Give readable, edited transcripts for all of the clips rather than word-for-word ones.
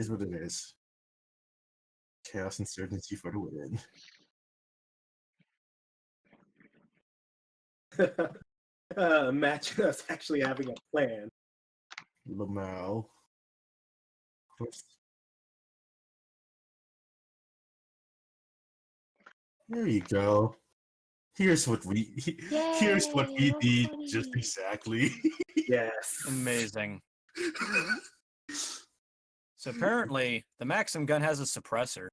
is what it is. Chaos and certainty for the win. Imagine us actually having a plan. Lamau. Of course. There you go. Here's what we Yay, need funny. just exactly. Yes. Amazing. So apparently, the Maxim gun has a suppressor.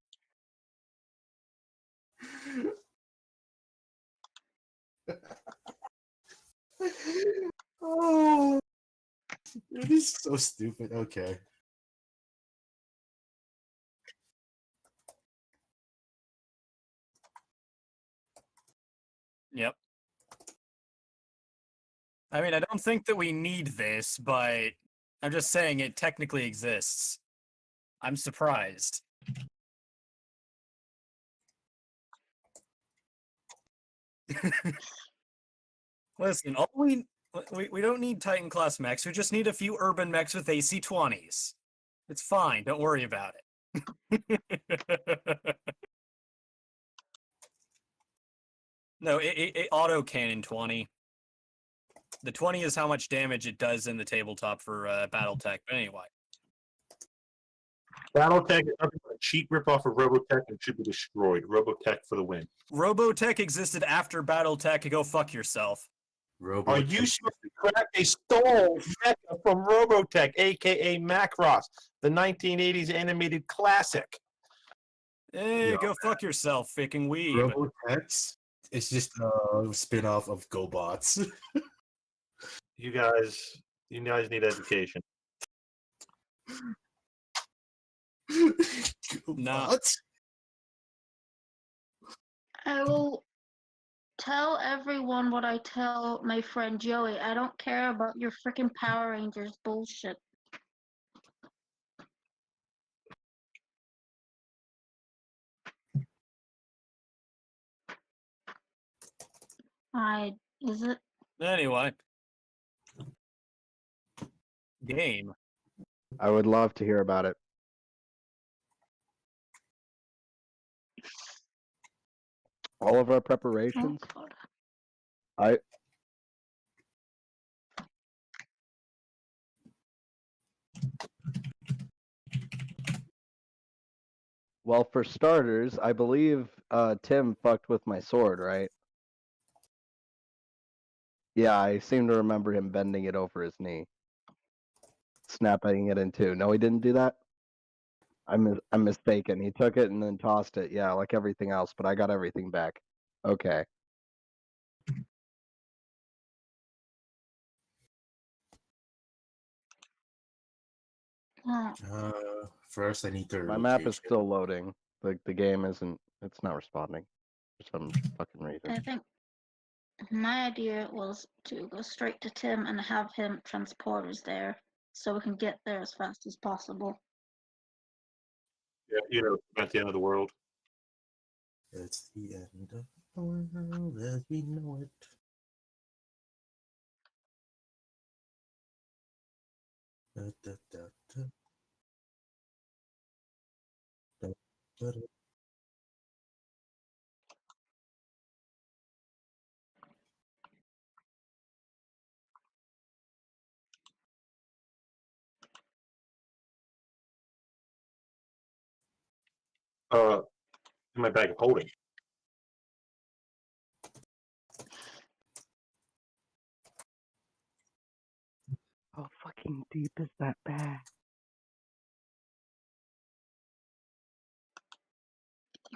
Oh, it is so stupid. Okay. Yep. I mean, I don't think that we need this, but I'm just saying it technically exists. I'm surprised. Listen, all we don't need Titan class mechs. We just need a few urban mechs with AC-20s. It's fine. Don't worry about it. No, it auto cannon 20. The 20 is how much damage it does in the tabletop for BattleTech. But anyway, BattleTech is nothing but a cheap ripoff of Robotech and should be destroyed. Robotech for the win. Robotech existed after BattleTech. Go fuck yourself. Are you correct? They stole Mecha from Robotech, aka Macross, the 1980s animated classic. Hey, go fuck yourself, fucking weeb. Robotex? It's just a spin-off of GoBots. You guys need education. Nah. GoBots? I will tell everyone what I tell my friend Joey. I don't care about your freaking Power Rangers bullshit. Is it? Anyway. Game. I would love to hear about it. All of our Oh, preparations. God. Well, for starters, I believe Tim fucked with my sword, right? Yeah, I seem to remember him bending it over his knee, snapping it in two. No, he didn't do that. I'm mistaken. He took it and then tossed it. Yeah, like everything else, but I got everything back. Okay. First, I need to. My map is still loading. The game isn't. It's not responding for some fucking reason. I think my idea was to go straight to Tim and have him transport us there so we can get there as fast as possible. Yeah, at the end of the world. It's the end of the world as we know it. Da, da, da, da. Da, da, da. In my bag of holding. How fucking deep is that bag?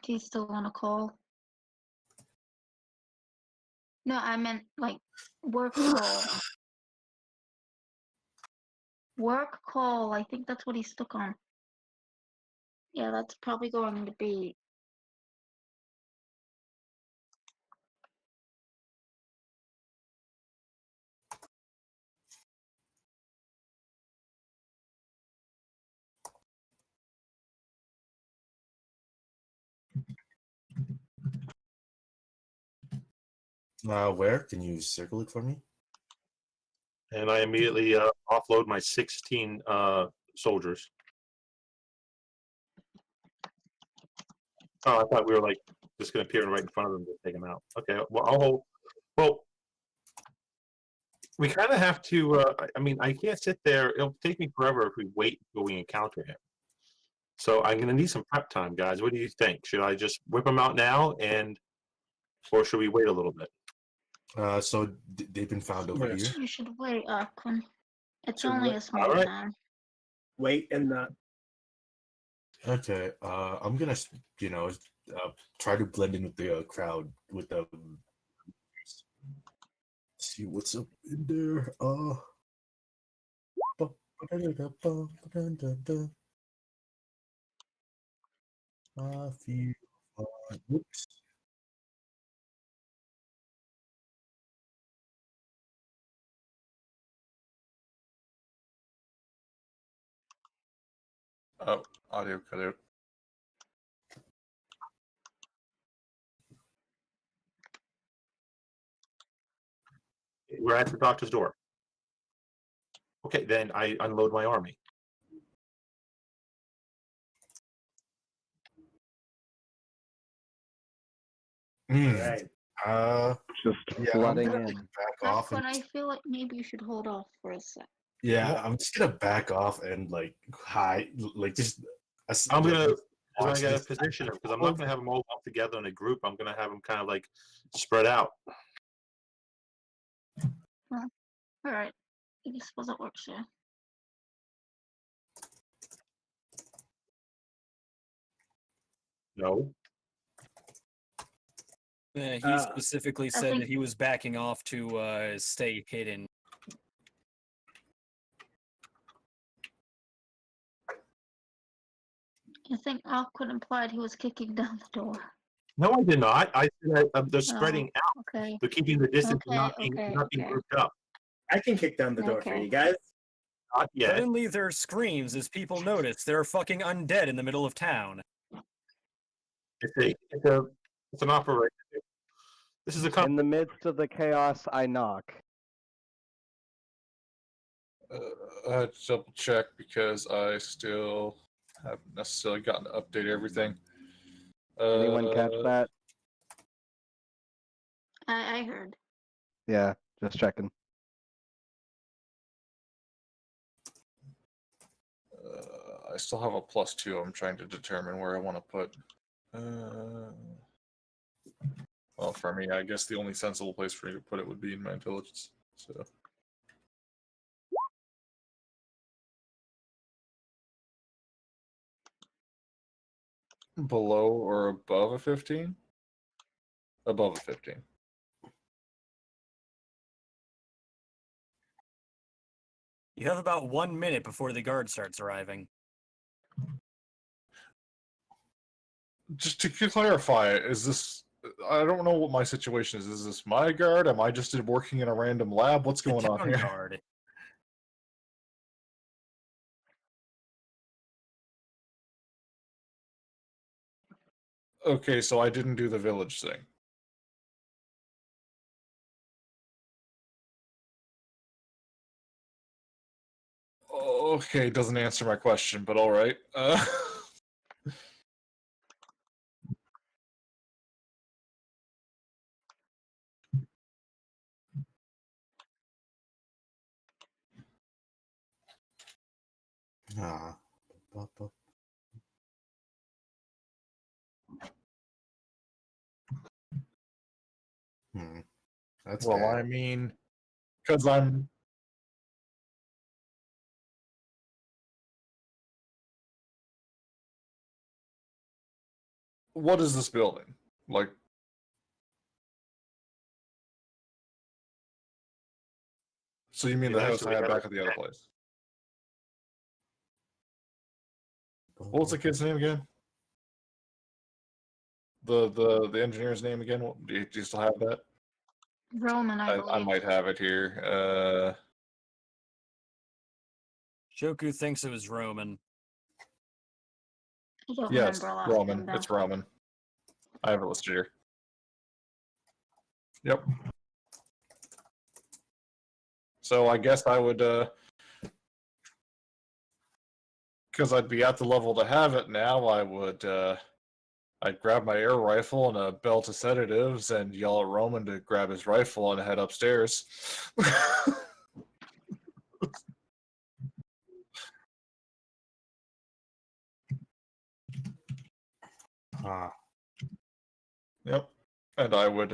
think he's still on a call. No, I meant like work call. Work call. I think that's what he's stuck on. Yeah, that's probably going to be. Where? Can you circle it for me? And I immediately offload my 16 soldiers. Oh, I thought we were like just gonna appear right in front of them to take them out. Okay, well I'll hold. Well, we kind of have to. I mean, I can't sit there. It'll take me forever if we wait until we encounter him. So I'm gonna need some prep time, guys. What do you think? Should I just whip them out now, or should we wait a little bit? So they've been found over Yes. here. You should wait, Aquan. It's So only what- a small alright. town. Wait in the. Okay. I'm gonna, try to blend in with the crowd with the. See what's up in there. I feel fine. Whoops. Oh, audio cut out. We're at the doctor's door. Okay, then I unload my army. Hmm. Right. Just Yeah, I'm flooding gonna in. back off. Aquan, And, I feel like maybe you should hold off for a sec. yeah, I'm just gonna back off and just. I'm gonna. I watch gotta this. position them because I'm not gonna have them all up together in a group. I'm gonna have them kind of like spread out. Alright. I suppose that works, yeah. No. He Uh, specifically I said think- that he was backing off to stay hidden. I think Aquan implied he was kicking down the door. No, I did not. I said they're spreading out. Okay. They're keeping the distance, and Okay, not being okay. grouped up. I can kick down the door for Okay. you guys. Not yet. Suddenly there are screams as people notice there are fucking undead in the middle of town. It's an operation. This is a In the midst of the chaos, I knock. I had to double check because I still haven't necessarily gotten to update everything. Anyone catch that? I heard. Yeah, just checking. I still have a +2. I'm trying to determine where I want to put. Well, for me, I guess the only sensible place for me to put it would be in my intelligence. So. Below or above a 15? Above a 15. You have about 1 minute before the guard starts arriving. Just to clarify, is this... I don't know what my situation is. Is this my guard? Am I just working in a random lab? What's The going on town here? guard. Okay, so I didn't do the village thing. Okay, doesn't answer my question, but all right. Ah. That's Well, bad. I mean, because I'm. What is this building? Like. So you mean the house I had back at the other place? What was the kid's name again? The engineer's name again? Do you still have that? Roman, I I believe. might have it here. Shoku thinks it was Roman. I don't Yes, remember a lot. Roman. It's Roman. I have it listed here. Yep. So I guess I would, because I'd be at the level to have it now, I would I'd grab my air rifle and a belt of sedatives and yell at Roman to grab his rifle and head upstairs. Ah, Yep. And I would,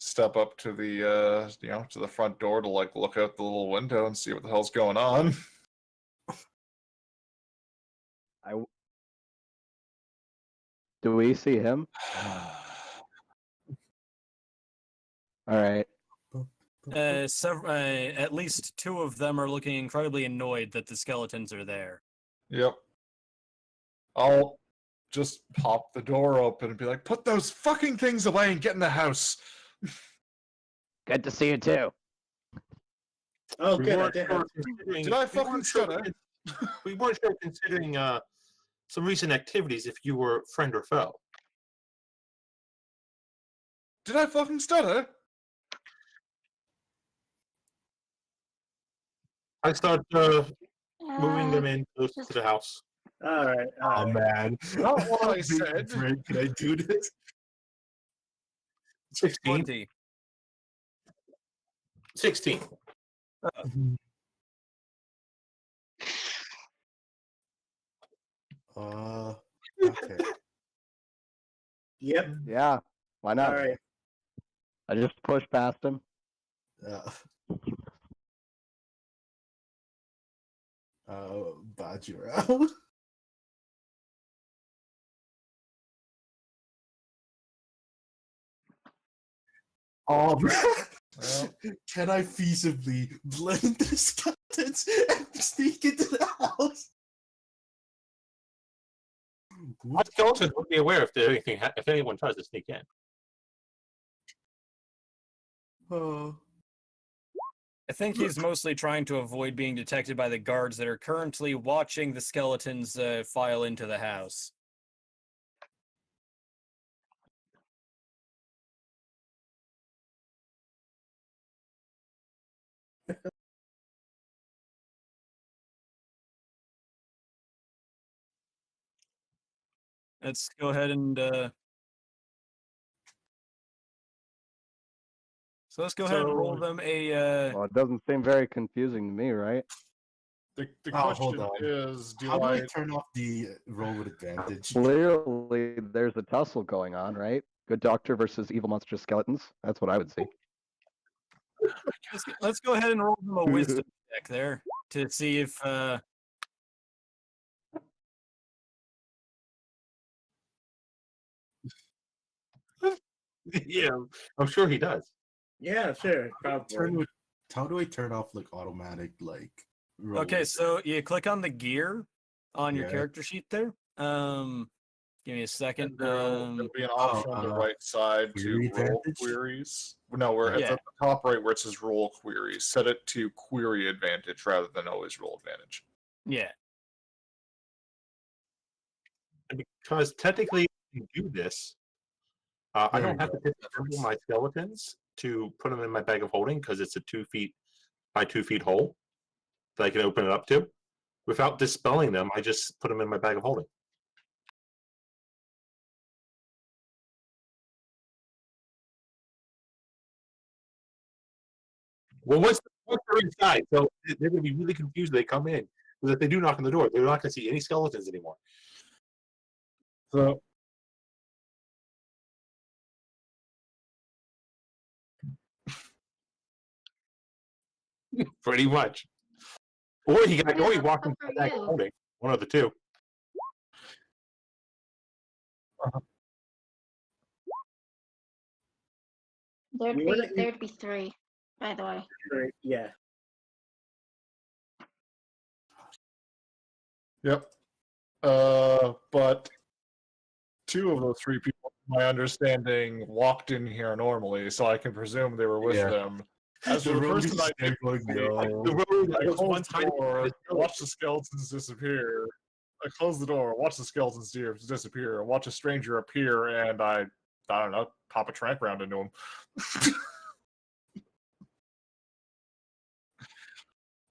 step up to the, to the front door to like look out the little window and see what the hell's going on. Do we see him? All right. At least 2 of them are looking incredibly annoyed that the skeletons are there. Yep. I'll just pop the door open and be like, put those fucking things away and get in the house. Good to see you too. Oh, We good. I weren't did sure have. considering- Did I we fucking weren't sure stutter? We weren't sure considering some recent activities if you were friend or foe. Did I fucking stutter? I start moving them in close to the house. All right. oh man. Not what I Big said. brain, can I do this? 16. 20. 16. Okay. Yep. Yeah. Why not? All right. I just pushed past him. Bajirao. Oh, Well. can I feasibly blend the skeletons and sneak into the house? What skeletons would be aware if there anything if anyone tries to sneak in? Oh. I think he's mostly trying to avoid being detected by the guards that are currently watching the skeletons file into the house. Let's go ahead and so let's go ahead and roll So- them a Well, it doesn't seem very confusing to me, right? The Oh, hold question on. is, do How do I I turn off the roll with advantage? Clearly, there's a tussle going on, right? Good doctor versus evil monster skeletons. That's what I would see. let's go ahead and roll them a wisdom check there to see if Yeah, I'm sure he does. Yeah, sure. Probably. How do I turn off like automatic like? okay, rolls? so you click on the gear on your Yeah. character sheet there. Give me a second. there'll be an option on the right side to query roll advantage? queries. No, we're Yeah. at the top right where it says roll queries. Set it to query advantage rather than always roll advantage. Yeah. And because technically, if you do this, I There don't we have go. to disassemble my skeletons to put them in my bag of holding because it's a 2 feet by 2 feet hole that I can open it up to. Without dispelling them, I just put them in my bag of holding. Well, once they're inside, so they're going to be really confused when they come in. Because if they do knock on the door, they're not going to see any skeletons anymore. So Pretty much. Or he Yeah, walked good into for the bag of you. holding. One of the two. There'd be 3, by the way. Right, yeah. Yep. But 2 of those 3 people, my understanding, walked in here normally, so I can presume they were with Yeah. them. As for The the road person is I there going, no. The road I was closed once the hiding door, behind the watch the skeletons disappear. I close the door, watch the skeletons disappear, watch a stranger appear, and I don't know, pop a trank round into him.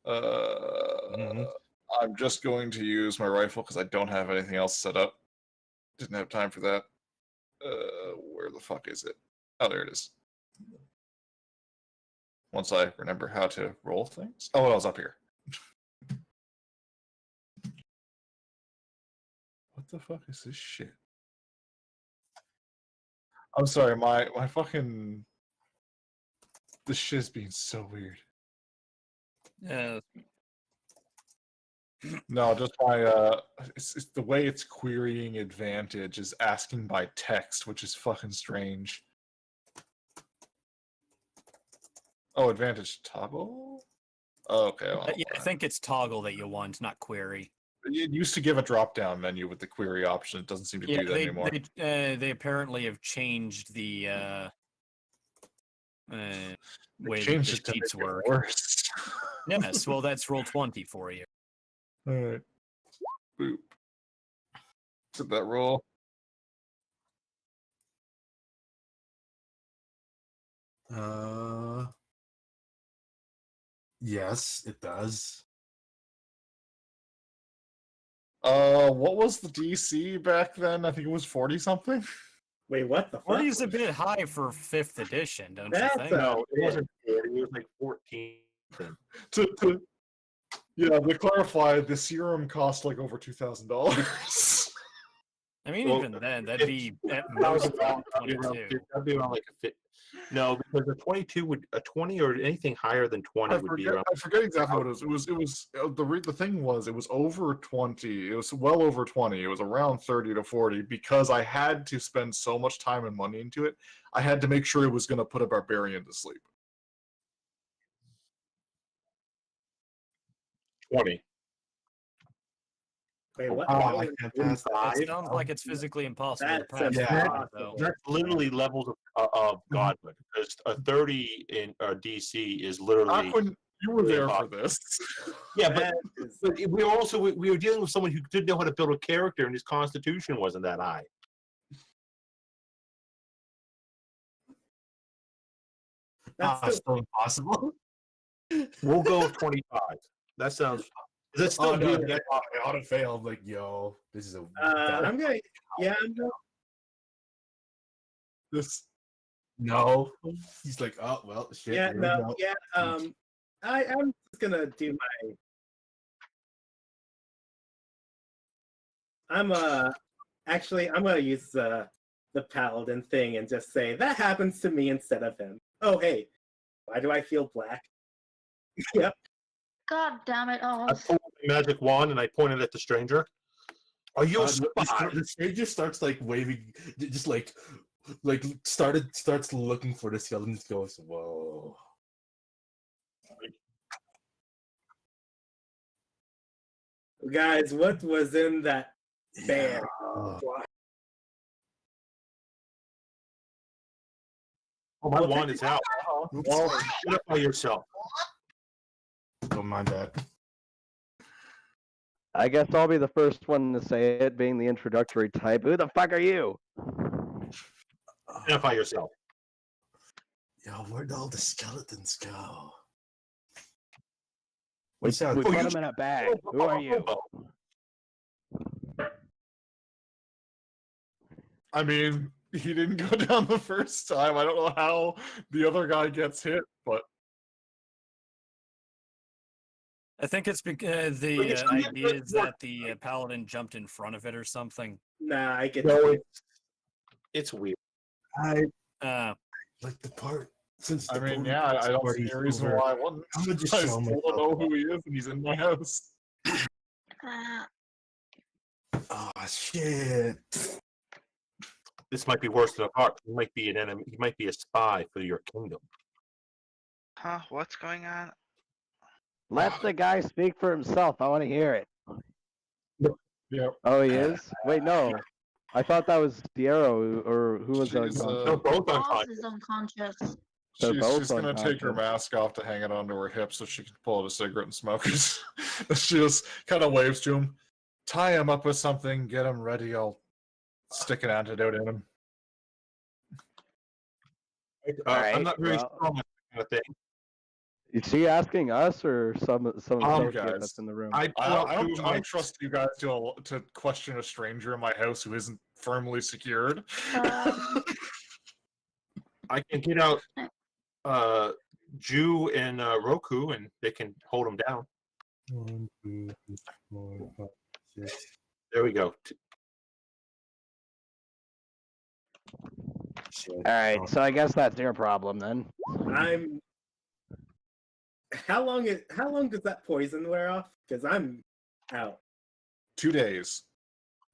Mhm. I'm just going to use my rifle because I don't have anything else set up. Didn't have time for that. Where the fuck is it? Oh, there it is. Once I remember how to roll things. Oh, I was up here. What the fuck is this shit? I'm sorry, my fucking this shit's being so weird. Yeah. No, just my it's the way it's querying advantage is asking by text, which is fucking strange. Oh, advantage toggle? Oh, okay. Well, Yeah, I think it's toggle that you want, not query. it used to give a drop-down menu with the query option. It doesn't seem to Yeah, do that anymore. they apparently have changed the way that Changed the it to sheets make it work. worse. Yes, well, that's roll 20 for you. All right. Boop. Did that roll? Yes, it does. What was the DC back then? I think it was 40 something. Wait, what the fuck? 40 is a bit high for 5th edition, don't you That's think? No, it wasn't 40. It was like 14. Yeah, to clarify, the serum cost like over $2,000. I mean, Well, even then, that'd be at That was most around, around that'd 22. be around like a fit. No, because a 22 would a 20 or anything higher than 20 would be around. I forget exactly what it was. It was the thing was it was over 20. It was well over 20. It was around 30 to 40 because I had to spend so much time and money into it. I had to make sure it was going to put a barbarian to sleep. 20. Wait, what? Oh, I can't pass that. It sounds like it's physically impossible to That's pass. Yeah. though. That's literally levels of godhood. Because a 30 in DC is literally. Aquin, you were there for this. Yeah, That is- but we were also we were dealing with someone who didn't know how to build a character, and his constitution wasn't that high. that's still- Still impossible. We'll go with 25. That sounds. That's still Oh no, good. I ought to fail. I'm like, yo, this is a. I'm gonna. Yeah, I'm gonna. This No, he's like, oh well, shit. Yeah, here we no, go. yeah. I'm just gonna do my. Actually, I'm gonna use the paladin thing and just say that happens to me instead of him. Oh hey, why do I feel black? Yep. God damn it, I Oz. pulled my magic wand and I pointed at the stranger. Are you a spy? The stranger starts like waving, just like starts looking for the skeleton. Just goes, whoa. Guys, what was in that bear? Yeah. Oh, my wand is out. Well, shut up by yourself. Don't mind that. I guess I'll be the first one to say it, being the introductory type. Who the fuck are you? Identify yourself. Yo, where'd all the skeletons go? We, sound- we Oh, put you- them in a bag. Who are you? I mean, he didn't go down the first time. I don't know how the other guy gets hit, but I think it's because the Well, you should idea get is more- that the paladin jumped in front of it or something. Nah, I get. No, it's weird. I Uh, like the part since I the mean, pony yeah, I don't see party's any reason over. why I wouldn't. I'm gonna just I show still myself don't know off. who he is, and he's in my house. Oh shit! This might be worse than a heart. He might be an enemy. He might be a spy for your kingdom. Huh? What's going on? Let the guy speak for himself. I want to hear it. Yeah, Oh, he is? Wait, no. I thought that was Diero or who was She's, unconscious. They're both Oz unconscious. is unconscious. They're both she's gonna take her unconscious. mask off to hang it onto her hip so she can pull out a cigarette and smoke it. She just kind of waves to him. Tie him up with something, get him ready. I'll stick an antidote in him. I'm Alright, not very well- strong on that kind of thing. Is she asking us or some associate guys. that's in the room? I pull out I two don't, of I my. don't trust you guys to question a stranger in my house who isn't firmly secured. Um, I can get out Uh. Ju and Roku, and they can hold them down. 1, 2, 3, 4, 5, 6. There we go. Shit. All right, so I guess that's your problem then. I'm. How long does that poison wear off? Because I'm out. 2 days.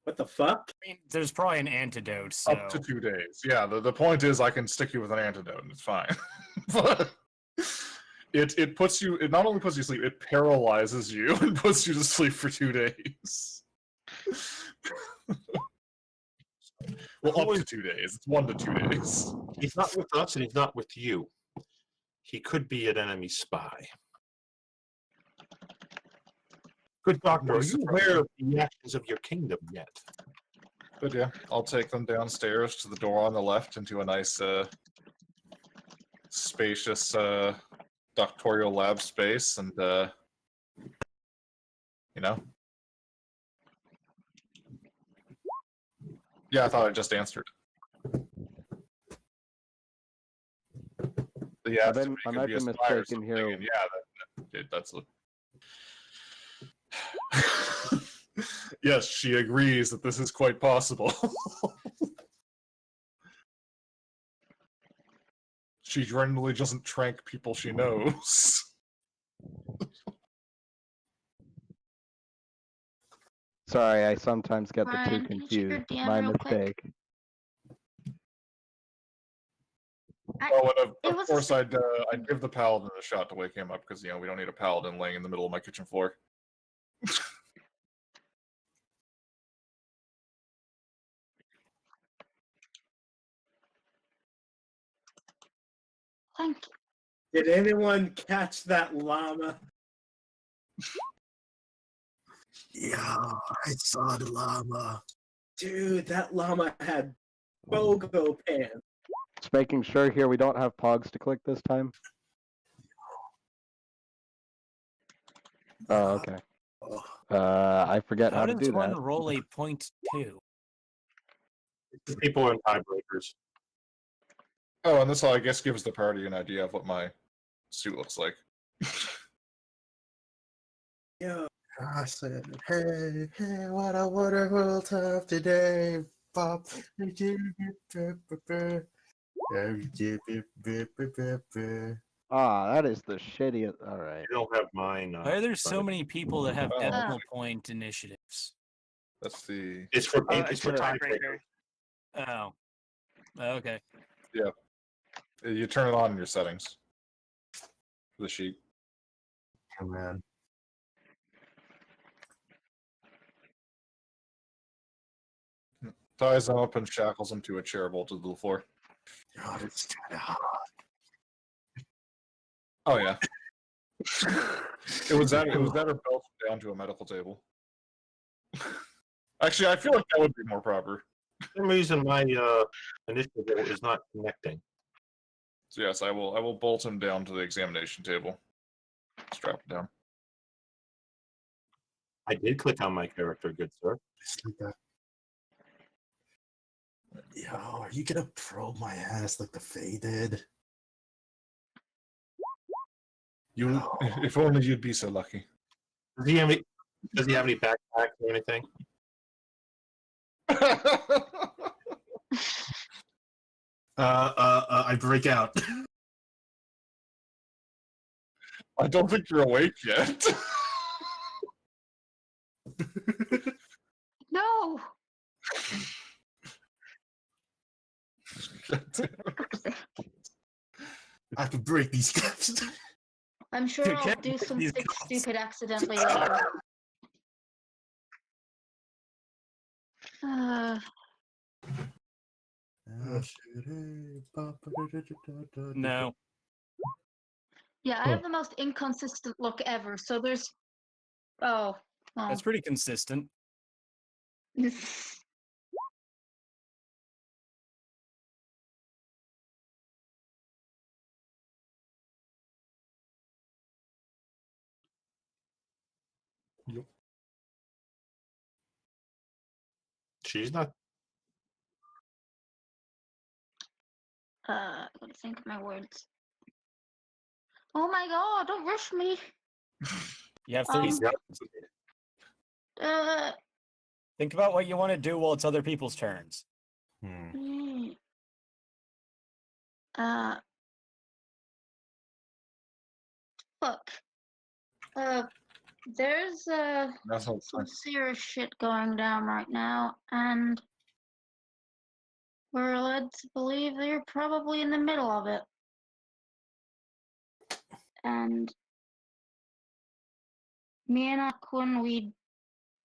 What the fuck? I mean, there's probably an antidote, so Up to 2 days. Yeah, the point is I can stick you with an antidote and it's fine. But it puts you, it not only puts you to sleep, it paralyzes you and puts you to sleep for 2 days. Well, up to 2 days. It's 1 to 2 days. He's not with us, and he's not with you. He could be an enemy spy. Good doctor, are you aware of the actions of your kingdom yet? But yeah, I'll take them downstairs to the door on the left into a nice, spacious, doctoral lab space, and, you know. Yeah, I thought I just answered. Yeah, I might be mistaken here. And yeah, that's a... Yes, she agrees that this is quite possible. She generally doesn't trank people she knows. Sorry, I sometimes get the two Ryan, can you check your confused. DM My real quick? mistake. Oh, and It of was course, I'd give the paladin a shot to wake him up because we don't need a paladin laying in the middle of my kitchen floor. Thank you. Did anyone catch that llama? Yeah, I saw the llama. Dude, that llama had BOGO pants. Just making sure here we don't have pogs to click this time. Oh, okay. Oh, I forget how how to does do one that. roll a .2? People are in tiebreakers. Oh, and this, I guess, gives the party an idea of what my suit looks like. Yo, I said, hey, what a wonderful time today. Pop. Ah, that is the shittiest. All right. You don't have mine. Why are there so but many people that have Oh. decimal point initiatives? That's the... It's for Oh, it's for a tiebreaker. tiebreaker. Oh. Okay. You turn it on in your settings. The sheet. Oh, man. Ties him up and shackles him to a chair bolted to the floor. God, it's kind of hot. Oh yeah. It was that or belt him down to a medical table. Actually, I feel like that would be more proper. For some reason, my initiative is not connecting. So yes, I will bolt him down to the examination table. Strap him down. I did click on my character, good sir. Just like that. Yo, are you gonna probe my ass like the Fae did? You, No. if only you'd be so lucky. Does he have any backpacks or anything? I break out. I don't think you're awake yet. No. I can break these caps. I'm sure You I'll can't do break something these cups. stupid accidentally later. Uh, No. yeah, I have the most inconsistent look ever. So there's. Oh. Well. That's pretty consistent. She's not. I gotta think of my words. Oh my god, don't rush me. You have 30 Um, seconds. Uh, Think about what you want to do while it's other people's turns. Hmm. mm, uh, look. There's That's not some serious shit going down right now, and we're led to believe that you're probably in the middle of it. And me and Aquin, we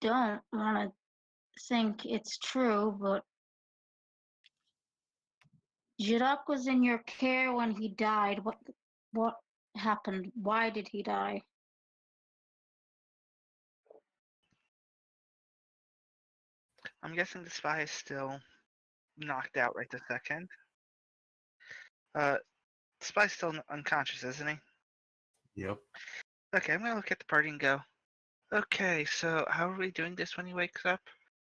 don't want to think it's true, but Jidok was in your care when he died. What happened? Why did he die? I'm guessing the spy is still knocked out right this second. The spy's still unconscious, isn't he? Yep. Okay, I'm gonna look at the party and go, okay, so how are we doing this when he wakes up?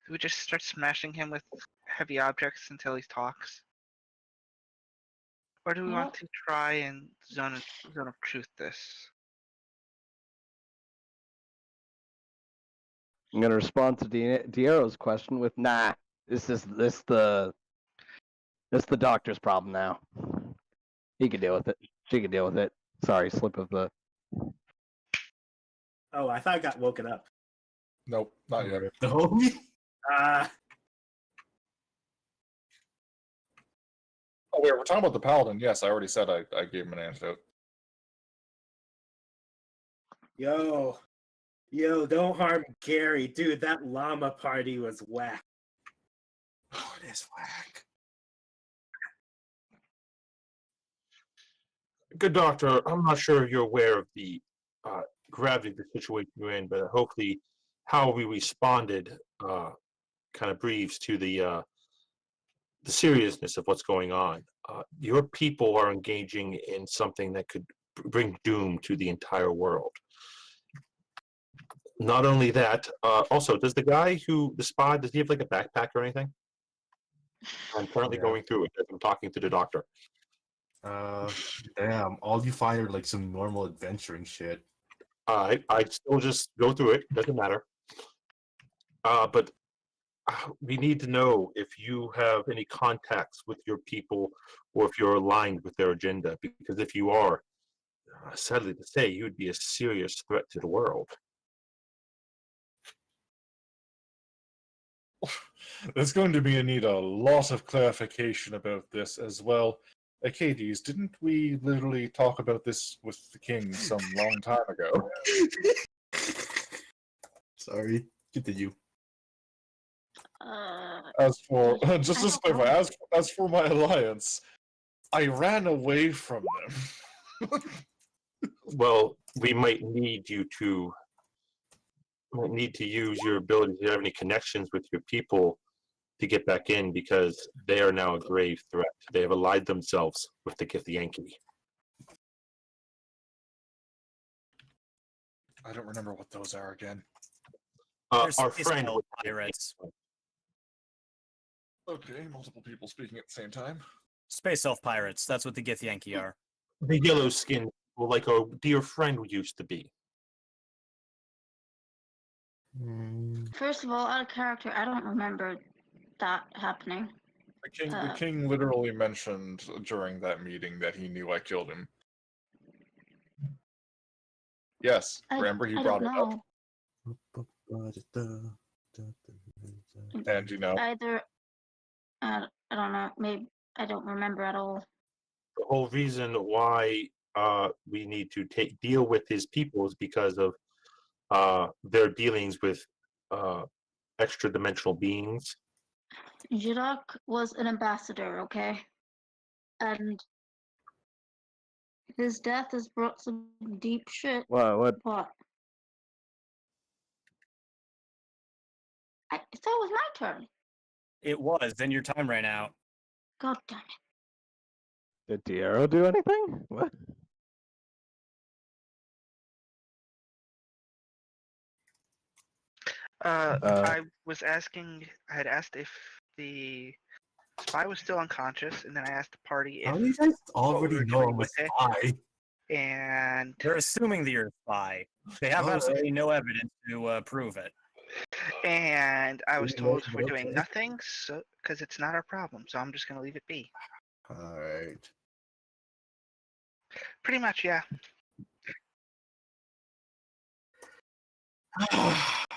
Do we just start smashing him with heavy objects until he talks? Or do we want to try and zone of truth this? I'm gonna respond to Diero's question with, "Nah, this the doctor's problem now. He can deal with it. She can deal with it. Sorry, slip of the." Oh, I thought I got woken up. Nope, not yet. The homie? Ah, Oh wait, we're talking about the paladin. Yes, I already said I gave him an antidote. yo, don't harm Gary, dude. That llama party was whack. Oh, it is whack. Good doctor, I'm not sure if you're aware of the gravity of the situation you're in, but hopefully how we responded kind of breathes to the seriousness of what's going on. Your people are engaging in something that could bring doom to the entire world. Not only that, also, does the spy, does he have like a backpack or anything? I'm currently Yeah. going through it as I'm talking to the doctor. Damn. All you find are like some normal adventuring shit. I still just go through it. Doesn't matter. But we need to know if you have any contacts with your people, or if you're aligned with their agenda. Because if you are, sadly to say, you would be a serious threat to the world. There's going to need a lot of clarification about this as well. Acades, didn't we literally talk about this with the king some long time ago? Sorry. Continue. As for just I to don't clarify, know. as for my alliance, I ran away from them. Well, we might need you to use your ability to have any connections with your people to get back in, because they are now a grave threat. They have allied themselves with the Githyanki. I don't remember what those are again. They're Our space friend elf pirates. Okay, multiple people speaking at the same time. Space elf pirates. That's what the Githyanki are. the yellow skin, like a dear friend used to be. First of all, out of character, I don't remember that happening. The king literally mentioned during that meeting that he knew I killed him. Yes, remember he brought it up. And you know, Either, I don't know, maybe I don't remember at all. The whole reason why we need to deal with his people is because of their dealings with extra dimensional beings. Jidok was an ambassador, okay? And his death has brought some deep shit. What? What? I thought it was my turn. It was. Then your time ran out. God damn it. Did Diero do anything? What? I was asking. I had asked if the spy was still unconscious, and then I asked the party How if do you guys we already were know doing I'm a with it. spy? And They're assuming that you're a spy. They have All right. absolutely no evidence to prove it. I was told we're Okay. doing nothing, so because it's not our problem. So I'm just gonna leave it be. All right. Pretty much, yeah.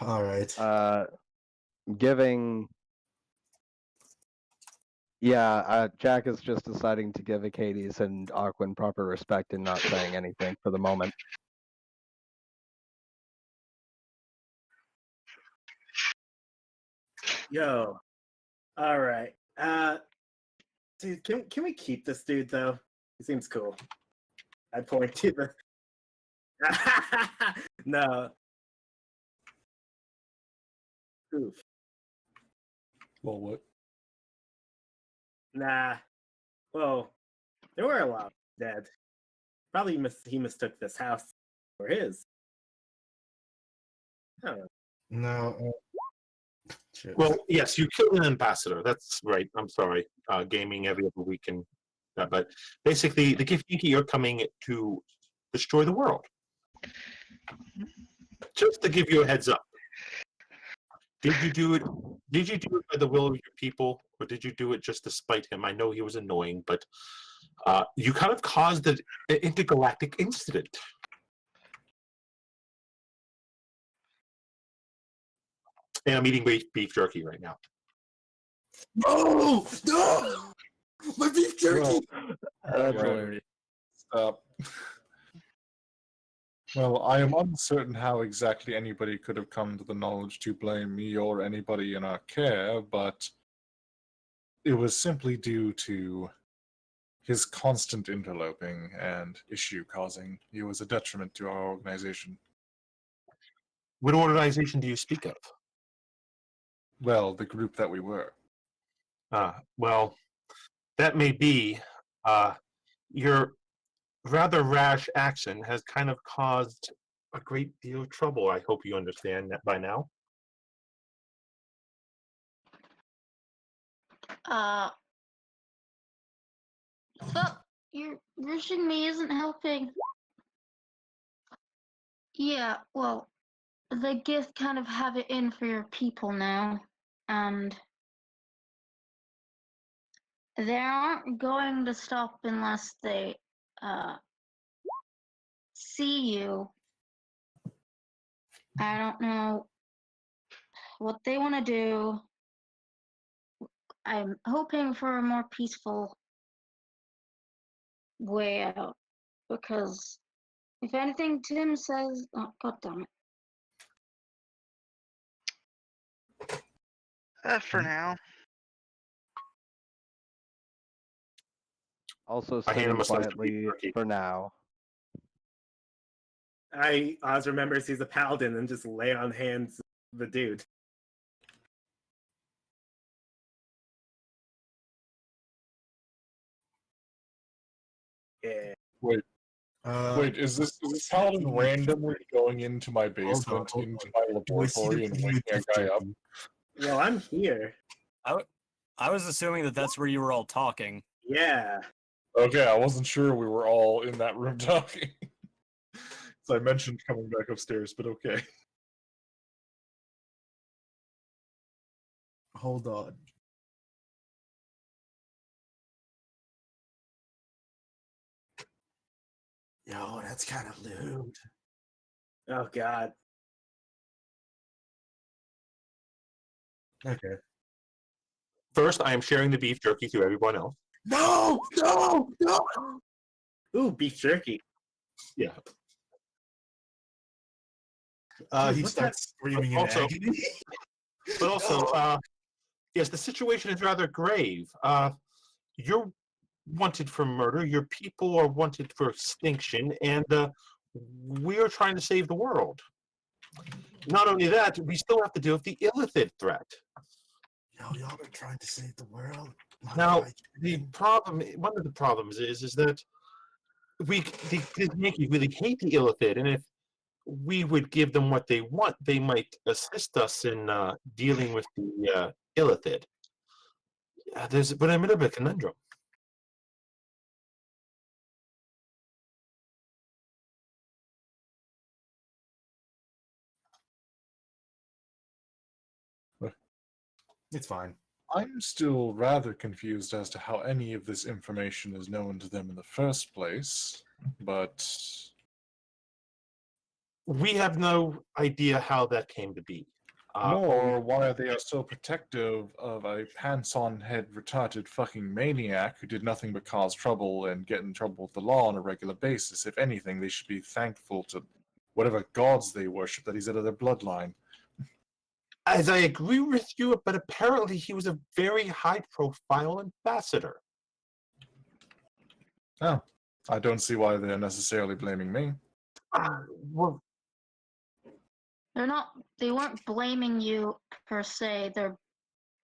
All right. Giving. Yeah, Jack is just deciding to give Acades and Aquin proper respect and not saying anything for the moment. Yo. All right. Dude, can we keep this dude though? He seems cool. I point to the. No. Oof. Well, what? Nah. Well, there were a lot dead. Probably he mistook this house for his. I don't know. No. Shit. Well, yes, you killed an ambassador. That's right. I'm sorry. Gaming every other week and that, but basically, the Githyanki are coming to destroy the world. Just to give you a heads up. Did you do it? Did you do it by the will of your people, or did you do it just to spite him? I know he was annoying, but you kind of caused an intergalactic incident. And I'm eating beef jerky right now. No! No! My beef jerky! That's Right. hilarious. Stop. Well, I am uncertain how exactly anybody could have come to the knowledge to blame me or anybody in our care, but it was simply due to his constant interloping and issue causing. He was a detriment to our organization. What organization do you speak of? Well, the group that we were. Well, that may be. Your rather rash action has kind of caused a great deal of trouble. I hope you understand that by now. So your rushing me isn't helping. Yeah, well, the gift kind of have it in for your people now, and they aren't going to stop unless they see you. I don't know what they want to do. I'm hoping for a more peaceful way out, because if anything Tim says, oh, God damn it. For now. Also I hand sitting him a slice of beef quietly jerky. for now. Oz remembers he's a paladin and just lay on hands the dude. Yeah. Wait, is this paladin randomly going into my basement, hold into on. my Do I see laboratory, the and thing waking with a beef guy up? jerky? Well, I'm here. I was assuming that that's where you were all talking. Yeah. Okay, I wasn't sure we were all in that room talking. So I mentioned coming back upstairs, but okay. Hold on. Yo, that's kind of lewd. Oh God. Okay. First, I am sharing the beef jerky to everyone else. No! No! No! Ooh, beef jerky. Yeah. He What's starts screaming in Also- agony. But also, yes, the situation is rather grave. You're wanted for murder. Your people are wanted for extinction, and we are trying to save the world. Not only that, we still have to deal with the Illithid threat. Yo, y'all been trying to save the world. My Now, God. the problem, one of the problems is that the Yankees really hate the Illithid, and if we would give them what they want, they might assist us in dealing with the Illithid. Yeah, but I'm in a bit of a conundrum. It's fine. I'm still rather confused as to how any of this information is known to them in the first place, but We have no idea how that came to be. nor why they are so protective of a pants-on head retarded fucking maniac who did nothing but cause trouble and get in trouble with the law on a regular basis. If anything, they should be thankful to whatever gods they worship that he's out of their bloodline. As I agree with you, but apparently he was a very high-profile ambassador. Oh, I don't see why they're necessarily blaming me. Well, They weren't blaming you per se. They're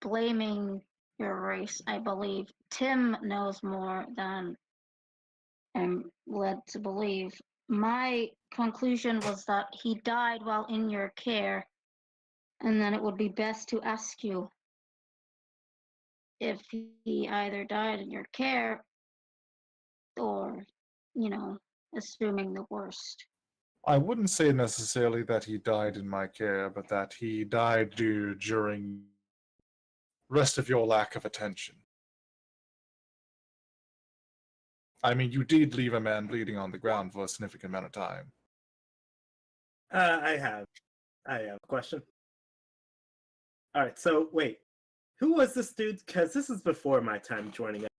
blaming your race, I believe. Tim knows more than I'm led to believe. My conclusion was that he died while in your care, and then it would be best to ask you if he either died in your care or, assuming the worst. I wouldn't say necessarily that he died in my care, but that he died during rest of your lack of attention. I mean, you did leave a man bleeding on the ground for a significant amount of time. I have a question. All right, so wait, who was this dude? Because this is before my time joining it.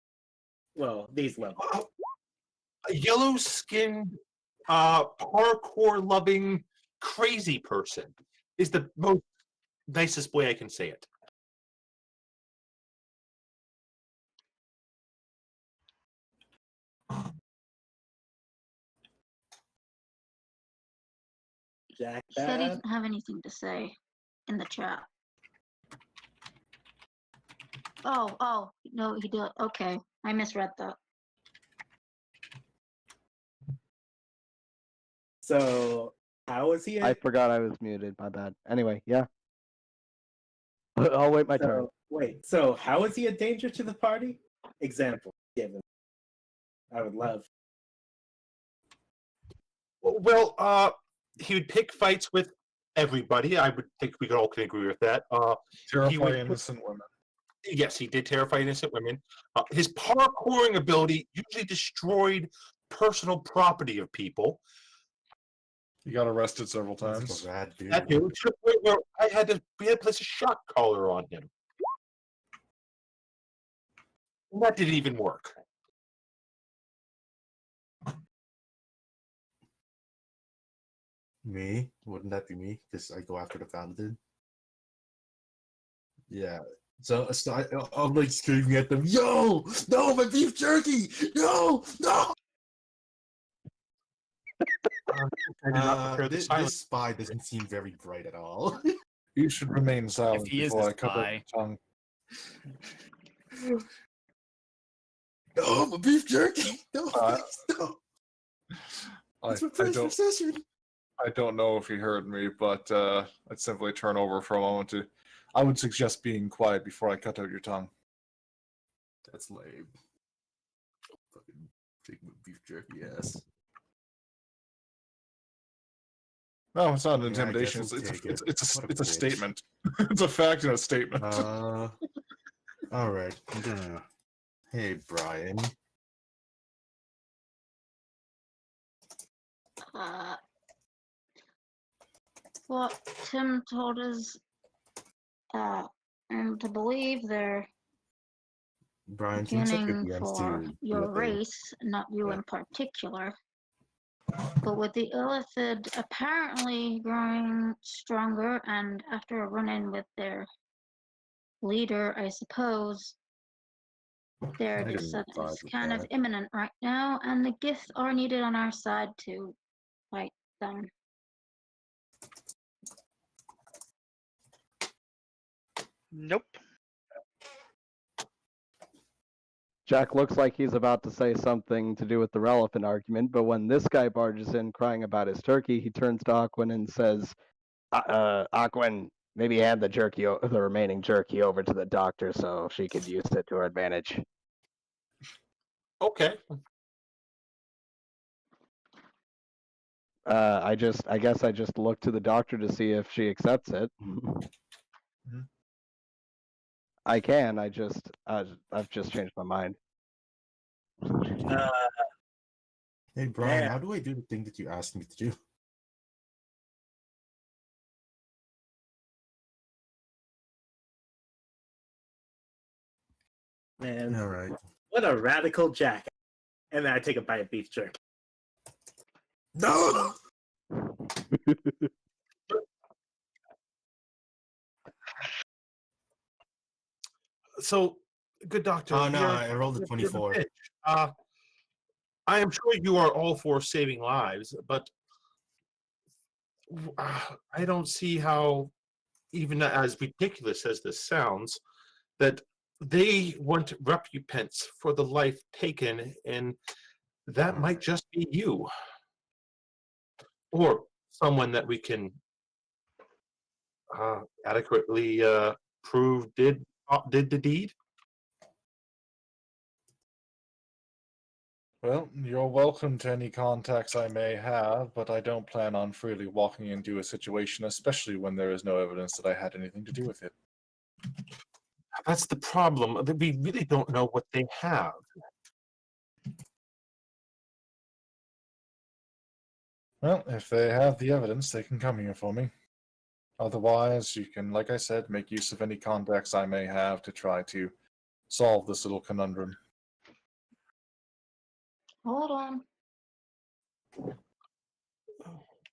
Well, these levels. a yellow-skinned, parkour-loving, crazy person is the most nicest way I can say it. Jack He said he Dad? didn't have anything to say in the chat. Oh, no, he did. Okay, I misread that. So, how is he? I forgot I was muted. My bad. Anyway, yeah. I'll wait my turn. So how is he a danger to the party? Example given. I would love. Well, he would pick fights with everybody. I would think we all can agree with that. Terrify would- innocent women. Yes, he did terrify innocent women. His parkouring ability usually destroyed personal property of people. He got arrested several That's times. a rad dude. That dude, to the point where we had to place a shock collar on him. And that didn't even work. Me? Wouldn't that be me? Because I go after the paladin. Yeah. So I'm like screaming at them, "Yo, no, my beef jerky! No, no!" I did not prepare the This silence. spy doesn't seem very bright at all. You should remain silent he is before the I cut off spy. your tongue. No, my beef jerky! No, Uh, please, no. I, It's my I first don't recession. I don't know if he heard me, but I'd simply turn over for a moment to. I would suggest being quiet before I cut out your tongue. That's lame. Fucking take my beef jerky ass. No, it's not an Yeah, I guess intimidation. we'll It's take a, it. it's a, What a it's a bitch. statement. It's a fact and a statement. All right. Hey, Brian. What Tim told us, and to believe they're Brian, can you check your beginning DMs for to your let the- race, not you Yeah. in particular. But with the Illithid apparently growing stronger, and after a run-in with their leader, I suppose their I didn't descent vibe is with kind of that. imminent right now, and the Gith are needed on our side to fight them. Nope. Jack looks like he's about to say something to do with the relevant argument, but when this guy barges in crying about his turkey, he turns to Aquin and says, Aquin, maybe hand the remaining jerky over to the doctor so she could use it to her advantage. Okay. I guess I just look to the doctor to see if she accepts it. I can. I've just changed my mind. Hey Brian, Yeah. how do I do the thing that you asked me to do? Man, All right. what a radical Jack. And then I take a bite of beef jerky. No. So, good doctor. Oh no, you're- I rolled a you're the 24. pitch. I am sure you are all for saving lives, but I don't see how, even as ridiculous as this sounds, that they want recompense for the life taken, and that might just be you. Or someone that we can adequately prove did the deed. Well, you're welcome to any contacts I may have, but I don't plan on freely walking into a situation, especially when there is no evidence that I had anything to do with it. That's the problem. That we really don't know what they have. Well, if they have the evidence, they can come here for me. Otherwise, you can, like I said, make use of any contacts I may have to try to solve this little conundrum. Hold on.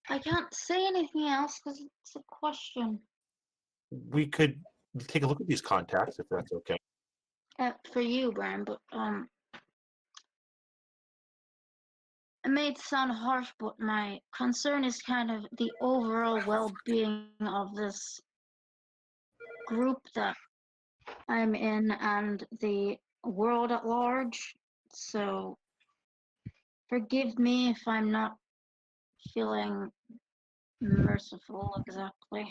I can't say anything else because it's a question. We could take a look at these contacts if that's okay. For you, Brian, but it may sound harsh, but my concern is kind of the overall well-being of this group that I'm in and the world at large. So forgive me if I'm not feeling merciful exactly.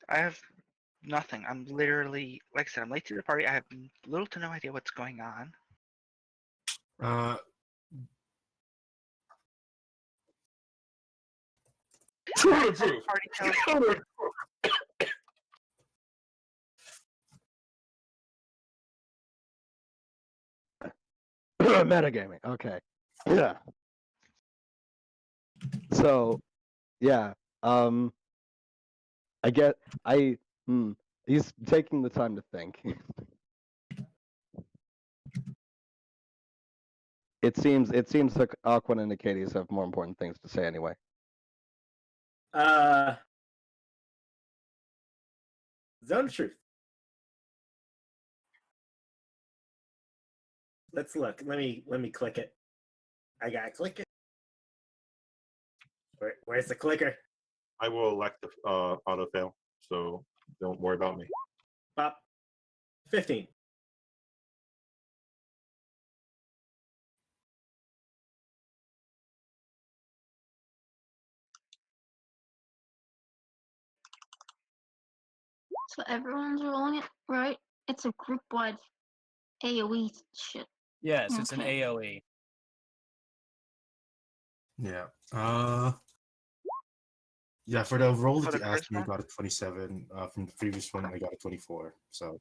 I have nothing. I'm literally, like I said, I'm late to the party. I have little to no idea what's going on. Party tells Metagaming. Okay. Yeah. So, yeah. I get. He's taking the time to think. It seems like Aquan and Acades have more important things to say anyway. Zone of Truth. Let's look. Let me click it. I gotta click it. Where's the clicker? I will elect the autofail, so don't worry about me. Pop. 15. So everyone's rolling it, right? It's a group-wide AoE shit. Yes, it's an Okay. AoE. Yeah. Yeah, for the roll For that the you asked me, I charisma? got a 27. From the previous one, I got a 24. So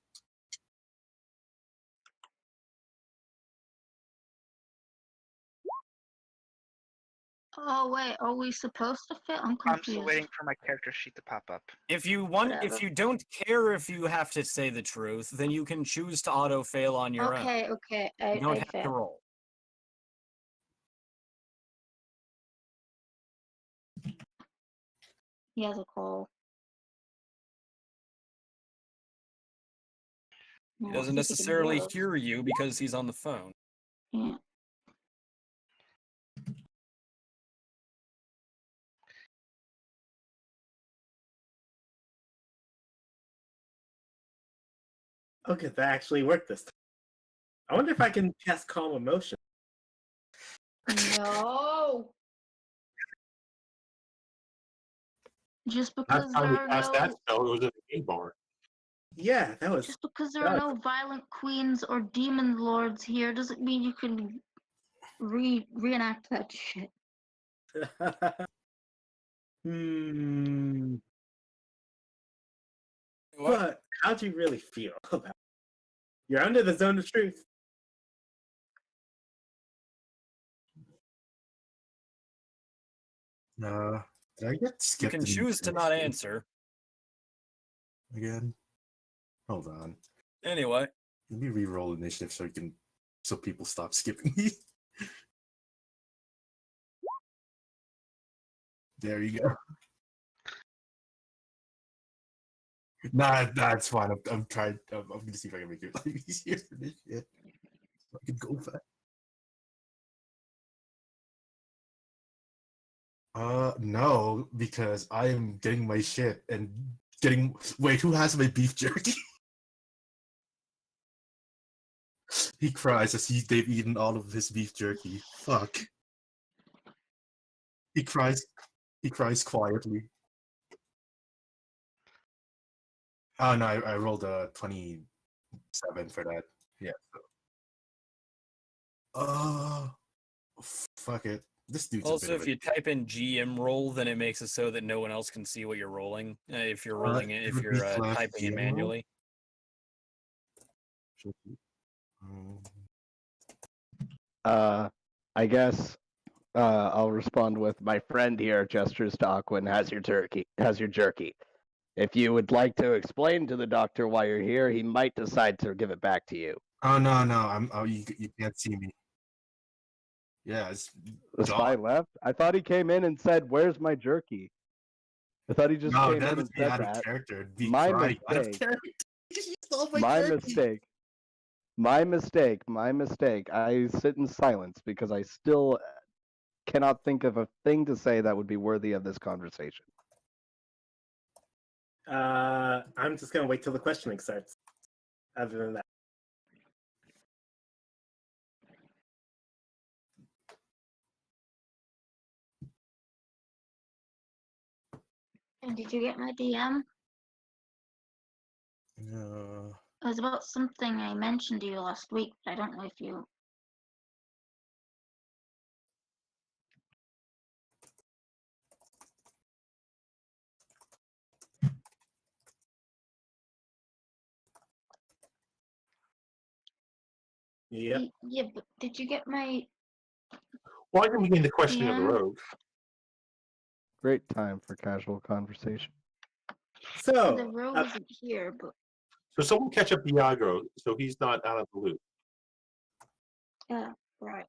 Oh wait, are we supposed to fit? I'm I'm confused. still waiting for my character sheet to pop up. If you want, Whatever. if you don't care if you have to say the truth, then you can choose to auto fail on your own. Okay, You don't I have to fail. roll. He has a call. He Well, doesn't if he can necessarily us. hear you because he's on the phone. Yeah. Okay, that actually worked this time. I wonder if I can cast Calm Emotion. No. Just Last because time there we are passed that no, spell, it was at the gay bar. Yeah, that was. just because there are God. no violent queens or demon lords here doesn't mean you can reenact that shit. Hmm. What? But how do you really feel about it? You're under the zone of truth. Did I get You skipped? can in choose to not initiative answer. again. Hold on. Anyway, Let me re-roll initiative so people stop skipping me. There you go. Nah, it's fine. I'm trying. I'm gonna see if I can make it like easier for this shit. So I can go back. No, because I am getting my shit and getting. Wait, who has my beef jerky? He cries as they've eaten all of his beef jerky. Fuck. He cries. He cries quietly. Oh no, I rolled a 27 for that. Yeah. Fuck it. This dude's a also, bit of if a you type in GM roll, then it makes it so that no one else can see what you're rolling. If you're rolling it, it if would be you're slash typing it GM roll? manually. I guess I'll respond with my friend here gestures to Aquin, has your jerky. If you would like to explain to the doctor why you're here, he might decide to give it back to you. Oh no, I'm. Oh, you can't see me. Yeah, it's The spy gone. left? I thought he came in and said, "Where's my jerky?" I thought he just No, came that in would and be said out of that. character. It'd be My crying out of mistake. character. You stole my My jerky. mistake. My mistake. My mistake. I sit in silence because I still cannot think of a thing to say that would be worthy of this conversation. I'm just gonna wait till the questioning starts. Other than that, And did you get my DM? It was about something I mentioned to you last week, but I don't know if you. yep. Yeah, but did you get my Well, I can begin the questioning of the DM? rogue. Great time for casual conversation. The So, rogue isn't here, but So someone catch up Diagro so he's not out of the loop. right.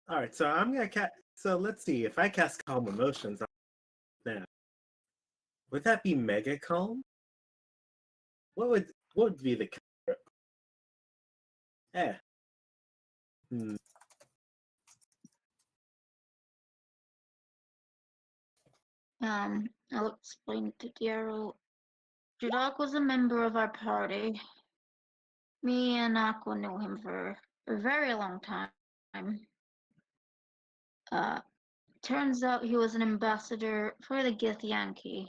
all right. So I'm gonna cast. So let's see. If I cast Calm Emotions now, would that be Mega Calm? What would be the counter? Hmm. I'll explain to Daryl. Jadok was a member of our party. Me and Aqua knew him for a very long time. Turns out he was an ambassador for the Githyanki.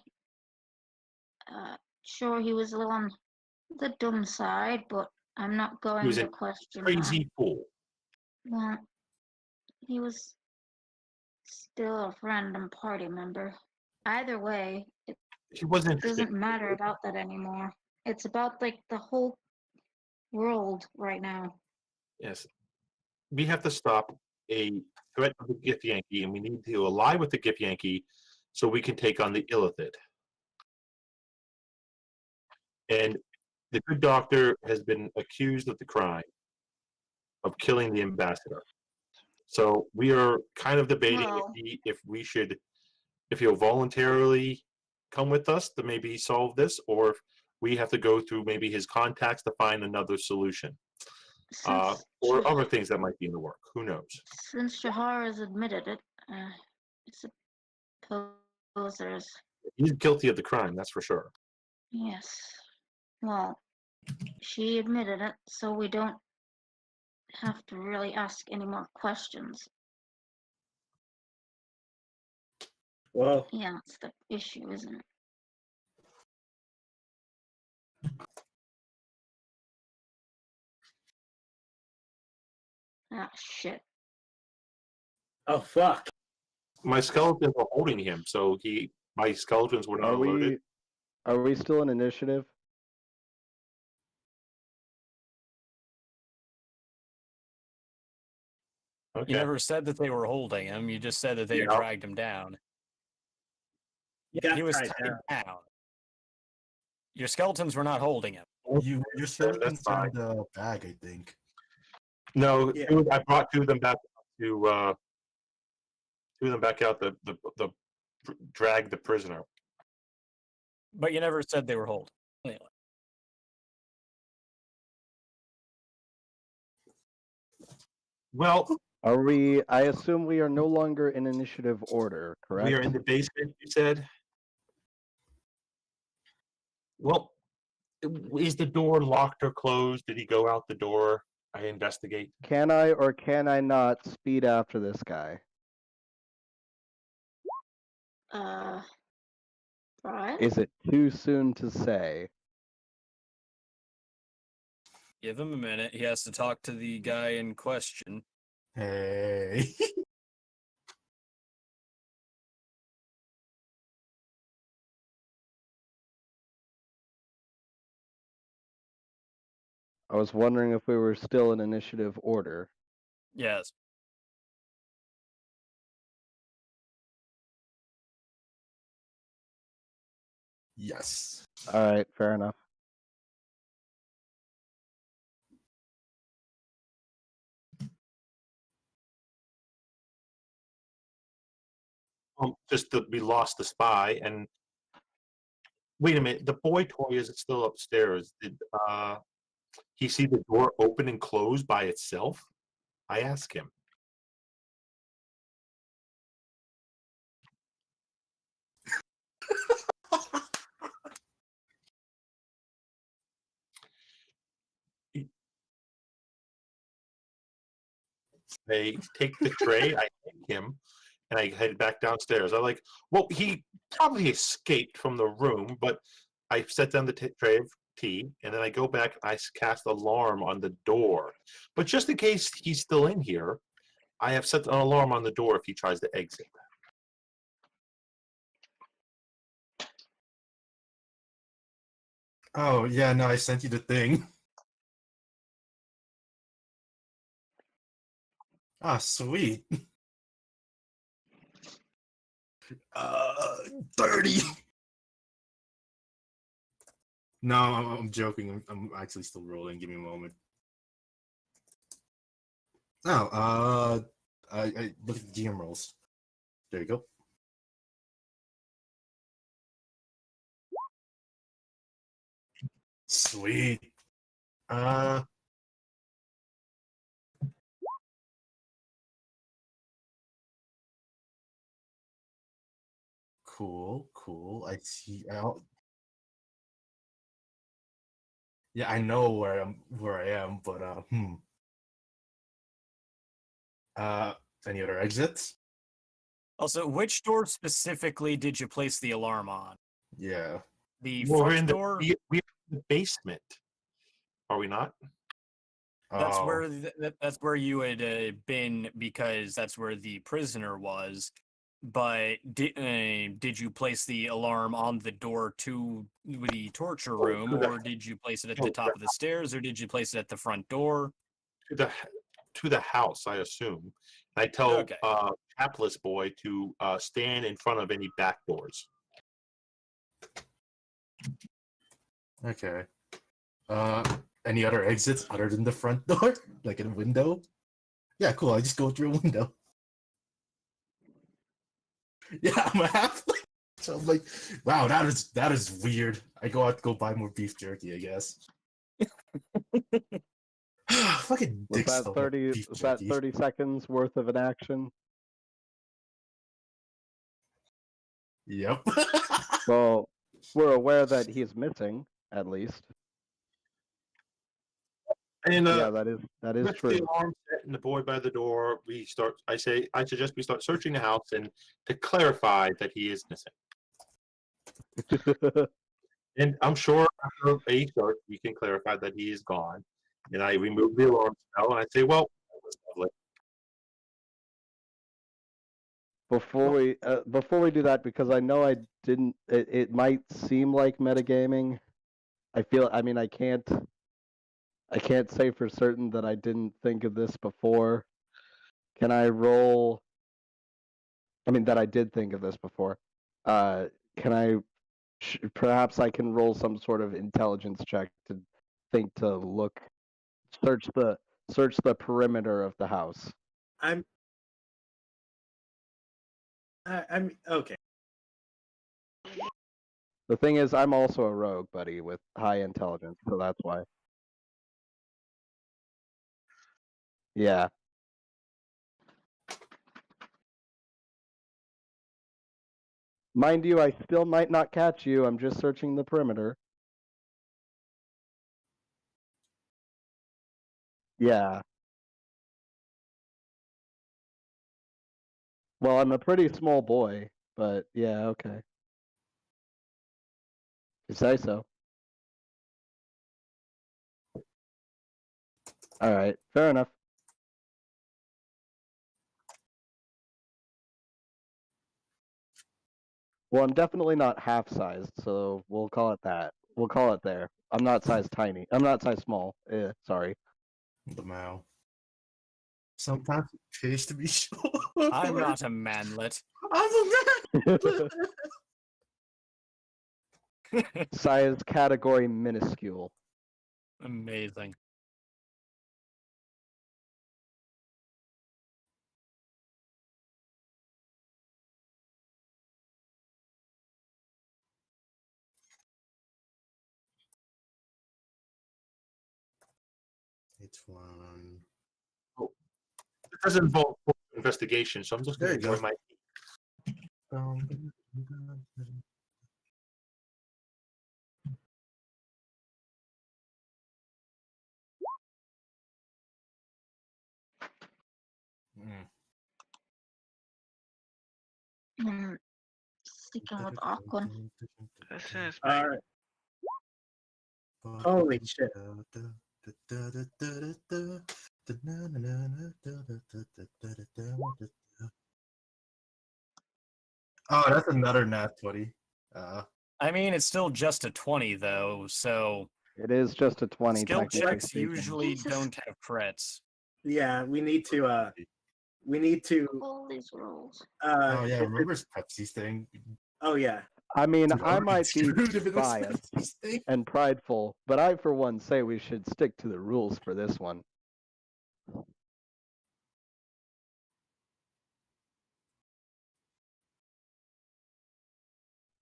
Sure, he was a little on the dumb side, but I'm not going was to a question that. Crazy fool. Well, he was still a friend and party member. Either way, it He wasn't interested. doesn't matter about that anymore. It's about like the whole world right now. Yes. We have to stop a threat of the Githyanki, and we need to ally with the Githyanki so we can take on the Illithid. And the good doctor has been accused of the crime of killing the ambassador. So we are kind of debating Well- if he'll voluntarily come with us to maybe solve this, or we have to go through maybe his contacts to find another solution, Since, or Jah- other things that might be in the work. Who knows? since Jahar has admitted it, I suppose there's He's guilty of the crime, that's for sure. yes. Well, she admitted it, so we don't have to really ask any more questions. Well, Yeah, that's the issue, isn't it? Ah, shit. oh fuck. My skeletons were holding him, so my skeletons were not Are alerted. we still in initiative? Okay. You never said that they were holding him. You just said that they Yeah. dragged him down. Got He was tied tied down. Your skeletons were not holding him. Your skeletons fine. in the bag, I think. No, Yeah. I brought two of them back to the drag the prisoner. But you never said they were holding. Anyway. Well, Are we? I assume we are no longer in initiative order, correct? we are in the basement, you said? Well, is the door locked or closed? Did he go out the door? I investigate. Can I or can I not speed after this guy? Right? Is it too soon to say? Give him a minute. He has to talk to the guy in question. Hey. I was wondering if we were still in initiative order. Yes. Yes. All right, fair enough. We lost the spy, and wait a minute. The boy toy is still upstairs. Did he see the door open and close by itself? I ask him. They take the tray, I thank him, and I head back downstairs. I'm like, well, he probably escaped from the room, but I set down the tray of tea, and then I go back, cast alarm on the door. But just in case he's still in here, I have set an alarm on the door if he tries to exit. Oh, yeah, no, I sent you the thing. Ah, sweet. 30. No, I'm joking. I'm actually still rolling. Give me a moment. Oh, I look at the GM rolls. There you go. Sweet. Cool. I see. Yeah, I know where I am, but any other exits? Also, which door specifically did you place the alarm on? Yeah. The Well, we're front in door? we're in the basement. Are we not? That's Oh, where that's where you had been because that's where the prisoner was. But did you place the alarm on the door to the torture room, to the- or did you place it at no, the top of the stairs, or did you place it at the front door? To the house, I assume. I tell Okay. Hapless Boy to stand in front of any back doors. okay. Any other exits other than the front door? Like a window? Yeah, cool. I just go through a window. Yeah, I'm a halfling. So I'm like, wow, that is weird. I go out to go buy more beef jerky, I guess. Fucking Was dick that still got 30? beef Was that jerky. 30 seconds worth of an action? Yep. Well, we're aware that he's missing, at least. And Yeah, that is with the true. alarm set and the boy by the door, we start. I suggest we start searching the house and to clarify that he is missing. And I'm sure after a search, we can clarify that he is gone. And I remove the alarm spell and I say, well, that was lovely. Before we do that, because I know I didn't. It might seem like metagaming. I mean, I can't say for certain that I didn't think of this before. Can I roll? I mean, that I did think of this before. Can I? Perhaps I can roll some sort of intelligence check to search the perimeter of the house. I'm okay. The thing is, I'm also a rogue, buddy, with high intelligence, so that's why. Yeah. Mind you, I still might not catch you. I'm just searching the perimeter. Yeah. Well, I'm a pretty small boy, but yeah, okay. You say so. All right, fair enough. Well, I'm definitely not half-sized, so we'll call it that. We'll call it there. I'm not size tiny. I'm not size small. Sorry. The Mao. Sometimes it pays to be short. I'm not a manlet. I'm a man. Size category minuscule. Amazing. It's one. It doesn't involve investigation, so I'm just There going to you enjoy go. my. Sticking with Aquan. This is All right. Holy shit. Oh, that's another nat 20. I mean, it's still just a 20 though, so It is just a 20. skill technically checks speaking. usually Jesus. don't have crits. Yeah, we need to All these rules. Oh yeah, remember his Pepsi thing? Oh yeah. I mean, Dude, I would've been might be screwed if it was biased Pepsi's thing. and prideful, but I, for one, say we should stick to the rules for this one.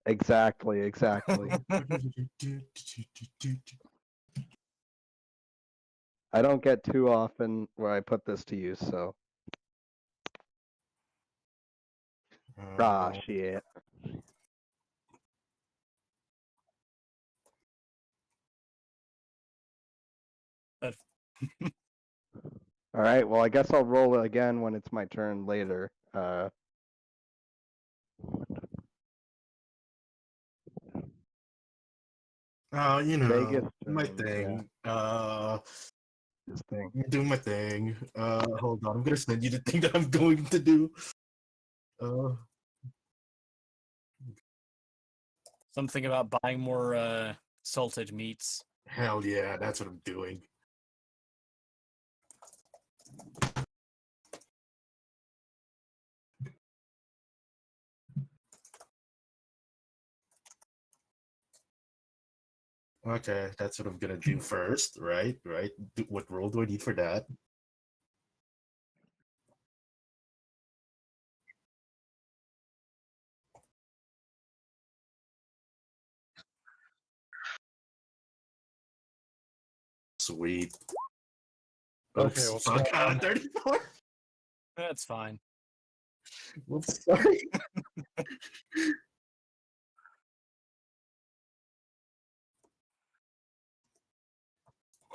Exactly, exactly. I don't get too often where I put this to use, so. Ah, shit. All right, well, I guess I'll roll it again when it's my turn later. You know, Vegas my turn, thing. This thing. Do my thing. Hold on, I'm gonna send you the thing that I'm going to do. Something about buying more salted meats. Hell yeah, that's what I'm doing. Okay, that's what I'm gonna do first, right? Right. What roll do I need for that? Sweet. Okay, Oops, well, fuck, so- I'm 34. That's fine. Whoops, sorry.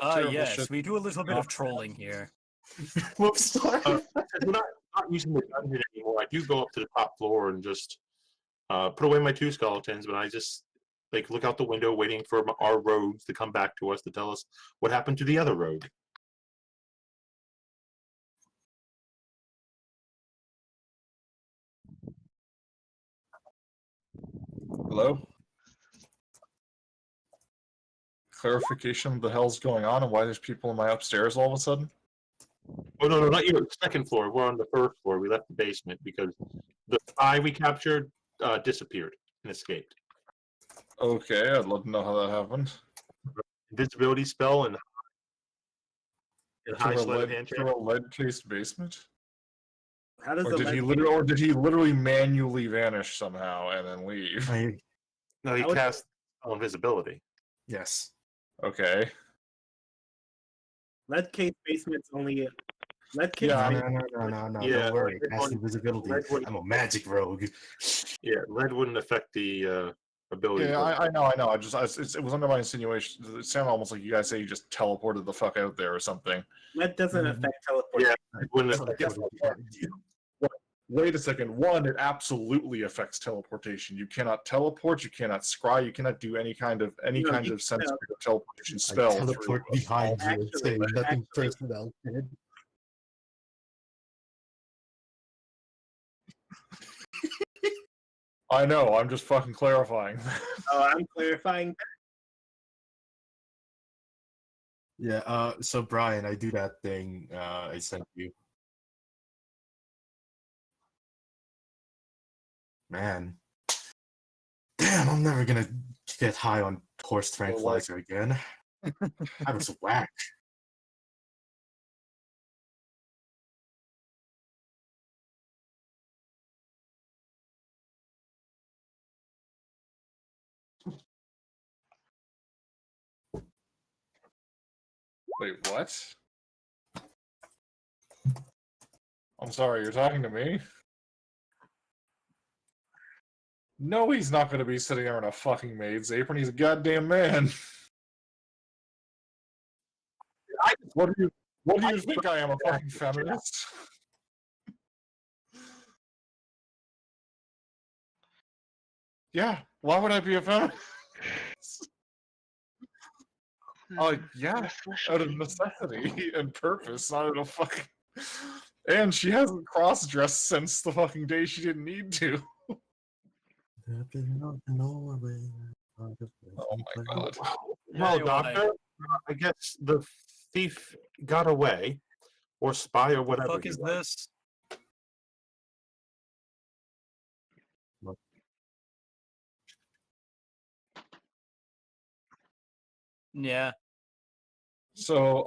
Terrible Yes, shit. we do a little bit of trolling here. Whoops, sorry. Since we're not using the dungeon anymore, I do go up to the top floor and just put away my 2 skeletons, but I just like look out the window waiting for our rogues to come back to us to tell us what happened to the other rogue. Hello? Clarification of the hell's going on and why there's people in my upstairs all of a sudden? Oh no, not you. Second floor. We're on the 1st floor. We left the basement because the spy we captured disappeared and escaped. Okay, I'd love to know how that happened. Invisibility spell and high Through sleight of hand check. a lead-cased basement? How does Or the did lead- he literally manually vanish somehow and then leave? No, he I would- cast invisibility. Yes. Okay. lead case basement's only lead case Yeah, basement- No. Yeah, Don't worry. Red Cast one- invisibility. Red one- I'm a magic rogue. Yeah, lead wouldn't affect the ability. Yeah, to- I know. It was under my insinuation. It sounded almost like you guys say you just teleported the fuck out there or something. lead doesn't Mhm. affect teleportation. Yeah, it wouldn't affect Wait a second. One, it absolutely affects teleportation. You cannot teleport. You cannot scry. You cannot do any kind of sensory or teleportation I spell. teleport through- behind you and say Actually- nothing personal. Kid. I know. I'm just fucking clarifying. Oh, I'm clarifying. Yeah, so Brian, I do that thing I sent you. Man. Damn, I'm never gonna get high on horse tranquilizer again. That was whack. Wait, what? I'm sorry, you're talking to me? No, he's not going to be sitting there in a fucking maid's apron. He's a goddamn man. What do you think I am, a fucking feminist? Yeah, why would I be a feminist? Yeah, out of necessity and purpose, not out of fucking. And she hasn't cross-dressed since the fucking day she didn't need to. Oh my god. Well, Anyway. doctor, I guess the thief got away, or spy, or What the whatever. fuck he is was. this? Yeah, So,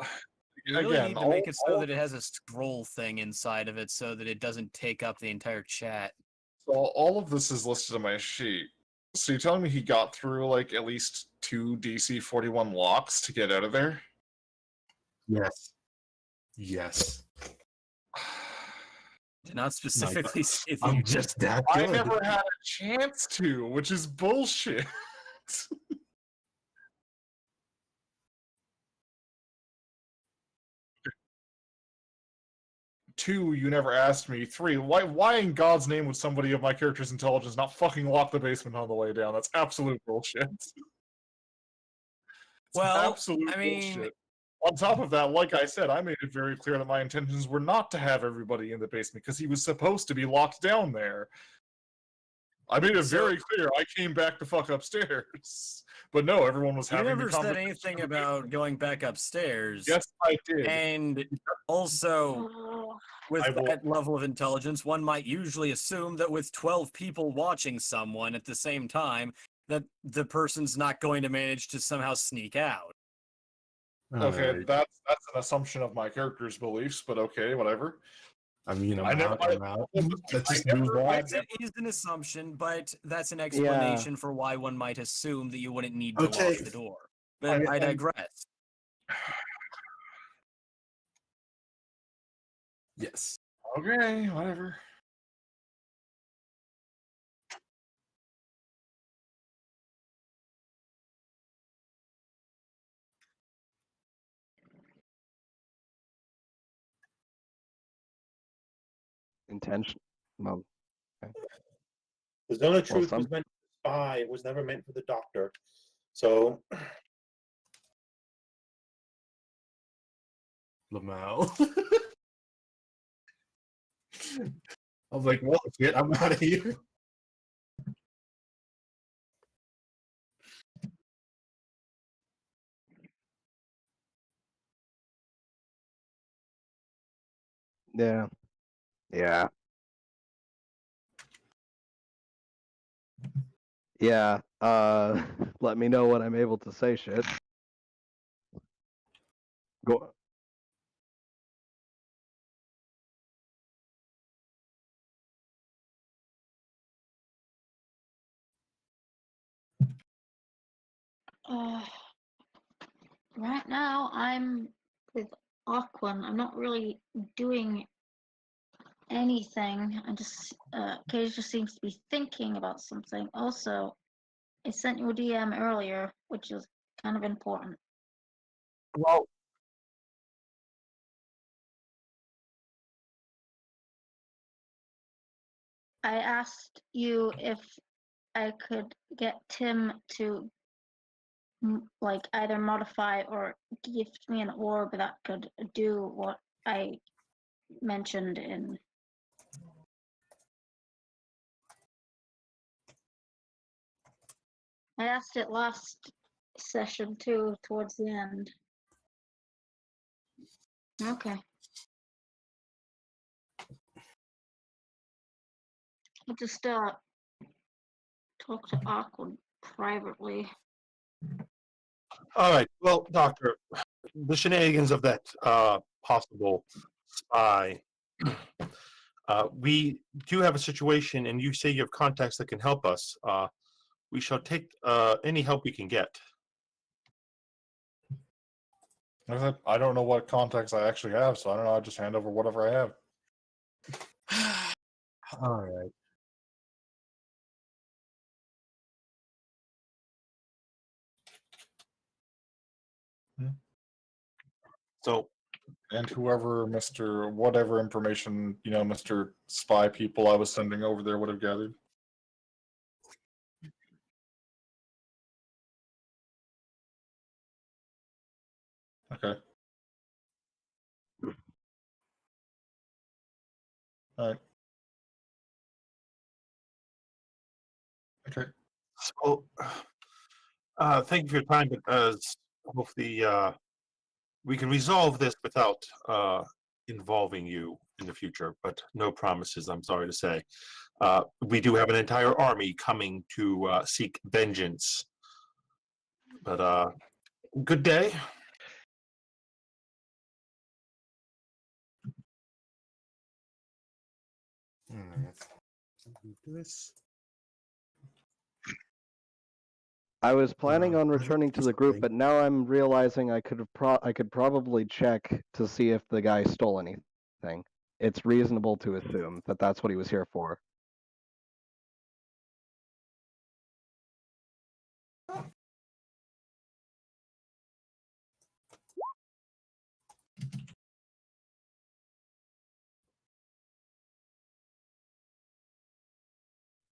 you really again, need to make it so that it has a scroll thing inside of it so that it doesn't take up the entire chat. so all of this is listed on my sheet. So you're telling me he got through like at least 2 DC 41 locks to get out of there? Yes. Yes. Did not specifically say that you I'm did. just that I good. never had a chance to, which is bullshit. 2, you never asked me. 3, why in God's name would somebody of my character's intelligence not fucking lock the basement on the way down? That's absolute bullshit. It's Well, absolute I mean- bullshit. On top of that, like I said, I made it very clear that my intentions were not to have everybody in the basement because he was supposed to be locked down there. I made it So- very clear. I came back to fuck upstairs, but no, everyone was You having. never the said conversation anything in the about going back upstairs. basement. Yes, I did. And also, Oh, with I will- that level of intelligence, one might usually assume that with 12 people watching someone at the same time, that the person's not going to manage to somehow sneak out. Okay, Alright. that's an assumption of my character's beliefs, but okay, whatever. I mean, I never- I'm out. Let's just I move never- on. It is an assumption, but that's an explanation for why one might assume that you wouldn't need to Okay. lock the door. But I I- digress. Yes. Okay, whatever. Intention. Well, The zone of Well, truth some- was meant for the spy. It was never meant for the doctor. So Lamau. I was like, well, shit, I'm out of here. yeah. Yeah. Yeah. Let me know when I'm able to say shit. Go. Uh, right now, I'm with Aquan. I'm not really doing anything. I just Cage just seems to be thinking about something. Also, I sent you a DM earlier, which is kind of important. well, I asked you if I could get Tim to like either modify or gift me an orb that could do what I mentioned in. I asked it last session too, towards the end. Okay. I'll just talk to Aqua privately. all right. Well, Doctor, the shenanigans of that possible spy. We do have a situation, and you say you have contacts that can help us. We shall take any help we can get. Like I said, I don't know what contacts I actually have, so I don't know. I just hand over whatever I have. All right. So, And whoever whatever information, Mr. Spy people I was sending over there would have gathered. Okay. All right. Okay. so thank you for your time, but hopefully we can resolve this without involving you in the future, but no promises, I'm sorry to say. We do have an entire army coming to seek vengeance. But good day. All right. Do this. I was planning on I think returning to there's the group, something- but now I'm realizing I could probably check to see if the guy stole anything. It's reasonable to assume that that's what he was here for.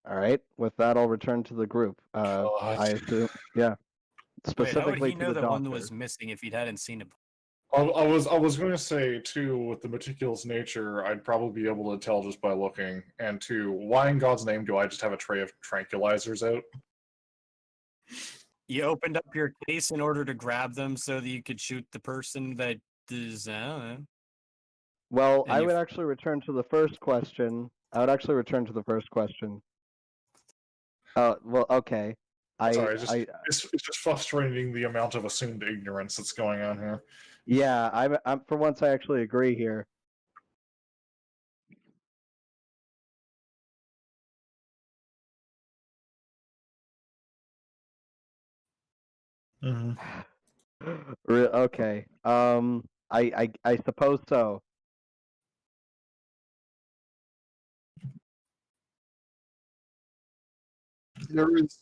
All right. With that, I'll return to the group. I assume, yeah. Wait, how would Specifically he to know the that doctor. one was missing if he hadn't seen it? I was going to say too, with the meticulous nature, I'd probably be able to tell just by looking. And two, why in God's name do I just have a tray of tranquilizers out? You opened up your case in order to grab them so that you could shoot the person that is. Well, And I you would actually return to the first question. Well, okay. Sorry, it's just frustrating the amount of assumed ignorance that's going on here. Yeah, I'm for once I actually agree here. Okay. I suppose so. There is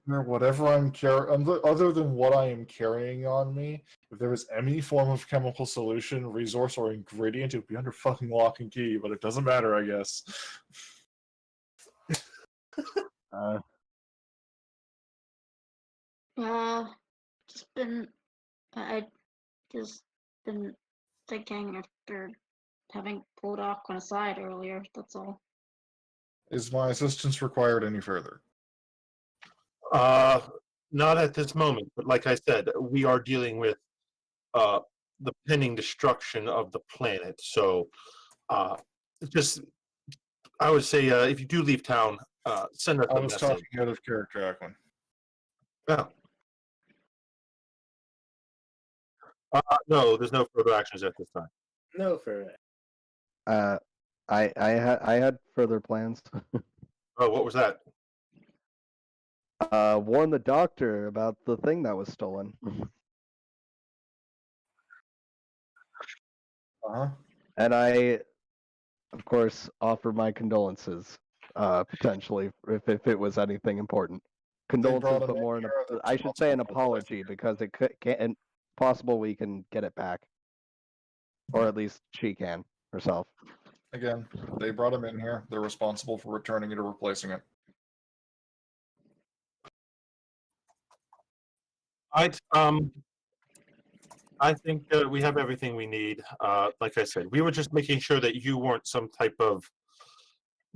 whatever I'm carrying, other than what I am carrying on me. If there was any form of chemical solution, resource, or ingredient, it would be under fucking lock and key. But it doesn't matter, I guess. Uh, Just been, I just been thinking after having pulled Aquan aside earlier. That's all. Is my assistance required any further? Not at this moment, but like I said, we are dealing with the pending destruction of the planet. So, just I would say, if you do leave town, send us I a was message. talking out of character, Aquan. Yeah. No, there's no further actions at this time. No, for I had further plans. Oh, what was that? Warn the doctor about the thing that was stolen. Uh-huh. And I, of course, offer my condolences, potentially, if it was anything important. Condolences, brought him but in more, here, they're I should say an responsible for apology, because it can possible we can get it back. Or at least she can, herself. Again, they brought him in here. They're responsible for returning it or replacing it. I think we have everything we need. Like I said, we were just making sure that you weren't some type of,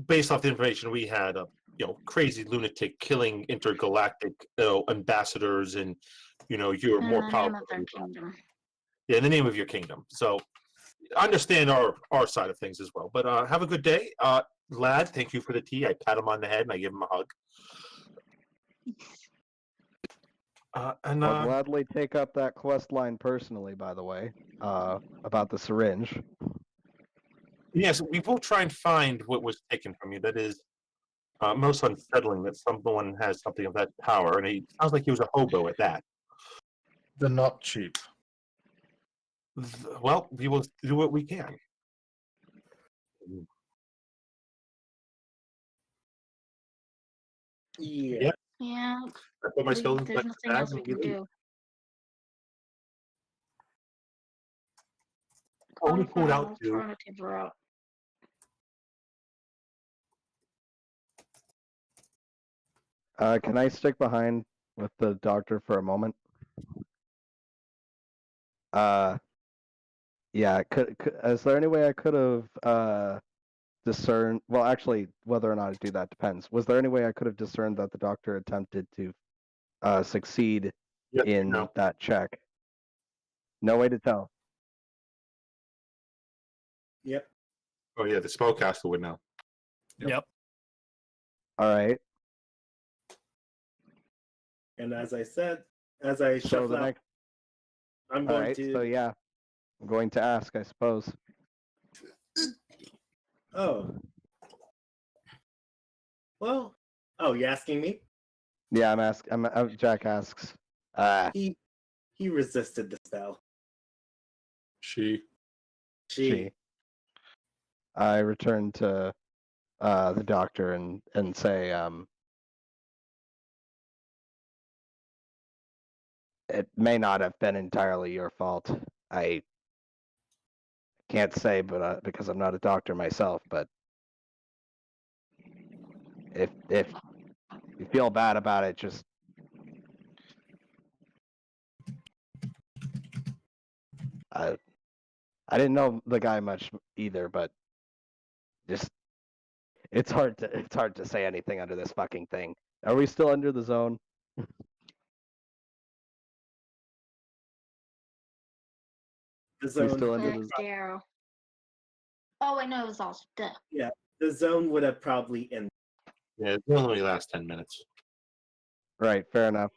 based off the information we had, crazy lunatic killing intergalactic ambassadors, and you're In more the name powerful. of their kingdom. Yeah, in the name of your kingdom. So understand our side of things as well. But have a good day, lad. Thank you for the tea. I pat him on the head and I give him a hug. I'll gladly take up that quest line personally, by the way, about the syringe. Yes, we will try and find what was taken from you. That is most unsettling, that someone has something of that power, and he sounds like he was a hobo at that. They're not cheap. Well, we will do what we can. yeah. Yeah, I put my skeletons there's back in the nothing bag else we and can we leave. do. Only Gotta pulled find out an two. alternative route. Can I stick behind with the doctor for a moment? Yeah, is there any way I could have discerned, well, actually, whether or not I do that depends. Was there any way I could have discerned that the doctor attempted to succeed Yes, in no. that check? No way to tell. Yep. Oh yeah, the spellcaster would know. Yep. All right. And as I said, as I So shuffle the out, next. I'm All going right. to. So yeah, I'm going to ask, I suppose. Oh. Well. Oh, you asking me? Yeah, Jack asks. He resisted the spell. She. She. I return to the doctor and say, it may not have been entirely your fault. I can't say, but because I'm not a doctor myself, but if you feel bad about it, just I didn't know the guy much either, but just it's hard to say anything under this fucking thing. Are we still under the zone? The We zone. still under Next the arrow. Oh, I know it was also death. The zone would have probably ended. Yeah, it will only last 10 minutes. right? Fair enough.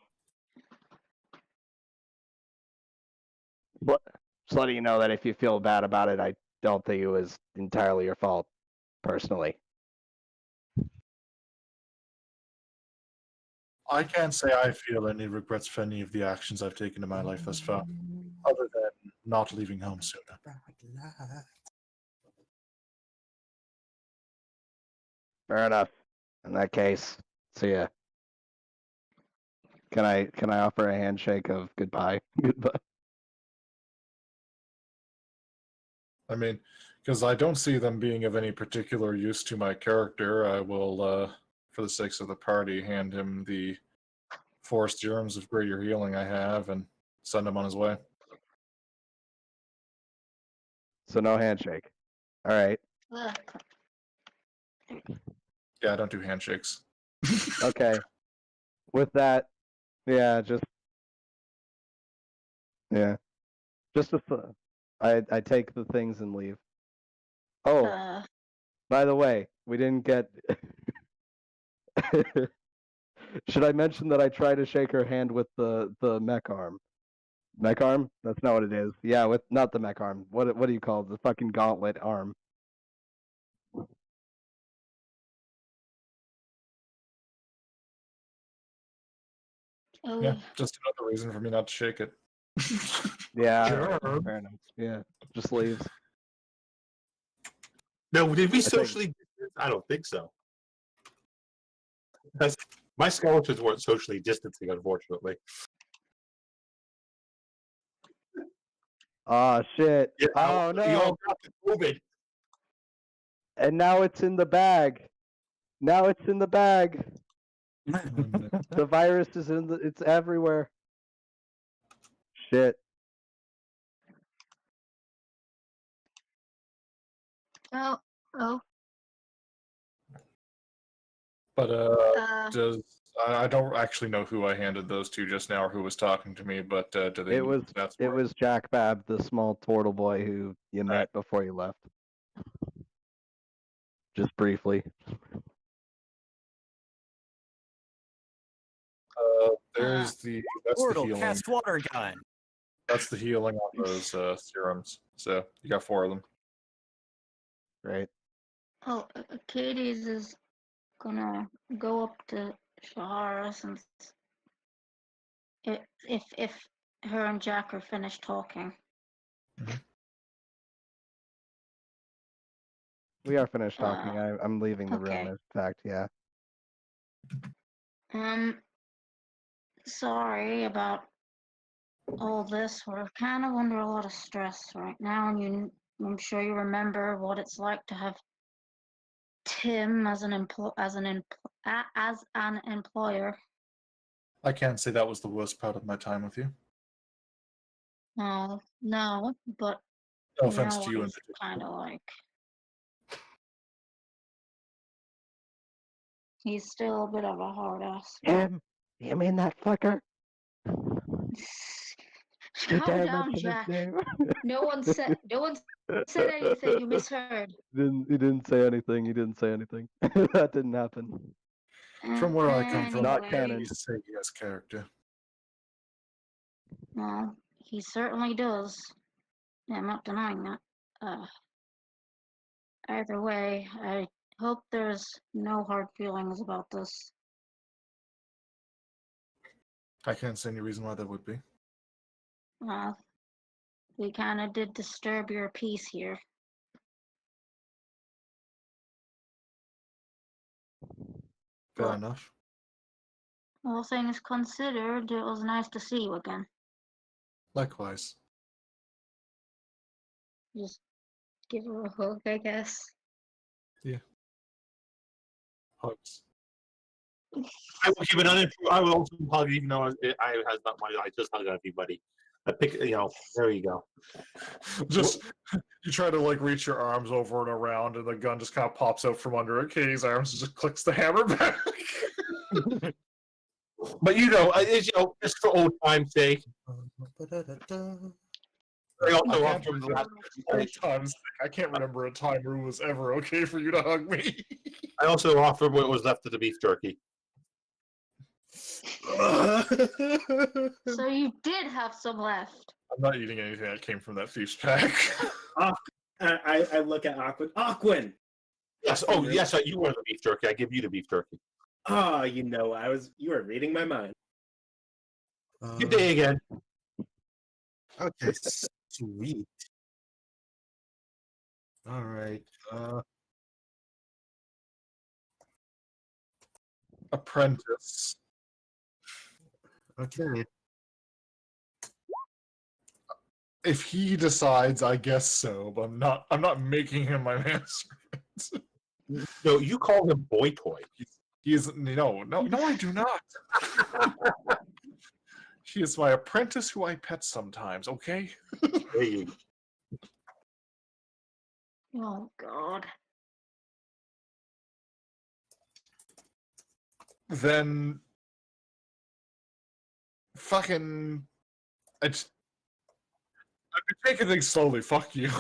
But just letting you know that if you feel bad about it, I don't think it was entirely your fault, personally. I can't say I feel any regrets for any of the actions I've taken in my life thus far, other than not leaving home sooner. Fair enough. In that case, see ya. Can I offer a handshake of goodbye? Goodbye. I mean, because I don't see them being of any particular use to my character, I will, for the sakes of the party, hand him the 4 serums of greater healing I have and send him on his way. So no handshake. All right. Ugh. Yeah, I don't do handshakes. Okay. With that, yeah, just I take the things and leave. Oh, by the way, we didn't get. Should I mention that I tried to shake her hand with the mech arm? Mech arm? That's not what it is. Yeah, with not the mech arm. What do you call it? The fucking gauntlet arm? Oh, Yeah, just another reason for me not to shake it. Yeah. Sure. Fair enough. Yeah, just leaves. No, did we think- socially distance? I don't think so. Because my skeletons weren't socially distancing, unfortunately. Oh shit. Yeah, Oh we no. all got the COVID. And now it's in the bag. Now it's in the bag. The virus is it's everywhere. Shit. oh, oh. But Uh, I don't actually know who I handed those to just now or who was talking to me, but do they? It was That's it was Jack Bab, the small turtle boy who you met Right. before you left. Just briefly. There's that's the Portal, healing. cast water gun. That's the healing on those serums. So you got 4 of them. Right. oh, Katie's is gonna go up to Shahara since if her and Jack are finished talking. We are finished talking. Uh, I'm leaving the room, okay. in fact, yeah. Sorry about all this. We're kind of under a lot of stress right now, and I'm sure you remember what it's like to have Tim as an employer. I can't say that was the worst part of my time with you. No, but No offense now to you in it's particular. kind of like he's still a bit of a hard ass. Tim, you mean that fucker? You Calm dare down, mention his Jack. name? No one said anything. You misheard. He didn't say anything. He didn't say anything. That didn't happen. From where I come from, Not Anyway, canon. you say he has character. well, he certainly does. I'm not denying that. Either way, I hope there's no hard feelings about this. I can't see any reason why there would be. We kind of did disturb your peace here. Fair Well- enough. All things considered, it was nice to see you again. Likewise. Just give her a hug, I guess. Hugs. I will give it unimproved. I will also hug, even though I has not money. I just hug everybody. I pick, there you go. Just you try to like reach your arms over and around, and the gun just kind of pops out from under Katie's arms and just clicks the hammer back. But it's just for old time's sake. I also offer him the last. I can't remember a time where it was ever okay for you to hug me. I also offer what was left of the beef jerky. So you did have some left. I'm not eating anything that came from that feast pack. I look at Aquin. Aquin! Yes. Oh, yes. You were the beef jerky. I give you the beef jerky. Ah, you were reading my mind. Good day again. Okay, sweet. All right. apprentice. Okay. If he decides, I guess so, but I'm not making him my manservant. No, you call him Boy Toy. He is no, I do not. He is my apprentice who I pet sometimes, okay? There you Oh God. Then fucking I've been taking things slowly, fuck you.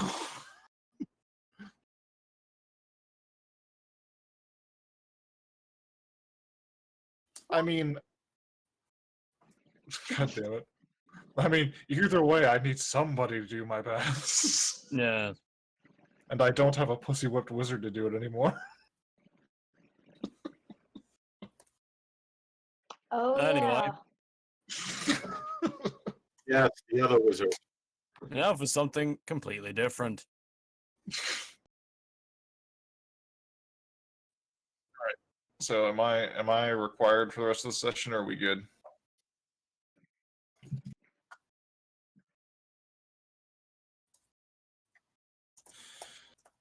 I mean, God damn it. I mean, either way, I need somebody to do my best. Yeah. And I don't have a pussy whipped wizard to do it anymore. Oh Anyway. yeah. Yeah, it's the other wizard. Now for something completely different. So am I required for the rest of the session, or are we good?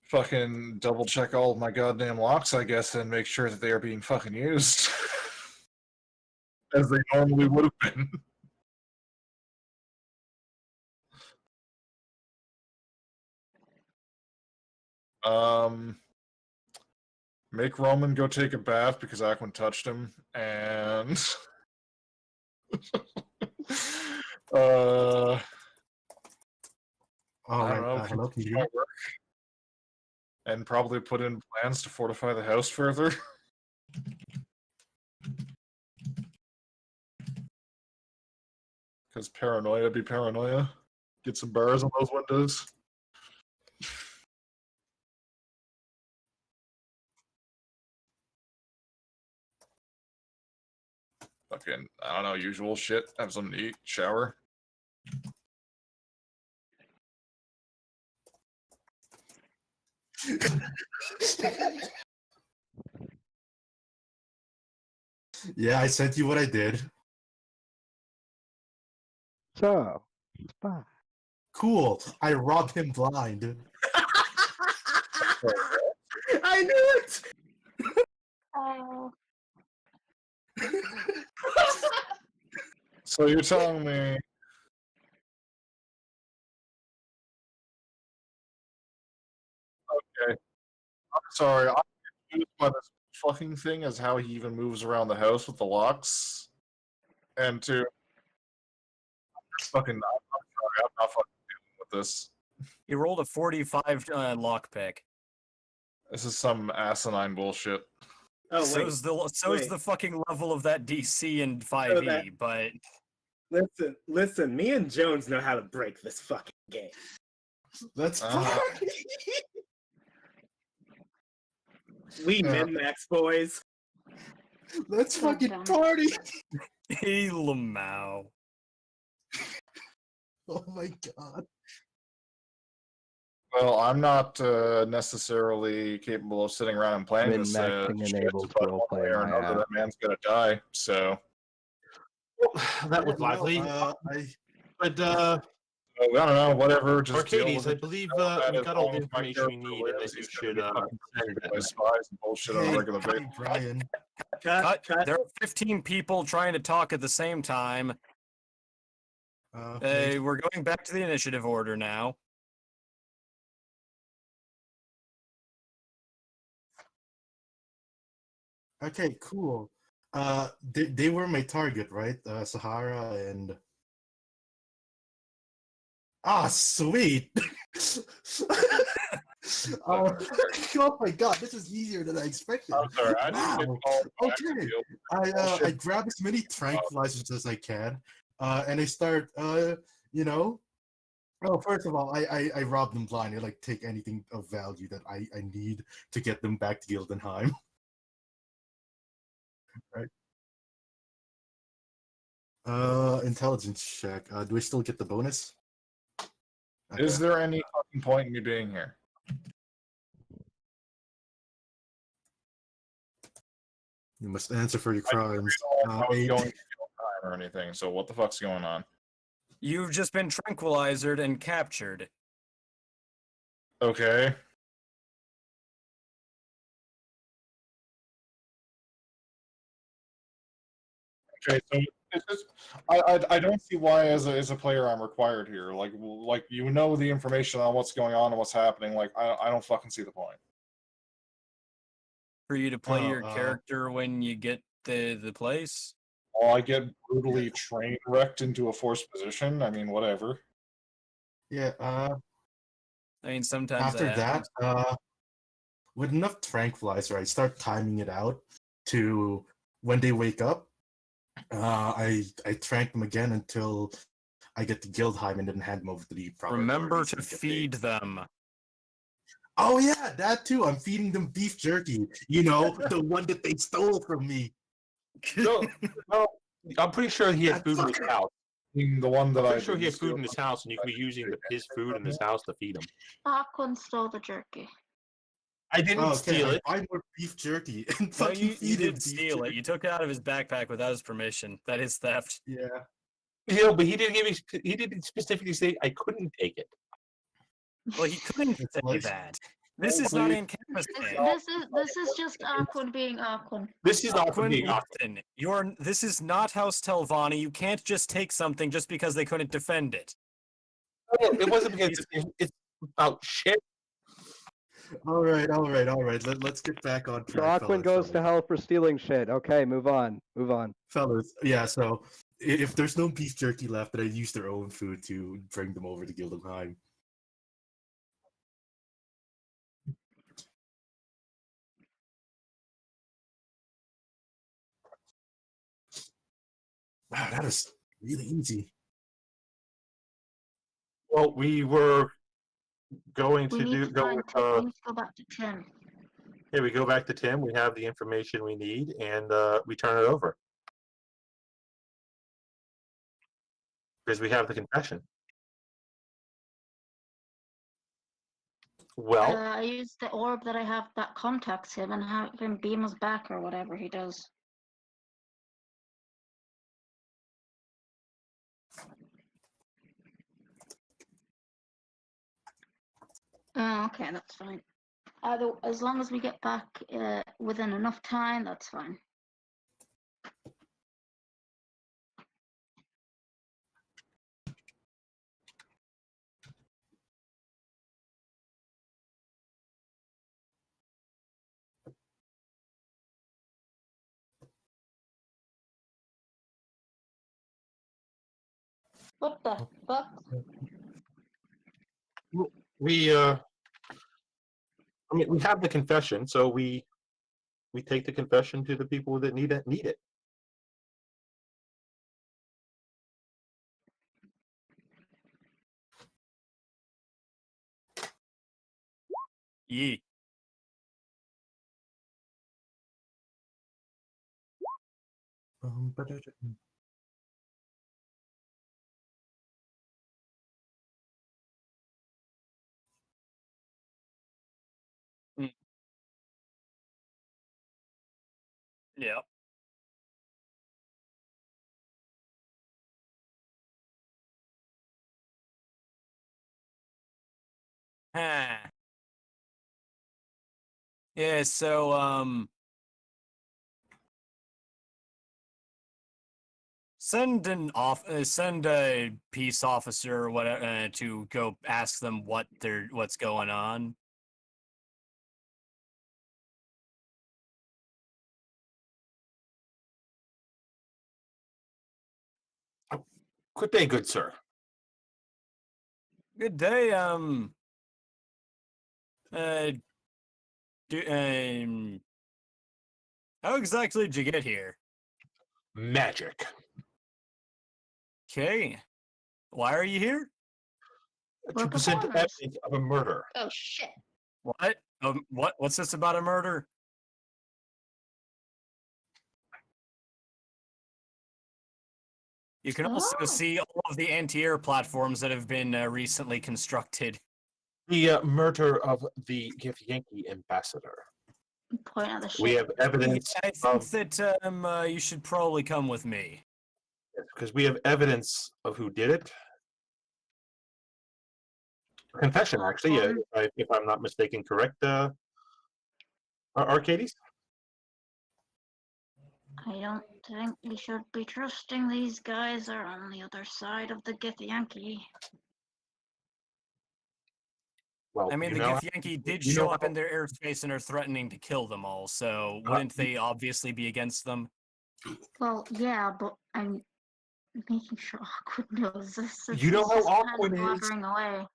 Fucking double check all of my goddamn locks, I guess, and make sure that they are being fucking used. As they normally would have been. Make Roman go take a bath because Aquin touched him, and Oh, I don't know, hello, can you continue hear my me? work, and probably put in plans to fortify the house further. Because paranoia be paranoia. Get some bars on those windows. Fucking, I don't know, usual shit. Have something to eat, shower. Yeah, I sent you what I did. So, spy. Cool. I robbed him blind. I knew it. Oh. So you're telling me okay. I'm sorry, I'm confused by this fucking thing as how he even moves around the house with the locks. And to fucking I'm sorry, I'm not fucking dealing with this. He rolled a 45 lockpick. This is some asinine bullshit. Oh wait. So's wait. the fucking level of that DC and 5e, that- but Listen. Me and Jones know how to break this fucking game. Let's Uh-huh. party. We min-max boys. Let's So fucking dumb. party. hey Lamau. Oh my god. Well, I'm not necessarily capable of sitting around and playing this Min-maxing shit, enables but one roleplay, way or my another, that man's gonna die. So That was Yeah, no, lively. But I don't know, whatever. Just deal Arcades, with I it. believe That we as got all long the as my information we character need, and lives, that you he's gonna should be fucking send protected that by back. spies and bullshit on a Hey, regular basis. Brian. Cut. There are 15 people trying to talk at the same time. Okay. We're going back to the initiative order now. Okay, cool. They were my target, right? Sahara and sweet. Oh, oh my god, this is easier than I expected. I'm sorry, I didn't get Wow. called back to Okay. deal I bullshit. grab as many tranquilizers as I can, and I start you know. Well, first of all, I rob them blind. I like take anything of value that I need to get them back to Gildenheim. Right. Intelligence check. Do I still get the bonus? Is Okay. there any fucking point in me being here? You must answer for your I crimes. was Eight. going time or anything. So what the fuck's going on? You've just been tranquilized and captured. Okay. Okay, so it's just, I don't see why as a player I'm required here. Like you know the information on what's going on and what's happening. Like I don't fucking see the point. For you to play Oh, your character when you get the place? While I get brutally train wrecked into a forced position, I mean whatever. Yeah. I mean, sometimes After that, happens. with enough tranquilizer, I start timing it out to when they wake up. I trank them again until I get to Guildheim and then hand them over to the proper Remember authorities to and get feed paid. them. Oh yeah, that too. I'm feeding them beef jerky. You know, the one that they stole from me. No, no, I'm pretty sure he has food in his house. The one I'm that pretty I sure he has didn't food in his house, and you could be using his food in his house to feed him. Aquan stole the jerky. I didn't Okay, steal it. I buy more beef jerky and No, fucking you feed him did beef steal it. jerky. You took it out of his backpack without his permission. That is theft. Yeah. You know, but he didn't give me. He didn't specifically say I couldn't take it. Well, he couldn't It's say like- that. This is not incapacitated. This is just Aquan being Aquan. This is not for Quinn me. Lipton, this is not House Telvanni. You can't just take something just because they couldn't defend it. It wasn't because it's about shit. All right. Let's get back on So track. Aquan goes to hell for stealing shit. Okay, move on. Fellas, yeah, so if there's no beef jerky left, then I use their own food to bring them over to Gildenheim. Wow, that is really easy. Well, we were going We to need to go find with, Tim. We need to go back to Tim. here we go back to Tim. We have the information we need, and we turn it over because we have the confession. Well, I use the orb that I have that contacts him and have him beam us back or whatever he does. Oh, okay, that's fine. As long as we get back within enough time, that's fine. What the fuck? we I mean, we have the confession, so we take the confession to the people that need it. Yee. But Yep. Huh. Yeah, so send a peace officer or whatever to go ask them what's going on. Good day, good sir. Good day. How exactly did you get here? Magic. Okay. Why are you here? We're To present performers. evidence of a murder. Oh shit. What? What's this about a murder? You can also Oh. see all of the anti-air platforms that have been recently constructed. The murder of the Githyanki ambassador. Point at the ship. We have evidence I think of that you should probably come with me. because we have evidence of who did it. Confession, actually, if I'm not mistaken, correct, Arcades? I don't think we should be trusting these guys. Are on the other side of the Githyanki. Well, I mean, you the know, Githyanki did you know show up how- in their airspace and are threatening to kill them all, so wouldn't they obviously be against them? Well, yeah, but I'm making sure Awkward knows this. You know He's how just kind Awkward of is. blabbering away.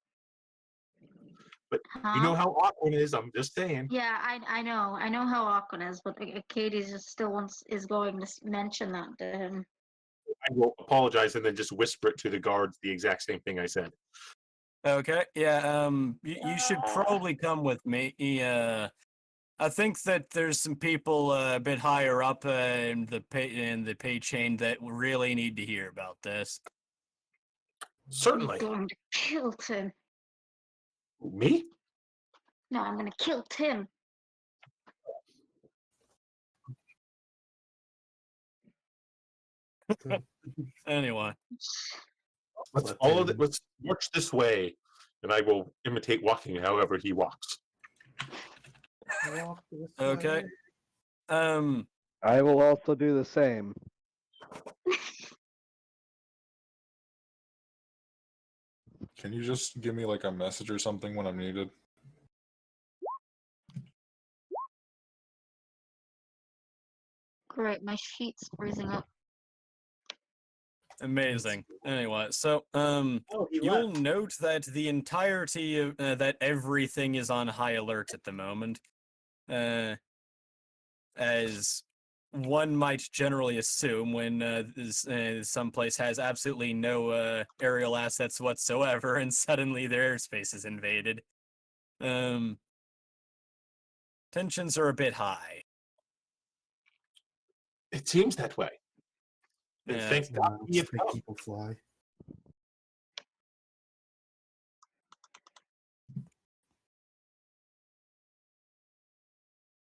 But Huh? you know how awkward it is. I'm just saying. Yeah, I know how Awkward is, but Katie just still is going to mention that to him. I will apologize and then just whisper it to the guards the exact same thing I said. Okay, yeah, you should probably come with me. I think that there's some people a bit higher up in the pay chain that really need to hear about this. Certainly. I'm going to kill Tim. Me? No, I'm going to kill Tim. Anyway, Let's Let follow. him- Let's march this way, and I will imitate walking however he walks. okay. I will also do the same. Can you just give me like a message or something when I'm needed? Great, my sheet's freezing up. Amazing. Anyway, so Oh, he you'll left. note that the entirety of that everything is on high alert at the moment, as one might generally assume when some place has absolutely no aerial assets whatsoever, and suddenly their airspace is invaded. Tensions are a bit high. It seems that way. And Yeah. thanks God we have Let's make come. people fly.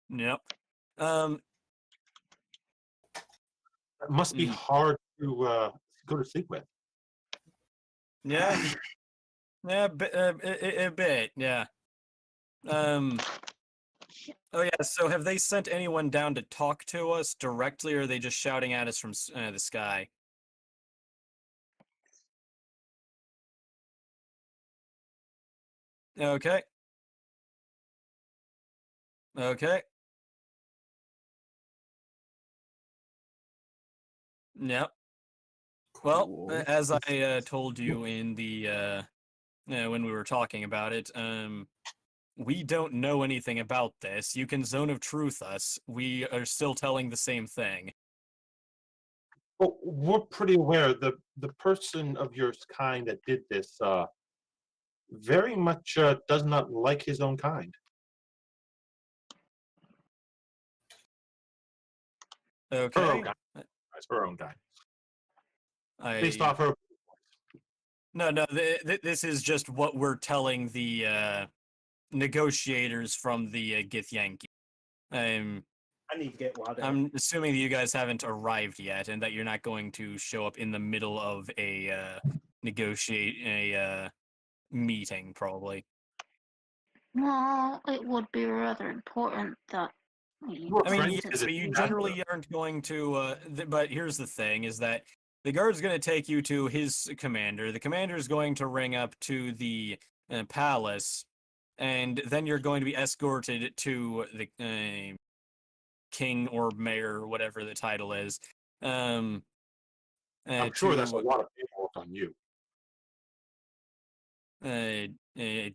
Yep. It must be Mm. hard to go to sleep with. Yeah. Yeah, a bit, yeah. Oh yeah, so have they sent anyone down to talk to us directly, or are they just shouting at us from the sky? Okay. Okay. Yep. Well, Cool. as I told you in the when we were talking about it, we don't know anything about this. You can zone of truth us. We are still telling the same thing. Well, we're pretty aware the person of your kind that did this very much does not like his own kind. Her Okay. own kind. That's her own kind. Based I off her. no. This is just what we're telling the negotiators from the Githyanki. I need to get Wada. I'm assuming that you guys haven't arrived yet, and that you're not going to show up in the middle of a meeting, probably. Well, it would be rather important that we. We're I mean, friends yes, because but it's you natural. generally aren't going to. But here's the thing: is that the guard's going to take you to his commander. The commander is going to ring up to the palace, and then you're going to be escorted to the king or mayor, or whatever the title is. I'm sure that's a to lot of paperwork on you.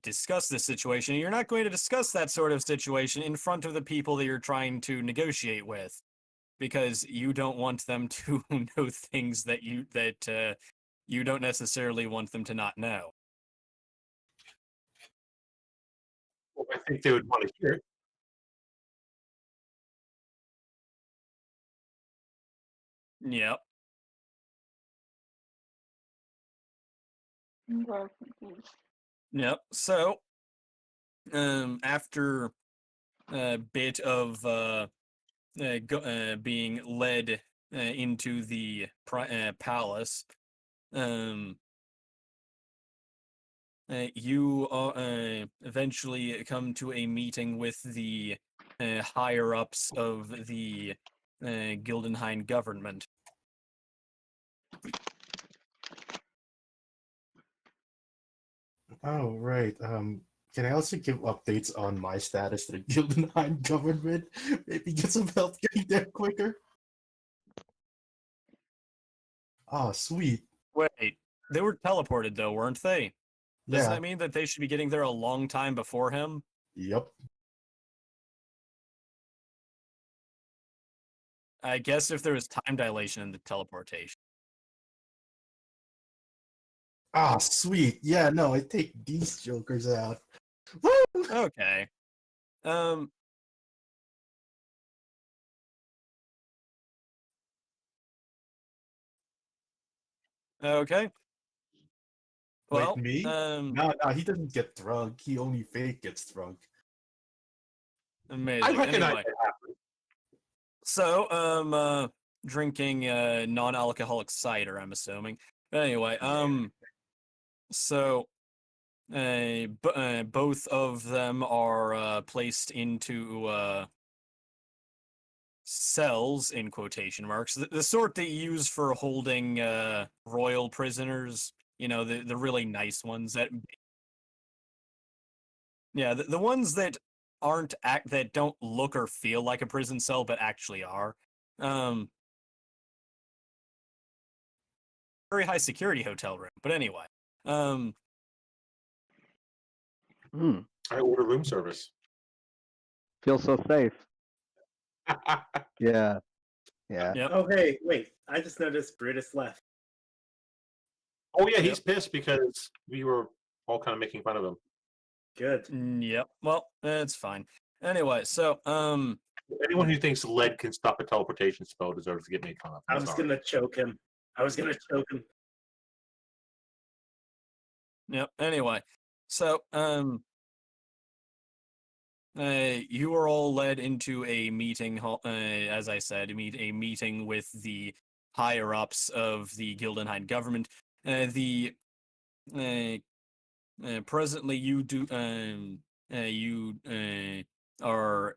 discuss this situation. You're not going to discuss that sort of situation in front of the people that you're trying to negotiate with, because you don't want them to know things that you don't necessarily want them to not know. Well, I think they would want to hear it. Yep. I'm very confused. Yep. So, after bit of being led into the palace, you eventually come to a meeting with the higher ups of the Gildenheim government. Oh, right. Can I also give updates on my status to the Gildenheim government? Maybe get some help getting there quicker. Oh, sweet. Wait, they were teleported though, weren't they? Does Yeah. that mean that they should be getting there a long time before him? Yep. I guess if there was time dilation in the teleportation. Ah, sweet. Yeah, no, I take these jokers out. Woo! Okay. Okay. Well, Wait, me? No, he doesn't get drunk. He only fake gets drunk. amazing. I recognize Anyway, it happened. so drinking non-alcoholic cider, I'm assuming. Anyway, so both of them are placed into cells in quotation marks, the sort they use for holding royal prisoners. You know, the really nice ones that, yeah, the ones that that don't look or feel like a prison cell but actually are. Very high security hotel room. But anyway, Hmm. I order room service. Feel so safe. Yeah. Yeah. yep. Oh, hey, wait. I just noticed Brutus left. Oh yeah, he's pissed because we were all kind of making fun of him. Good. Yep. Well, it's fine. Anyway, so Anyone who thinks lead can stop a teleportation spell deserves to get made fun of. I I'm was sorry. gonna choke him. yep. Anyway, so you were all led into a meeting hall, as I said, a meeting with the higher ups of the Gildenheim government. Presently, you do you are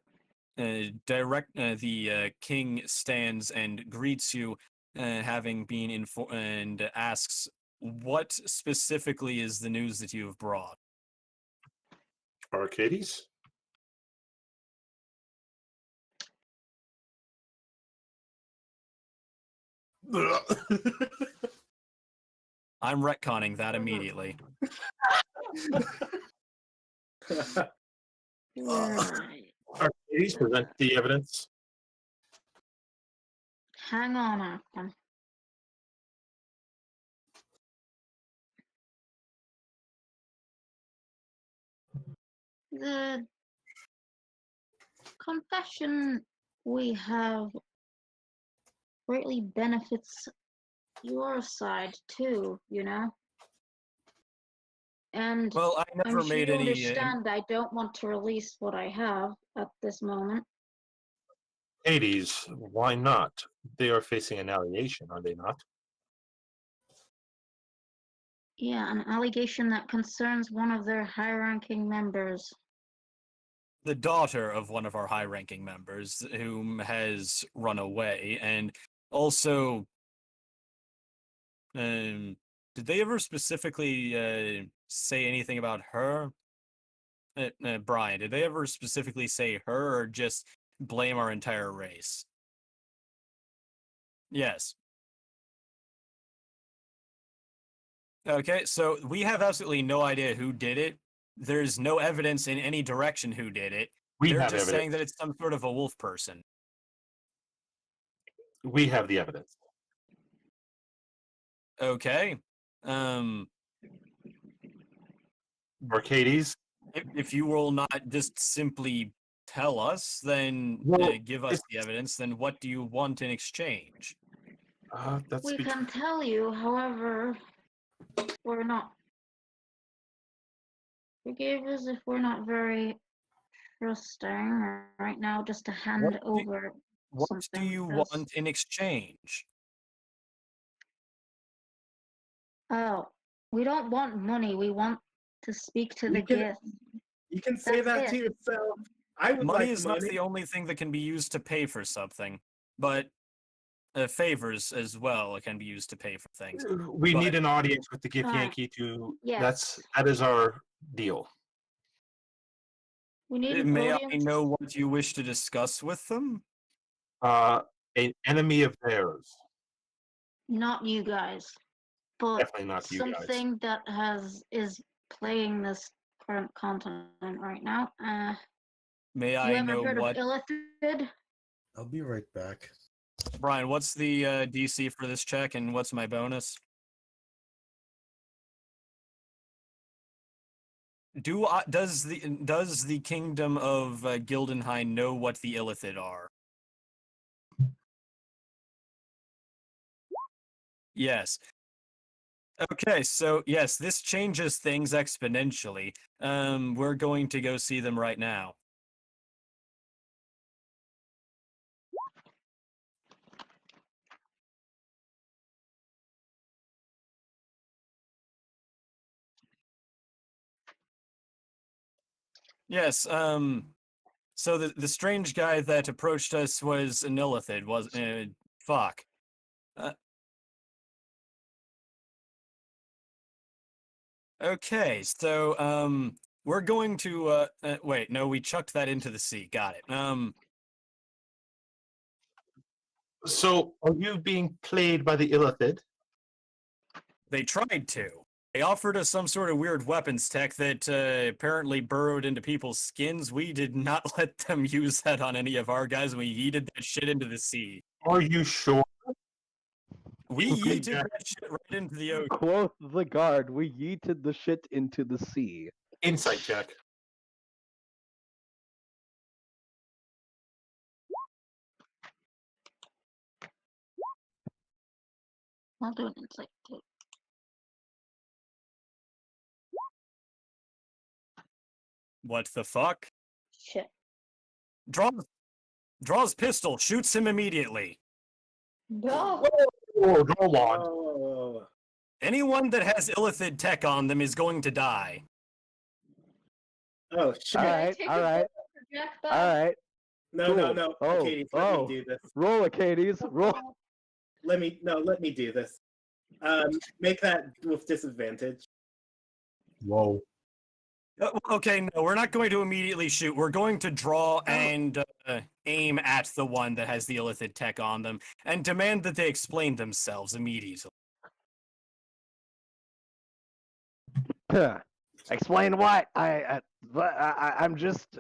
the king stands and greets you, having been informed, and asks, "What specifically is the news that you have brought?" Arcades? I'm retconning that immediately. Right. Arcades present the evidence. Hang on, Akron. The confession we have greatly benefits your side too, you know? And Well, I I'm never sure made you any. understand I don't want to release what I have at this moment. Hades, why not? They are facing an allegation, are they not? Yeah, an allegation that concerns one of their high-ranking members. The daughter of one of our high-ranking members, whom has run away, and also, did they ever specifically say anything about her? Brian, did they ever specifically say her, or just blame our entire race? Yes. Okay, so we have absolutely no idea who did it. There's no evidence in any direction who did it. We They're have just evidence. saying that it's some sort of a wolf person. We have the evidence. Okay. Arcades? If you will not just simply tell us, then Well, give us the evidence, then what do you want in exchange? That's We can tell you, however, forgive us if we're not very interesting right now just to hand over What do something. you because- want in exchange? Oh, we don't want money. We want to speak to You the can- gift. You can say That's that to it. yourself. I would Money like is not the only thing that can be used to pay for something, but favors as well can be used to pay for things. We But- need an audience with the Gift Alright. Yankee to. Yes. That is our deal. We need an May I audience. know what you wish to discuss with them? An enemy of theirs. Not you guys, but Definitely not you guys. something that is playing this current continent right now. May You I ever know heard what? of Illithid? I'll be right back. Brian, what's the DC for this check, and what's my bonus? Does the kingdom of Gildenheim know what the Illithid are? Yes. Okay, so yes, this changes things exponentially. We're going to go see them right now. Yes, so the strange guy that approached us was an Illithid, was fuck. Okay, so we're going to wait, no, we chucked that into the sea. Got it. So, are you being played by the Illithid? They tried to. They offered us some sort of weird weapons tech that apparently burrowed into people's skins. We did not let them use that on any of our guys, and we yeeted that shit into the sea. Are you sure? We Okay, yeeted Jack. that shit right into the ocean. Quoth the guard, we yeeted the shit into the sea. Insight check. I'll do an insight too. What the fuck? Shit. Draws pistol, shoots him immediately. No. Or roll on. Oh, Anyone that has Illithid tech on them is going to die. oh shit! Alright, alright, alright. No, no, cool. no. Oh, Katie, let oh. me do this. Roll it, Katie's. Roll. Let me do this. Make that with disadvantage. Whoa. Okay, no, we're not going to immediately shoot. We're going to draw and aim at the one that has the Illithid tech on them and demand that they explain themselves immediately. Explain what? I'm just.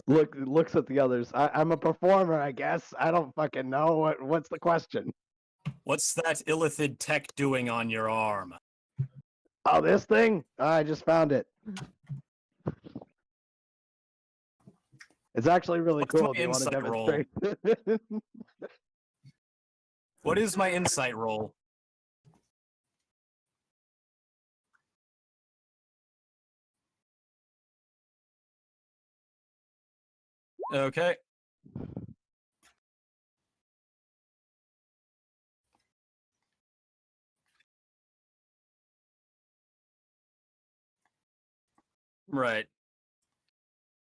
Looks at the others. I'm a performer, I guess. I don't fucking know. What's the question? What's that Illithid tech doing on your arm? Oh, this thing? I just found it. It's actually really What's my cool. Do you want to insight roll? demonstrate? What is my insight roll? Okay. Right.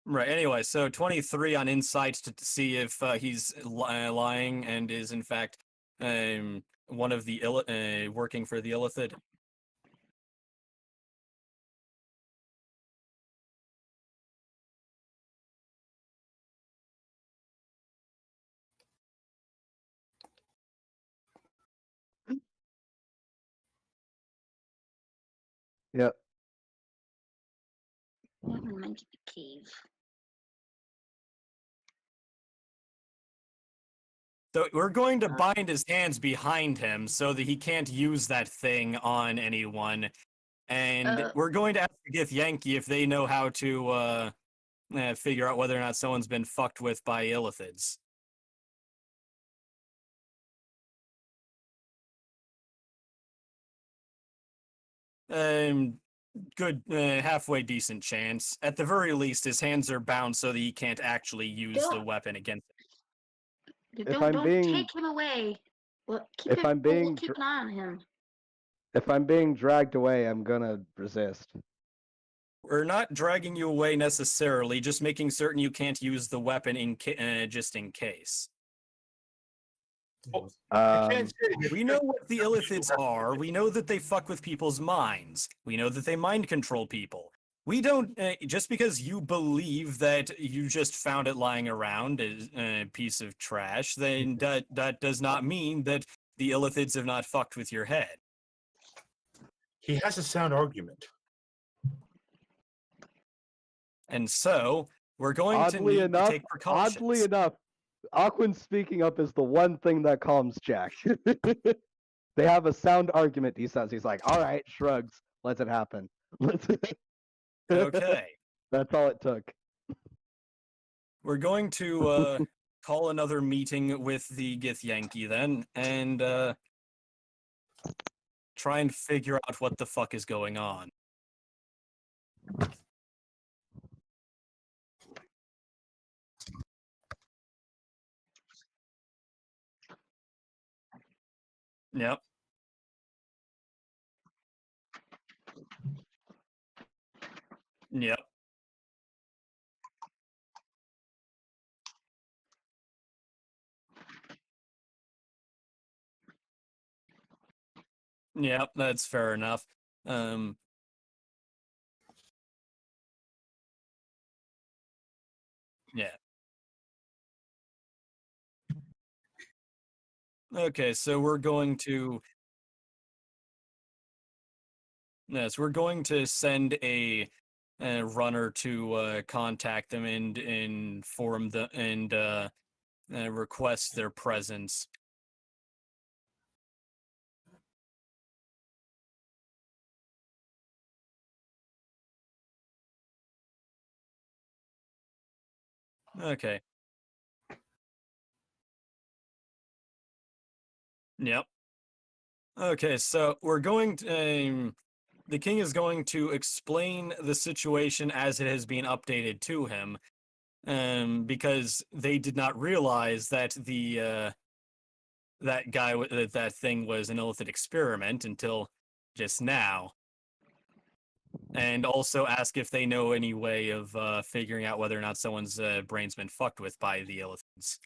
Right. Anyway, so 23 on insight to see if he's lying and is in fact one of the working for the Illithid. Yep. Monkey cave. So we're going to bind his hands behind him so that he can't use that thing on anyone. And we're going to ask the Gith Yankee if they know how to figure out whether or not someone's been fucked with by Illithids. good, halfway decent chance. At the very least, his hands are bound so that he can't actually use the Don't- weapon against him. If I'm Don't being- take him away. Well, keep If it, I'm we'll being keep an eye on him. If I'm being dragged away, I'm gonna resist. We're not dragging you away necessarily, just making certain you can't use the weapon just in case. I Um, can't say We know what the Illithids are. We know that they fuck with people's minds. We know that they mind control people. We don't, just because you believe that you just found it lying around as a piece of trash, then that does not mean that the Illithids have not fucked with your head. he has a sound argument. And so, we're going to oddly need enough, to take precautions. oddly enough, Aquin speaking up is the one thing that calms Jack. They have a sound argument. He says, he's like, all right, shrugs, let it happen. Okay. That's all it took. We're going to call another meeting with the Githyanki then, and try and figure out what the fuck is going on. Yep. Yep. Yep, that's fair enough. Yeah. Okay, so we're going to yes, we're going to send a runner to contact them and inform them and request their presence. Okay. Yep. Okay, so we're going to. The king is going to explain the situation as it has been updated to him, because they did not realize that that guy that thing was an Illithid experiment until just now, and also ask if they know any way of figuring out whether or not someone's brain's been fucked with by the Illithids.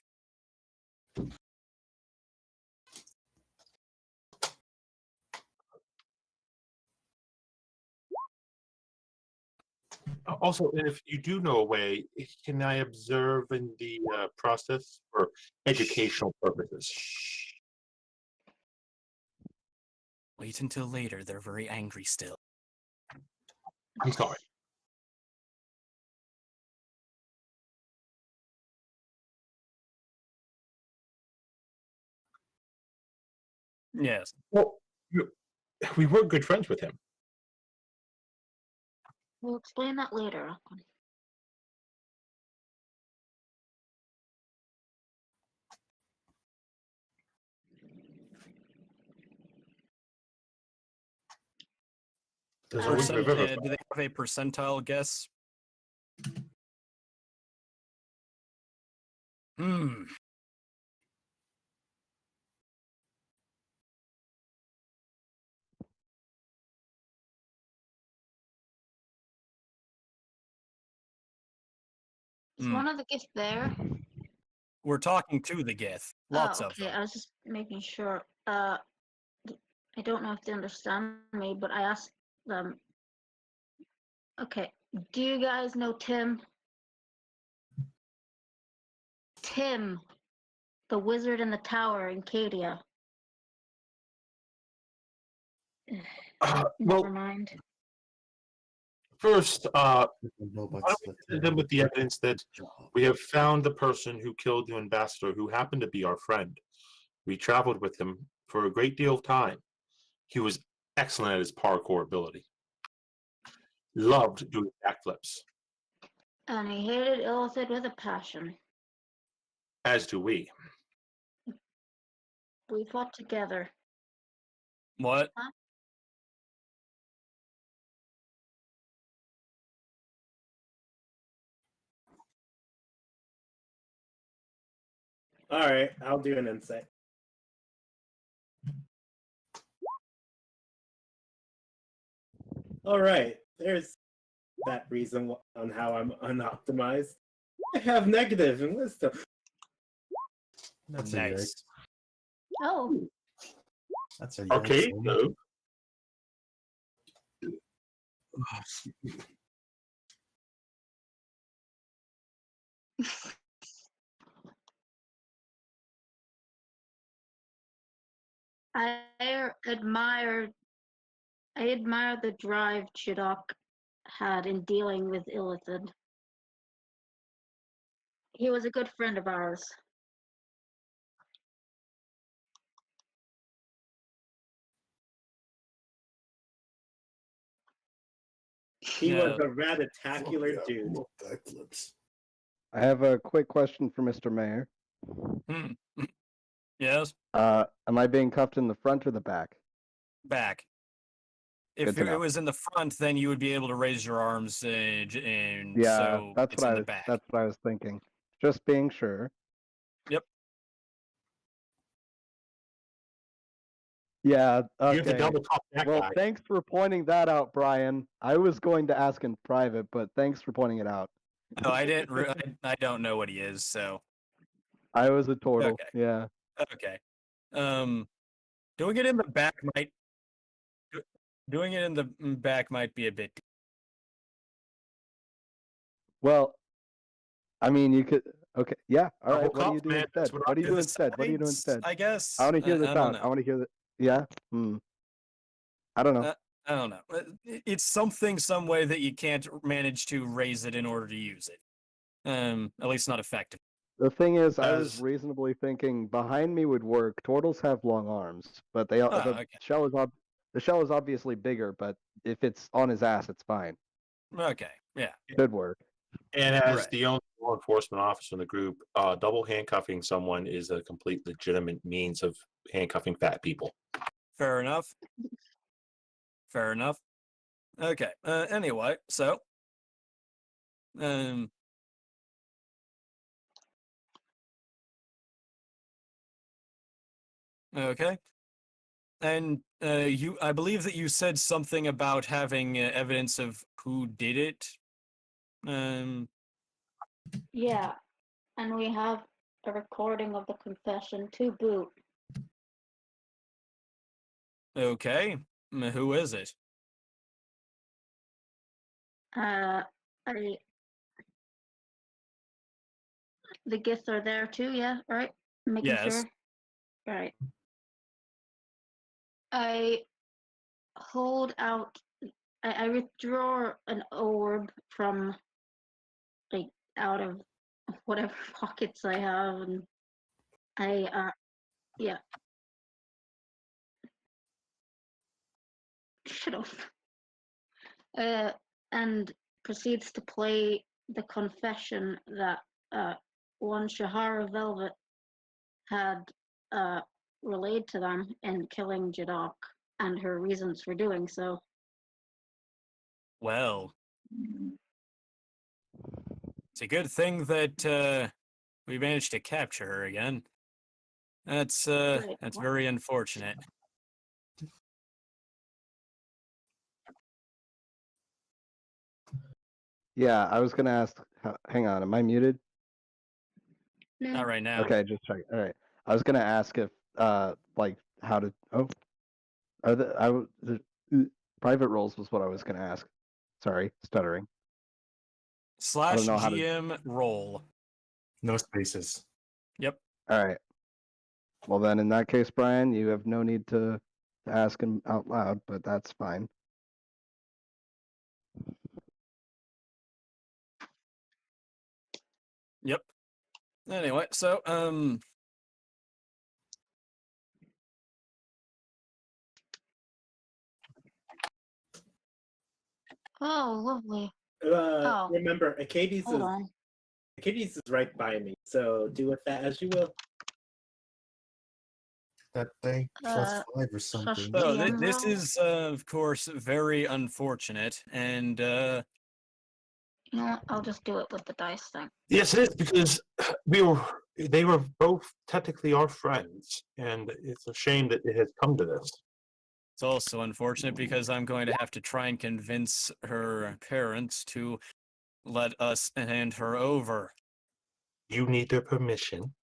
Also, if you do know a way, can I observe in the process for educational purposes? Wait until later. They're very angry still. I'm sorry. Yes. Well, we were good friends with him. We'll explain that later. Aquin. There's always a Do river. they have a percentile guess? Hmm. Is Hmm. one of the gifts there? We're talking to the Gith. Lots oh, of okay. them. I was just making sure. I don't know if they understand me, but I asked them. Okay, do you guys know Tim? Tim, the wizard in the tower in Cadia. Well, Never mind. first, why Nobody's don't we present them with the evidence that we have found the person who killed the ambassador, who happened to be our friend. We traveled with him for a great deal of time. He was excellent at his parkour ability. Loved doing backflips, And he hated Illithid with a passion. as do we. We fought together. What? All right, I'll do an insight. All right, there's that reason on how I'm unoptimized. I have negative in wisdom. That's a Nice. yikes. Oh, That's a Okay, yikes. no. I admire the drive Chidok had in dealing with Illithid. He was a good friend of ours. He Yeah. was a ratatacular Fuck yeah, dude. love backflips. I have a quick question for Mr. Mayor. Hmm. Yes, Am I being cuffed in the front or the back? back. Good If to it know. was in the front, then you would be able to raise your arms, and Yeah, so that's it's what in I the was. back. That's what I was thinking. Just being sure. Yep. Yeah. You have to Okay. double top that Well, guy. thanks for pointing that out, Brian. I was going to ask in private, but thanks for pointing it out. No, I didn't. I don't know what he is. So I was a turtle. Okay. Yeah. okay. Doing it in the back might. Doing it in the back might be a bit. Well, I mean, you could. Okay. Yeah. All Double right. What do you cuff, do man, instead? that's what What do I'm you do the instead? What do you do sides, instead? I guess. I want to hear this I don't out. know. I want to hear that. Yeah. I don't know. I don't know. It's something, some way that you can't manage to raise it in order to use it. At least not effective. The thing is, I was As- reasonably thinking behind me would work. Turtles have long arms, but the okay. shell is the shell is obviously bigger. But if it's on his ass, it's fine. Okay. Yeah. Should work. And as Right. the only law enforcement officer in the group, double handcuffing someone is a complete legitimate means of handcuffing fat people. Fair enough. Fair enough. Okay. Anyway, so. Okay. And I believe that you said something about having evidence of who did it. Yeah, and we have a recording of the confession to boot. Okay. Who is it? The gifts are there too, yeah, right? Making Yes. sure. Right. I hold out. I withdraw an orb from, like, out of whatever pockets I have, and yeah. Shut up. And proceeds to play the confession that one Shahara Velvet had relayed to them in killing Jadok and her reasons for doing so. Well, it's a good thing that we managed to capture her again. That's Wait, that's what? very unfortunate. Yeah, I was gonna ask. Hang on, am I muted? No. Not right now. Okay, just check. All right. I was gonna ask if, like, how to. Oh, are the private roles was what I was gonna ask. Sorry, stuttering. Slash know how to- GM roll. No spaces. Yep. All right. Well, then, in that case, Brian, you have no need to ask him out loud, but that's fine. Yep. Anyway, so Oh, lovely. Oh. Remember, Acades Hold on. is right by me, so do with that as you will. That thing plus 5 or something. so GM this roll? is of course very unfortunate, and You know what? I'll just do it with the dice thing. Yes, it is because we were They were both technically our friends, and it's a shame that it has come to this. It's also unfortunate because I'm going to have to try and convince her parents to let us hand her over. You need their permission.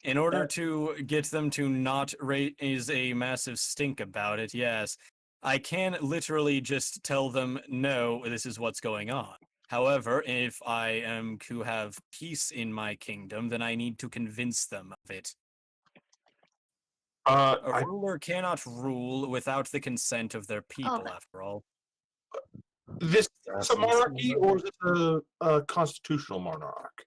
In order to get them to not raise a massive stink about it, yes. I can literally just tell them, no, this is what's going on. However, if I am to have peace in my kingdom, then I need to convince them of it. A ruler cannot rule without the consent of their people, after all. This is a monarchy, or is it a constitutional monarch?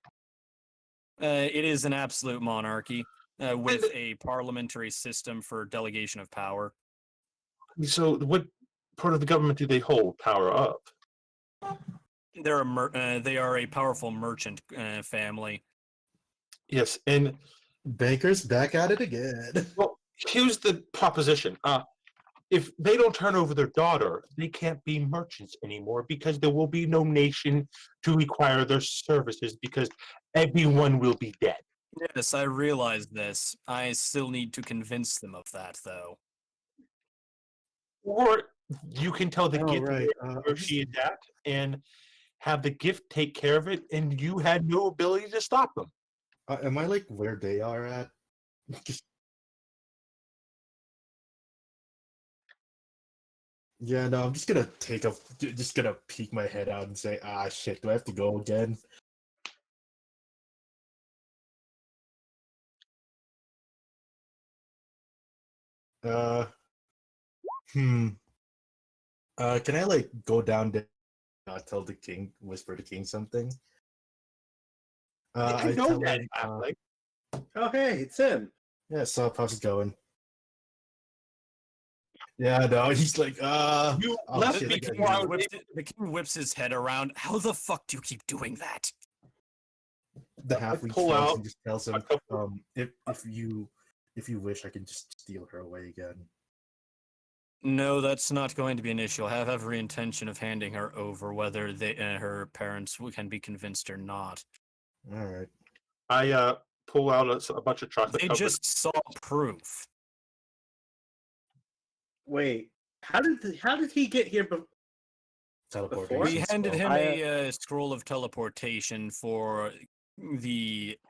It is an absolute monarchy with a parliamentary system for delegation of power. So, what part of the government do they hold power of? They are a powerful merchant family. Yes, and Baker's back at it again. well, here's the proposition. If they don't turn over their daughter, they can't be merchants anymore because there will be no nation to require their services because everyone will be dead. Yes, I realize this. I still need to convince them of that, though. Or you can tell the Oh, gift right. where she is at and have the gift take care of it, and you had no ability to stop them. Am I like where they are at? Yeah, no, I'm just gonna just gonna peek my head out and say, ah, shit, do I have to go again? Uh, can I like go down there, tell the king, whisper the king something? I know tell that, him, Affleck. Oh, hey, it's him. yeah, so how's it going? Yeah, no, he's like, You oh, left shit, The I king, gotta do the king whips his head around. How the fuck do you keep doing that? the half-wheat pull fudge out and just tells him, a couple- if you wish, I can just steal her away again. No, that's not going to be an issue. I have every intention of handing her over, whether her parents can be convinced or not. All right. I pull out a bunch of chocolate. They covered- just saw proof. Wait, how did he get here? Teleportation. We handed spell. him a scroll of teleportation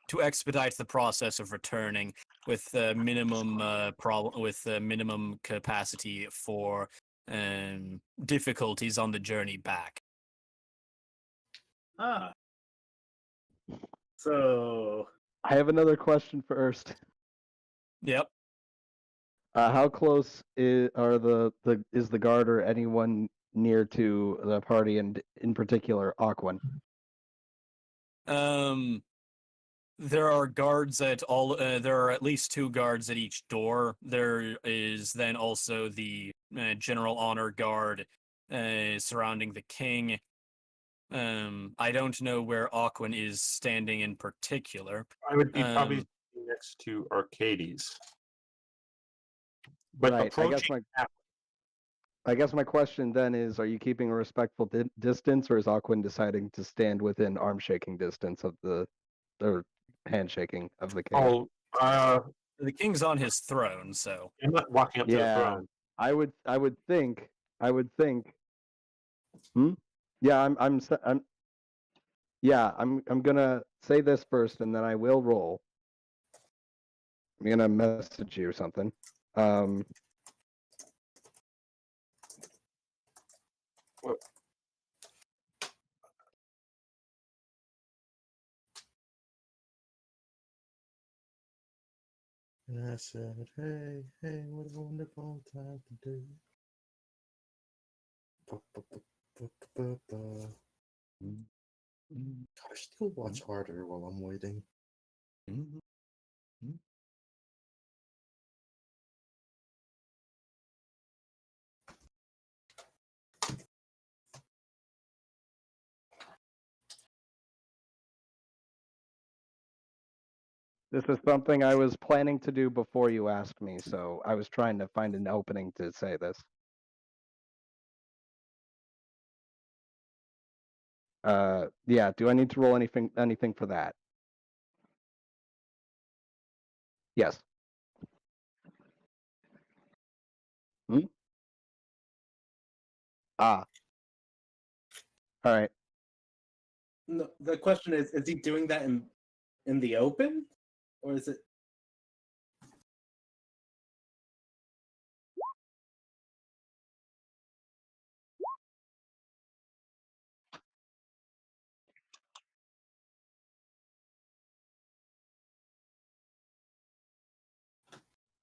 to expedite the process of returning with minimum minimum capacity for difficulties on the journey back. Ah. So I have another question first. Yep. How close is the guard or anyone near to the party, and in particular Aquan? There are guards at all. There are at least 2 guards at each door. There is then also the general honor guard surrounding the king. I don't know where Aquan is standing in particular. I would be probably next to Arcades. But Right. approaching I guess my question then is: are you keeping a respectful distance, or is Aquan deciding to stand within arm shaking distance of or handshaking of the king? The king's on his throne, so I'm not walking up to the Yeah, throne. I would think. Yeah, I'm gonna say this first, and then I will roll. I'm gonna message you or something. And I said, hey, what a wonderful time to do. I still watch harder while I'm waiting. This is something I was planning to do before you asked me, so I was trying to find an opening to say this. Yeah, do I need to roll anything for that? Yes. Hmm? Ah. All right. No, the question is he doing that in the open, or is it?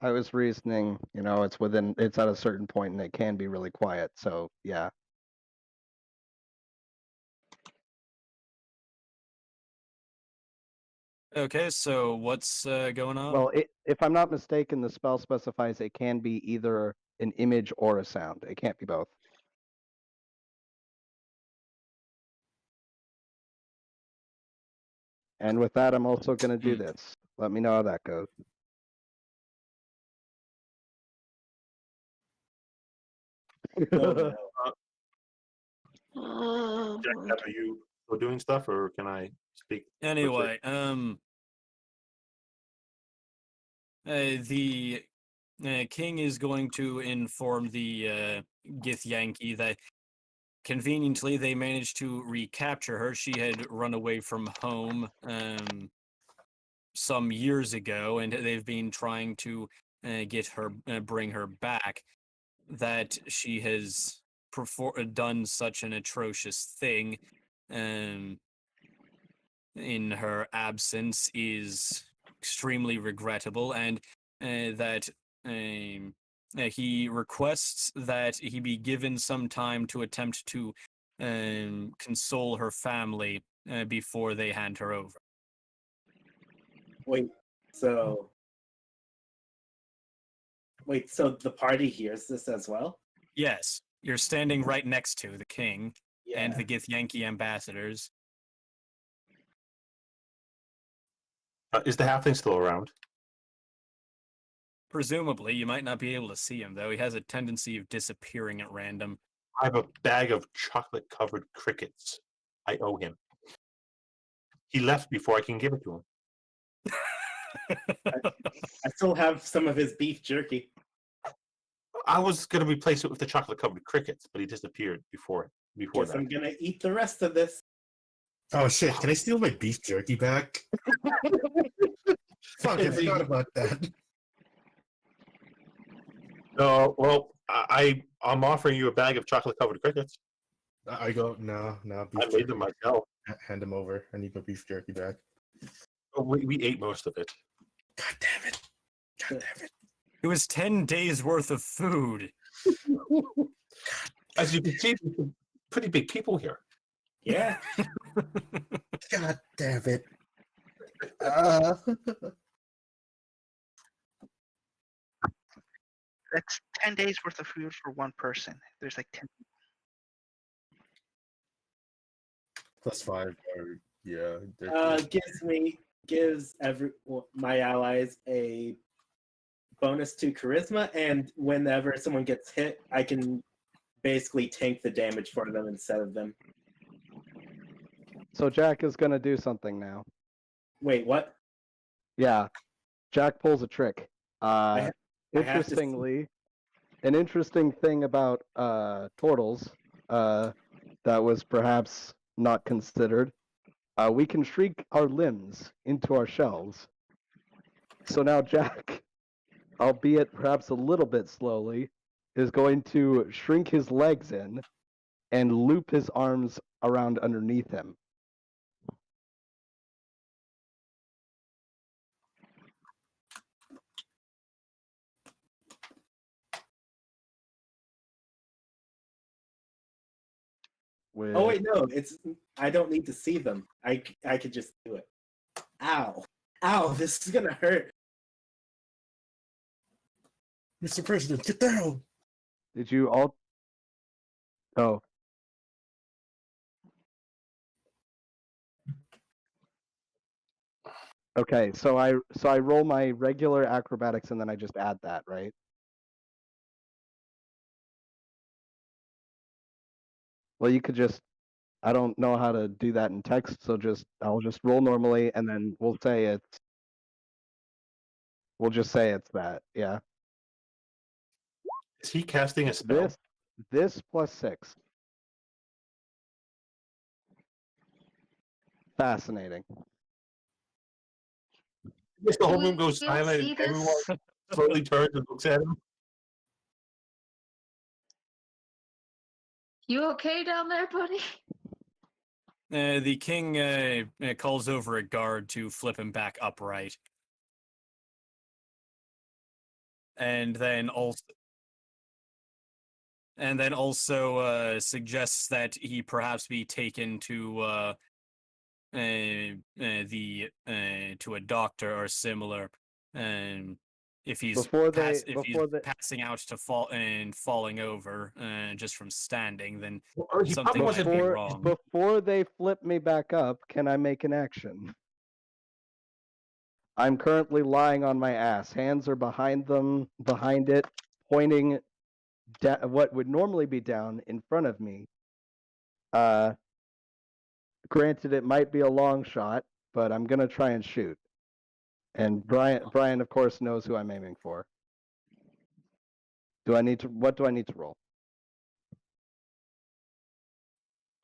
I was reasoning, it's at a certain point and it can be really quiet. So yeah. Okay, so what's going on? Well, if I'm not mistaken, the spell specifies it can be either an image or a sound. It can't be both. And with that, I'm also going to do this. Let me know how that goes. Oh, no. Oh, Jack, boy. are you still doing stuff, or can I speak? Anyway, the king is going to inform the Githyanki that conveniently they managed to recapture her. She had run away from home some years ago, and they've been trying to get her, bring her back. That she has done such an atrocious thing in her absence is extremely regrettable, and that he requests that he be given some time to attempt to console her family before they hand her over. Wait, so the party hears this as well? Yes, you're standing right next to the king and Yeah. the Githyanki ambassadors. Is the halfling still around? Presumably, you might not be able to see him, though. He has a tendency of disappearing at random. I have a bag of chocolate-covered crickets. I owe him. He left before I can give it to him. I still have some of his beef jerky. I was going to replace it with the chocolate-covered crickets, but he disappeared before Guess that. I'm gonna eat the rest of this. Oh shit! Can I steal my beef jerky back? Fuck! I forgot about that. No, well, I'm offering you a bag of chocolate-covered crickets. I go no. Beef I made jerky. them myself. Hand them over. I need my beef jerky back. We ate most of it. God damn it! God damn it! It was 10 days worth of food. As you can see, there's some pretty big people here. Yeah. God damn it! That's 10 days worth of food for one person. There's like 10. +5. Or, yeah. Gives my allies a bonus to charisma, and whenever someone gets hit, I can basically tank the damage for them instead of them. So Jack is going to do something now. Wait, what? Yeah. Jack pulls a trick. I have to see- Interestingly, an interesting thing about turtles that was perhaps not considered. We can shrink our limbs into our shells. So now Jack, albeit perhaps a little bit slowly, is going to shrink his legs in and loop his arms around underneath him. Oh wait, no, I don't need to see them. I could just do it. Ow. This is gonna hurt. Mr. President, get down! Did you all? Oh. Okay, so I roll my regular acrobatics and then I just add that, right? Well, you could just, I don't know how to do that in text, so I'll just roll normally and then we'll say We'll just say it's that. Yeah. Is he casting a spell? This plus 6. Fascinating. Yes, the whole We room goes can't silent. see And this. everyone slowly turns and looks at him. You okay down there, buddy? The king calls over a guard to flip him back upright. And then also suggests that he perhaps be taken to to a doctor or similar, if he's passing out to falling over just from standing, then Or he something probably might be Before wrong. before they flip me back up, can I make an action? I'm currently lying on my ass. Hands are behind it, pointing what would normally be down in front of me. Granted, it might be a long shot, but I'm gonna try and shoot. And Brian, of course, knows who I'm aiming for. What do I need to roll?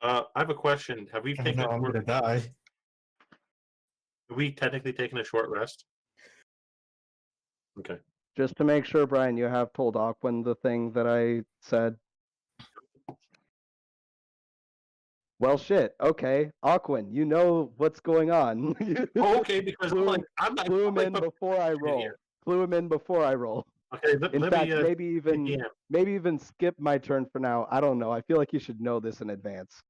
I have a question. Have we I taken? know I'm gonna die. Have we technically taken a short rest? Okay. Just to make sure, Brian, you have told Aquin the thing that I said. Well, shit. Okay, Aquin, you know what's going on. Oh, okay, because I'm like, I'm not. Clue I'm him like, in before I roll. here. Clue him in before I roll. Okay, let In fact, me. maybe even skip my turn for now. I don't know. I feel like you should know this in advance.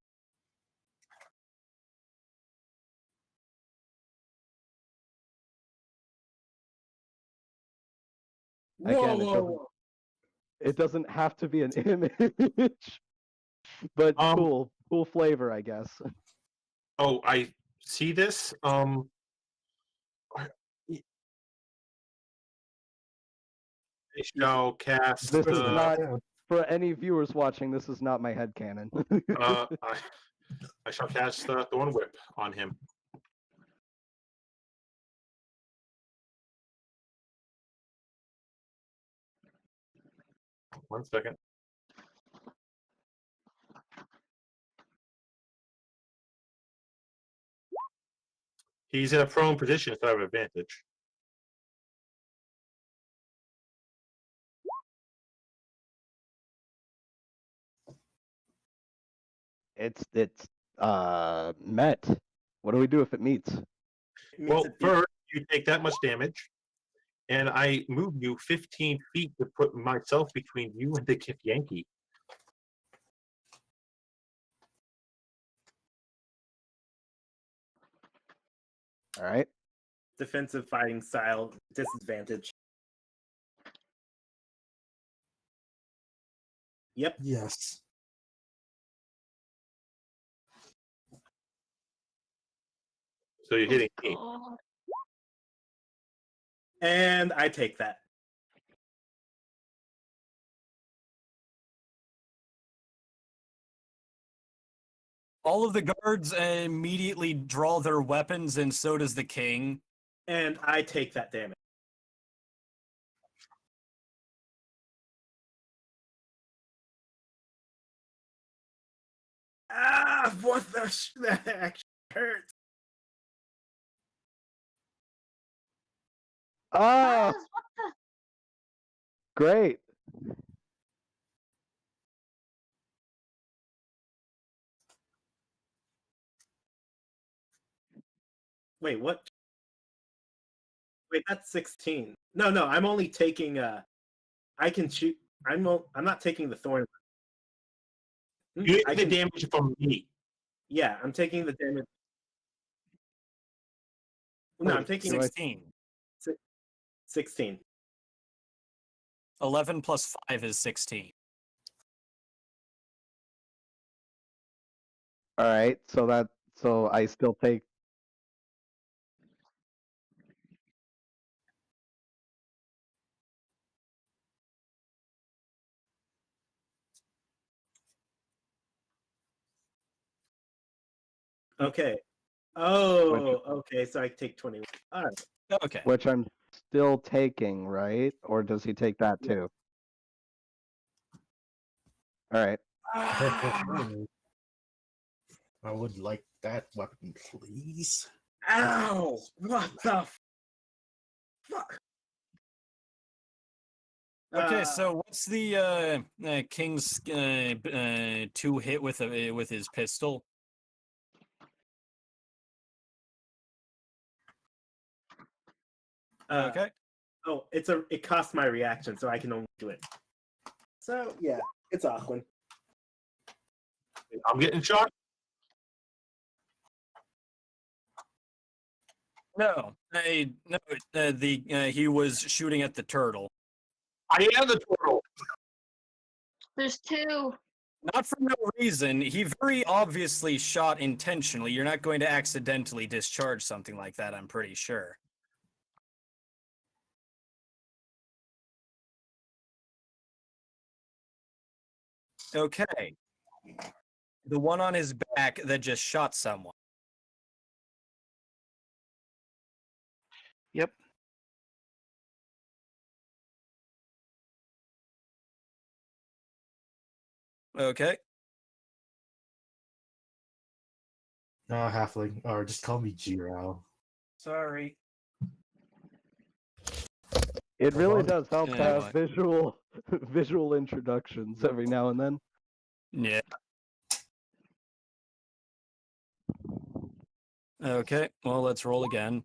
Again, it doesn't have to be an image, but cool flavor, I guess. Oh, I see this. I shall cast. This is not for any viewers watching. This is not my headcanon. I shall cast Thorn Whip on him. One second. He's in a prone position, so I have advantage. It's met. What do we do if it meets? Well, first you take that much damage, and I move you 15 feet to put myself between you and the Kip Yankee. All right. Defensive fighting style, disadvantage. Yep. Yes. So you're hitting me. And I take that. All of the guards immediately draw their weapons, and so does the king. And I take that damage. Ah, what the that actually hurts. Oh, What the? great. Wait, what? Wait, that's 16. No, I'm only taking I can shoot. I'm not taking the thorn. You I get the can, damage from me. yeah, I'm taking the damage. No, I'm taking 16. 16. 11 plus 5 is 16. All right. So I still take. Okay. Oh, okay. So I take 21. All right. Okay. Which I'm still taking, right? Or does he take that too? All right. I would like that weapon, please. Ow! What the fuck? Okay, so what's the king's two hit with his pistol? Okay. Oh, it costs my reaction, so I can only do it. So yeah, it's Auckland. I'm getting shot. No, he was shooting at the turtle. I am the turtle. There's two. Not for no reason. He very obviously shot intentionally. You're not going to accidentally discharge something like that, I'm pretty sure. Okay. The one on his back that just shot someone. Yep. Okay. Halfling, or just call me Jirao. Sorry. It really Well, does help to anyway. have visual introductions every now and then. Yeah. Okay, well, let's roll again.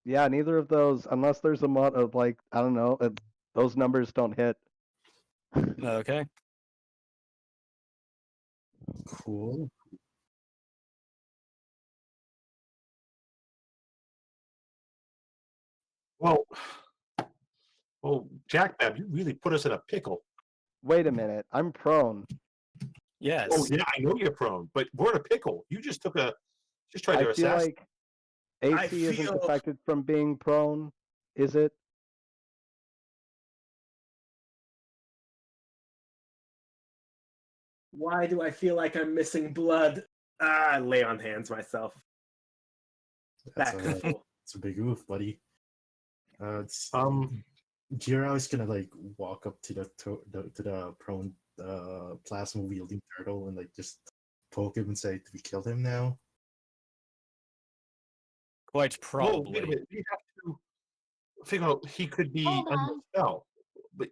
Yeah, neither of those, unless there's a mod of like, I don't know, those numbers don't hit. Okay. Cool. Well, Jack Bab, you really put us in a pickle. Wait a minute, I'm prone. Yes. Oh yeah, I know you're prone, but we're in a pickle. You just tried to I feel assassinate. like I AC isn't feel- affected from being prone, is it? Why do I feel like I'm missing blood? I lay on hands myself. That's Back a, to full. it's a big oof, buddy. Um, Jirao is gonna like walk up to the prone plasma wielding turtle and like just poke him and say, "Do we kill him now?" Quite Whoa, wait a probably. minute. We have to figure out he could be Hold under on. spell. But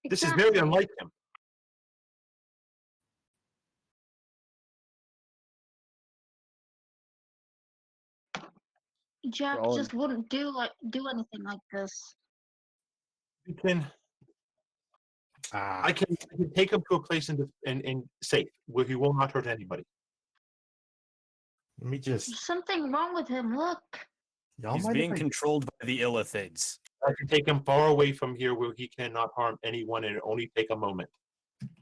this is very Exactly. unlike him. Jack Roland. just wouldn't do anything like this. We can. Ah, I can take him to a place in safe where he will not hurt anybody. let me just. There's something wrong with him. Look. Y'all He's mind being if I controlled by the illithids. I can take him far away from here where he cannot harm anyone and it only take a moment.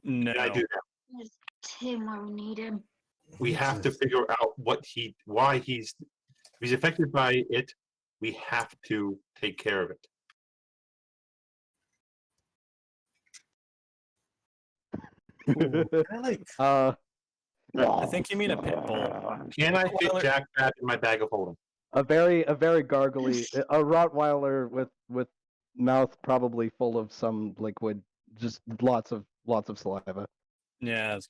No. Can I do that? There's Tim where we need him. We have to just- figure out why he's if he's affected by it. We have to take care of it. Ooh, can I like I think you mean a pit bull. Can I fit Rottweiler- Jack Bat in my bag of holding? a very gargly, a Rottweiler with mouth probably full of some liquid, just lots of saliva. Yes.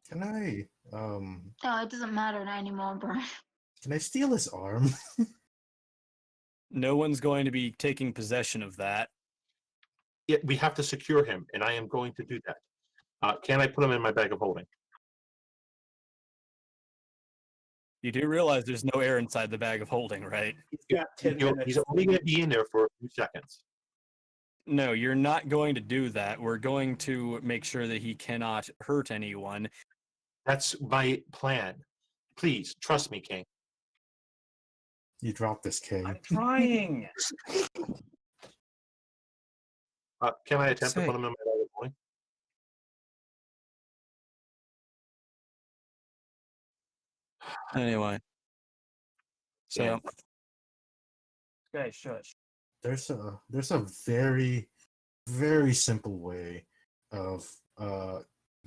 can I Oh, it doesn't matter anymore, Brian. can I steal his arm? No one's going to be taking possession of that. Yeah, we have to secure him, and I am going to do that. Can I put him in my bag of holding? You do realize there's no air inside the bag of holding, right? He's got 10 minutes. He's only going to be in there for a few seconds. No, you're not going to do that. We're going to make sure that he cannot hurt anyone. That's my plan. Please trust me, King. You dropped this king. trying. Can I attempt to Say. put him in my bag of holding? Anyway. So. Yeah. Okay, shush. There's a very very simple way of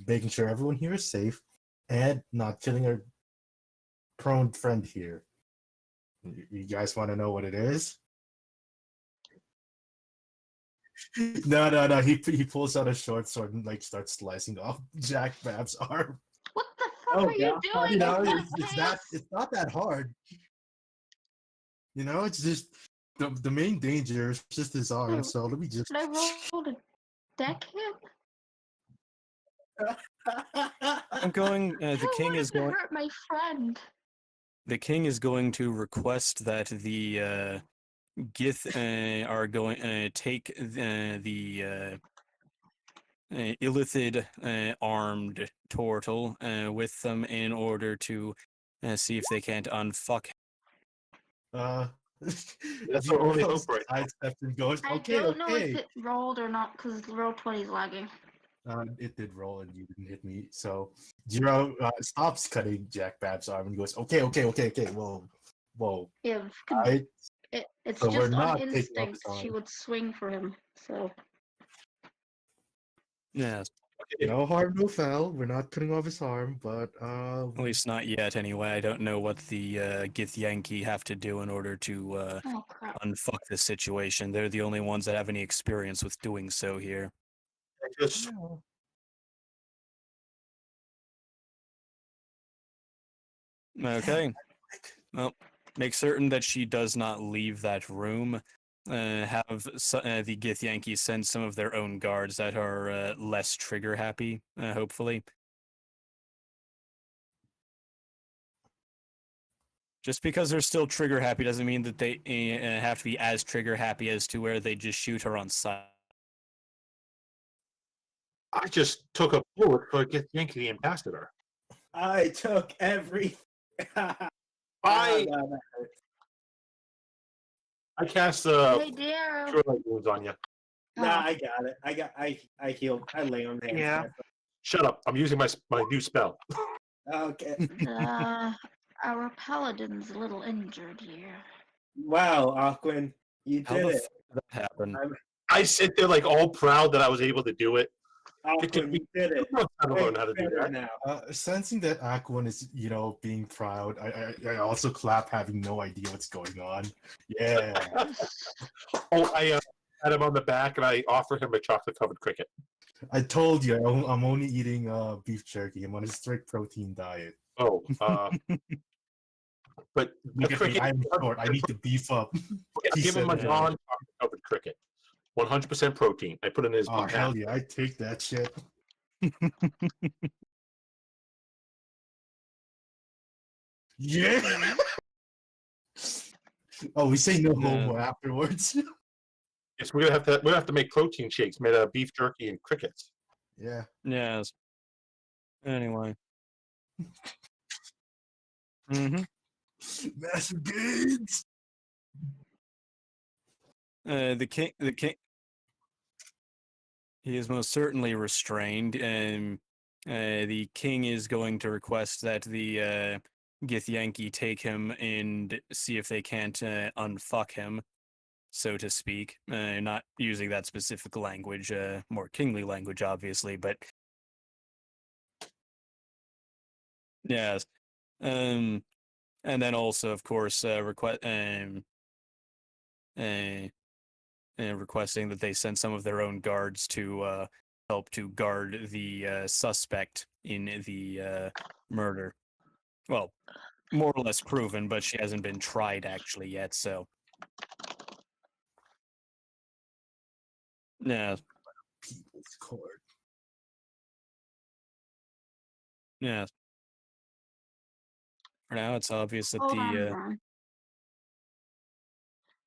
making sure everyone here is safe and not killing our prone friend here. You guys want to know what it is? No. He pulls out a short sword and like starts slicing off Jack Bab's arm. What the fuck Oh, are you yeah. doing? You know, in it's not that hard. You know, it's just the main danger is just his arm. Oh. So let me just. Should I roll to deck him? I'm going. I The don't king want is him to going. hurt my friend. The king is going to request that the Gith are going take the illithid armed turtle with them in order to see if they can't unfuck. That's our only hope right now. Sidesteps and goes, I okay, don't know okay. if it rolled or not because roll 20 is lagging. It did roll and you didn't hit me. So Jiro stops cutting Jack Bab's arm and goes, okay. Whoa. If Alright. it's So we're just not on taking off his instinct, she arm. would swing for him. So Yes, No harm, no foul. We're not cutting off his arm, but at least not yet. Anyway, I don't know what the Githyanki have to do in order to oh crap. unfuck this situation. They're the only ones that have any experience with doing so here. Just Okay. Well, make certain that she does not leave that room. Have the Githyanki send some of their own guards that are less trigger happy, hopefully. Just because they're still trigger happy doesn't mean that they have to be as trigger happy as to where they just shoot her on sight. I just took a bullet for Get Yankee Ambassador. I took every. I cast Hey Daryl. Cure Light wounds on you. Nah, I got it. I healed. I lay on hands. Yeah. Shut up! I'm using my new spell. Okay. Our paladin's a little injured here. Wow, Aquin, you How did the it. f did that happen? I sit there like all proud that I was able to do it. Aquin, you did it. I don't Way learn how to do better that. now. sensing that Aquan is, being proud, I also clap, having no idea what's going on. Yeah. Oh, I had him on the back and I offered him a chocolate-covered cricket. I told you, I'm only eating beef jerky. I'm on a strict protein diet. Oh, but the Look at me, cricket. I'm short. I need to beef up. I He give him a said, non-chocolate-covered cricket. 100% protein. I put it in his Oh, mouth. hell yeah, I take that shit. Yeah. Oh, we say no homo afterwards. Yes, we're gonna have to make protein shakes made out of beef jerky and crickets. Yeah. Yes. Anyway. Mm-hmm. Massive gains. The king. He is most certainly restrained, and the king is going to request that the Githyanki take him and see if they can't unfuck him, so to speak. Not using that specific language, more kingly language, obviously, but yes. And then also, of course, requesting that they send some of their own guards to help to guard the suspect in the murder. Well, more or less proven, but she hasn't been tried actually yet, so. Yeah, People's Court. yeah. For now, it's obvious that Hold on, the Ron.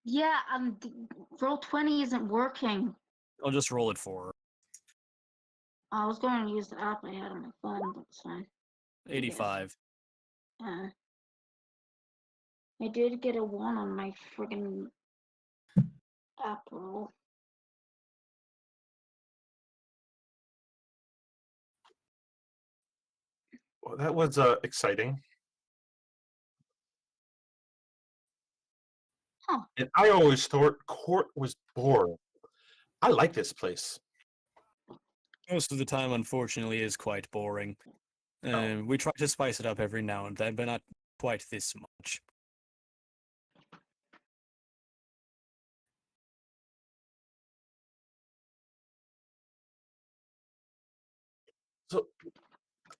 Yeah, roll 20 isn't working. I'll just roll it for her. I was going to use the app I had on my phone, but it's fine. 85. I did get a 1 on my friggin' app roll. Well, that was exciting. Huh. And I always thought court was boring. I like this place. Most of the time, unfortunately, is quite boring. We try to spice it up every now and then, but not quite this much. So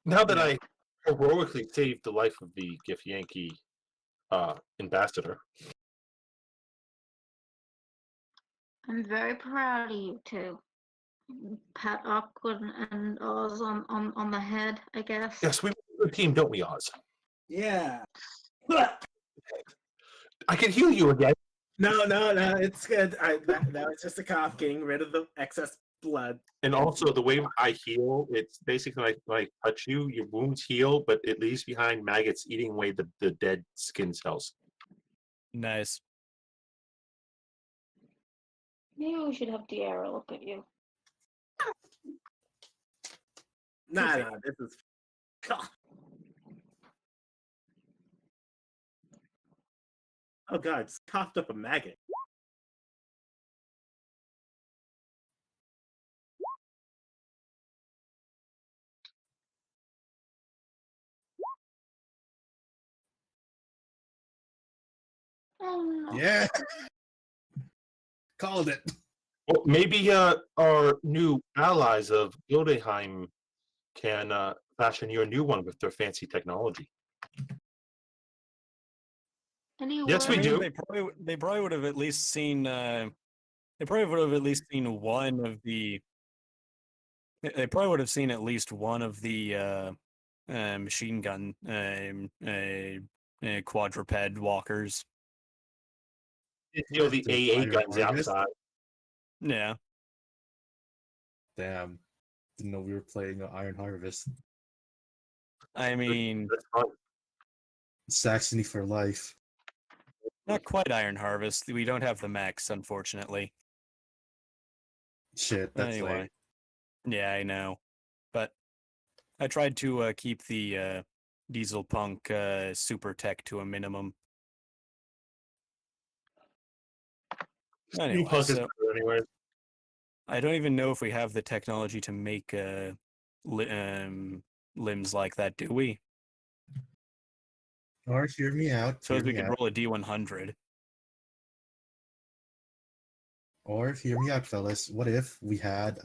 now that I heroically saved the life of the Githyanki ambassador, I'm very proud of you too. Pat Awkward and Oz on the head, I guess. yes, we were a good team, don't we, Oz? Yeah. I can heal you again. No, it's good. That was just a cough, getting rid of the excess blood. And also, the way I heal, it's basically like when I touch you, your wounds heal, but it leaves behind maggots eating away the dead skin cells. Nice. Maybe we should have Diarra look at you. Nah, this is. Oh god, just coughed up a maggot. Oh no. Yeah. Called it. Well, maybe our new allies of Gildeheim can fashion you a new one with their fancy technology. Any Yes, we word? do. They probably would have at least seen. They probably would have at least seen one of the. They probably would have seen at least one of the machine gun quadruped walkers. You know, the The AA Iron guns Harvest? outside. Yeah. Damn. Didn't know we were playing Iron Harvest. I mean, That's fun. Saxony for life. not quite Iron Harvest. We don't have the mechs, unfortunately. Shit, that's Anyway. lame. Yeah, I know. But I tried to keep the Diesel Punk super tech to a minimum. Anyway, Punk is so better anyway. I don't even know if we have the technology to make limbs like that, do we? Or hear me out. Suppose Hear we me could out. roll a D100. Or hear me out, fellas. What if we had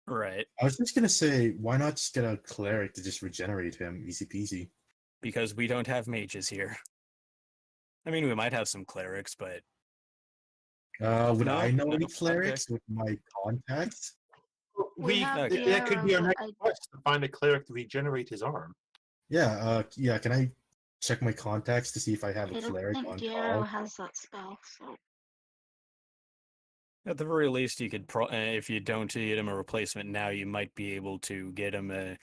Right. I was just gonna say, why not just get a cleric to just regenerate him? Easy peasy. Because we don't have mages here. I mean, we might have some clerics, but Would No, I know no, any okay. clerics with my contacts? We have That could be our Diarra, next I- quest, to find a cleric to regenerate his arm. Yeah, can I check my contacts to see if I have a I don't cleric think on Diarra call? has that spell, so at the very least, you could, if you don't get him a replacement now, you might be able to get him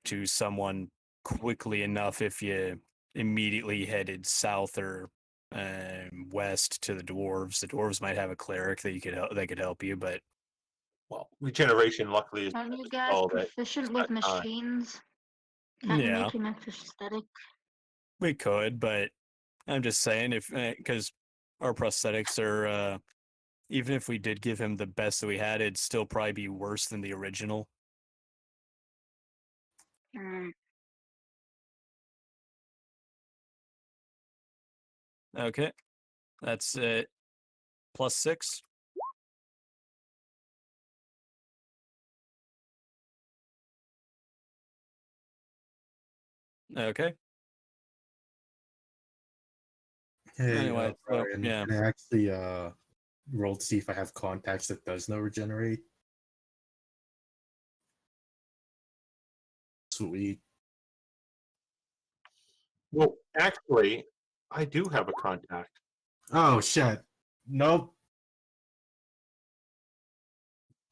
to someone quickly enough if you immediately headed south or west to the dwarves. The dwarves might have a cleric that could help you, but Well, regeneration, luckily, is aren't you a guys spell that proficient it's with not time. machines? Can't you yeah, make him prosthetic? we could. But I'm just saying, if because our prosthetics are, even if we did give him the best that we had, it'd still probably be worse than the original. Mm, Okay, that's +6. Okay. Hey, Anyway, so, Brian, yeah. can I actually roll to see if I have contacts that does no regenerate? Sweet. Well, actually, I do have a contact. Oh shit. Nope.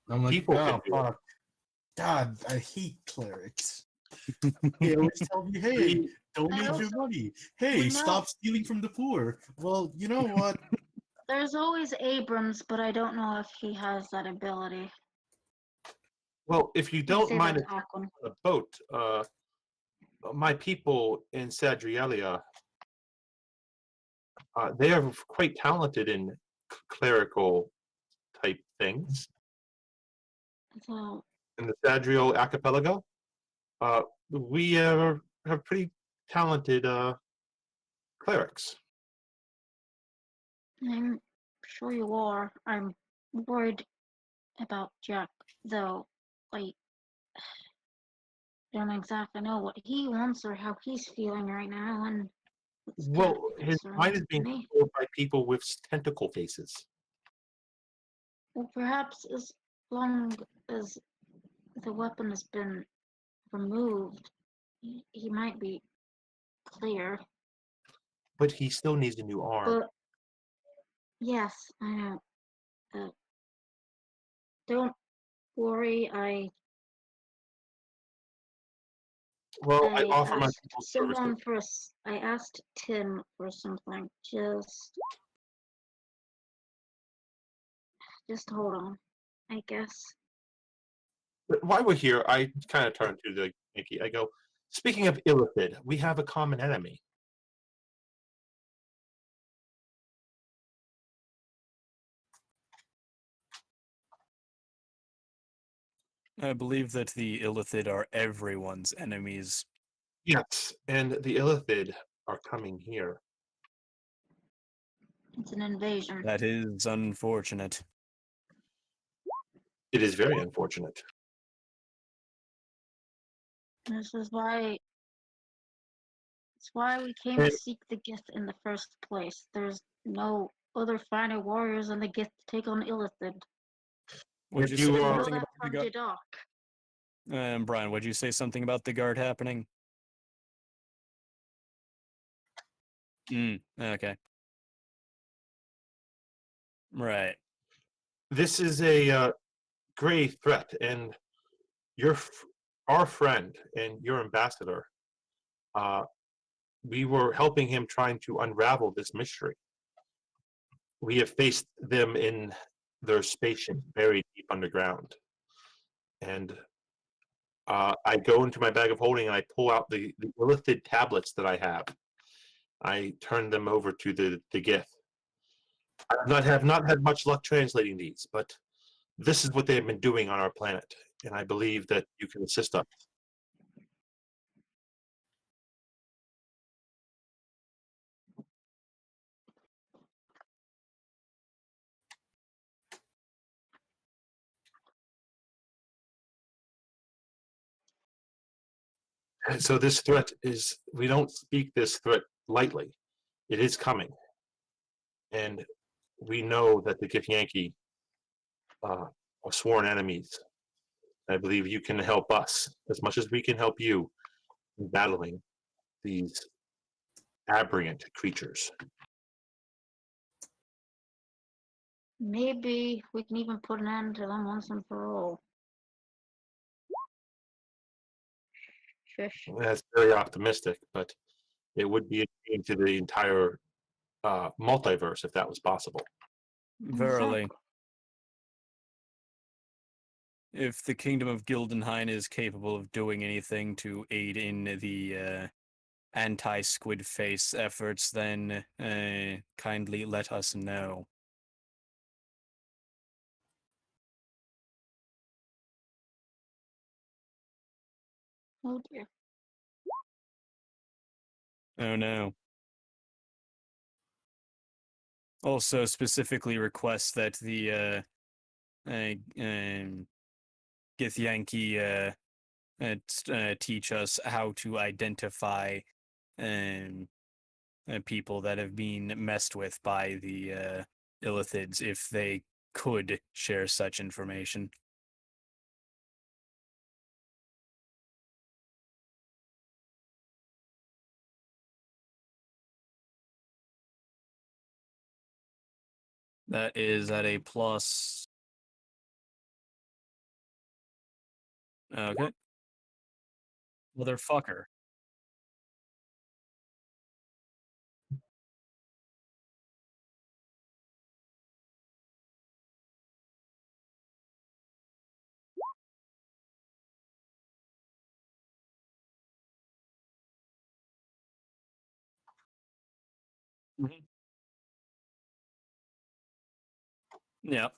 I'm like, People can oh do it. fuck. God, I hate clerics. They always tell me, hey, donate your also- money. Hey, we know- stop stealing from the poor. Well, you know what? There's always Abrams, but I don't know if he has that ability. Well, if you You don't say mind that, Aquan. a boat, my people in Sadrielia, they are quite talented in clerical type things. So, In the Sadriel archipelago, we have pretty talented clerics. I'm sure you are. I'm worried about Jack, though. I don't exactly know what he wants or how he's feeling right now, and it's kind Well, of his mind concerning is to being me. controlled by people with tentacle faces. Well, perhaps as long as the weapon has been removed, he might be clear. But he still needs a new arm. But yes, I know. Don't worry. Well, I I offer my asked people someone services. for I asked Tim for something. Just hold on. I guess. But while we're here, I kind of turn to the Yankee. I go, speaking of Illithid, we have a common enemy. I believe that the Illithid are everyone's enemies. Yes, and the Illithid are coming here. It's an invasion. That is unfortunate. It is very unfortunate. This is why. It's why we came to And seek the gift in the first place. There's no other finer warriors than the gift to take on Illithid. Would if you you say We know something that about the from guard? Didac. Brian, would you say something about the guard happening? Okay. Right. this is a grave threat, and our friend and your ambassador, we were helping him trying to unravel this mystery. We have faced them in their spaceship buried deep underground. And I go into my bag of holding and I pull out the Illithid tablets that I have. I turn them over to the Gith. Have not had much luck translating these, but this is what they have been doing on our planet, and I believe that you can assist us. And so this threat is, we don't speak this threat lightly. It is coming. And we know that the Githyanki are sworn enemies. I believe you can help us as much as we can help you in battling these aberrant creatures. Maybe we can even put an end to them once and for all. Shush. That's very optimistic, but it would be into the entire multiverse if that was possible. Verily. Exactly. If the Kingdom of Gildenhain is capable of doing anything to aid in the anti-Squid Face efforts, then kindly let us know. Oh dear. Oh no. Also specifically request that the Githyanki teach us how to identify people that have been messed with by the Illithids, if they could share such information. That is at a plus. Okay. Motherfucker. Yeah.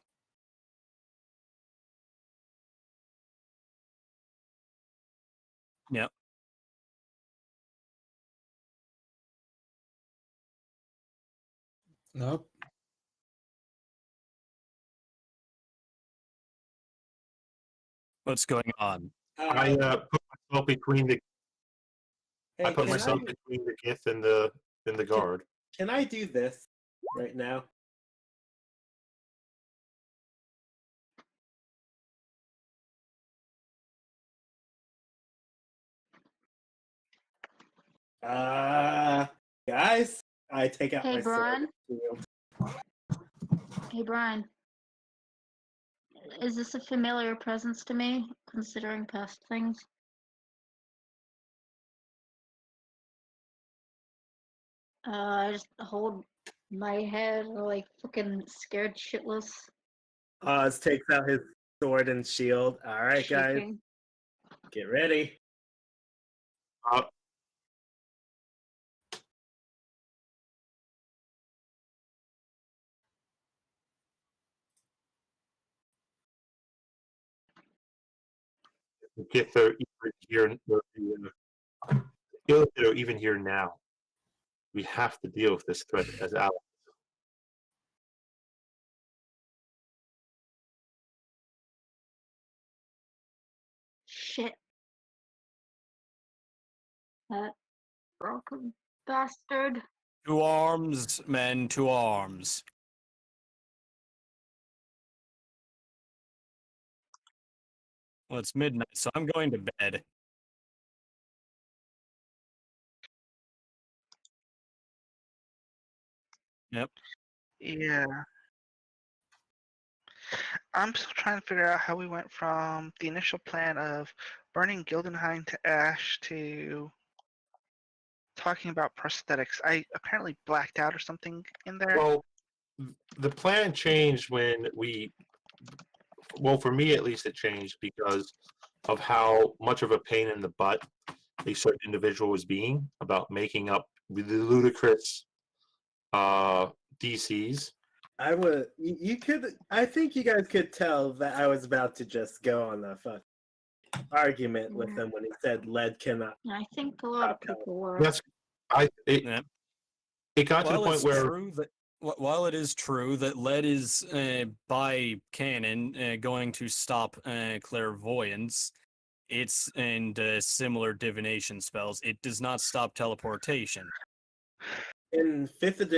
Yeah. Nope. What's going on? I put myself between the hey, I put can myself between the Gith and the guard. Can I do this right now? Guys, I take out Hey, my Brian. sword. and shield. Hey, Brian. Is this a familiar presence to me, considering past things? I just hold my head like fucking scared shitless. Oz takes out his sword and shield. All right, guys, shaking. get ready. Uh, the Gith are even here. Gith are even here now. We have to deal with this threat as allies. Shit. That broken bastard. To arms, men, to arms. Well, it's midnight, so I'm going to bed. Yep. Yeah. I'm still trying to figure out how we went from the initial plan of burning Gildenheim to ash to talking about prosthetics. I apparently blacked out or something in there. Well, the plan changed when well, for me at least, it changed because of how much of a pain in the butt a certain individual was being about making up the ludicrous DCs. I would. You could. I think you guys could tell that I was about to just go on a fuck argument with him when he said lead cannot. I think a lot of people were. That's Yeah. it got to the While point it's where true that while it is true that lead is by canon going to stop clairvoyance, it's and similar divination spells. It does not stop teleportation. In 5th edition,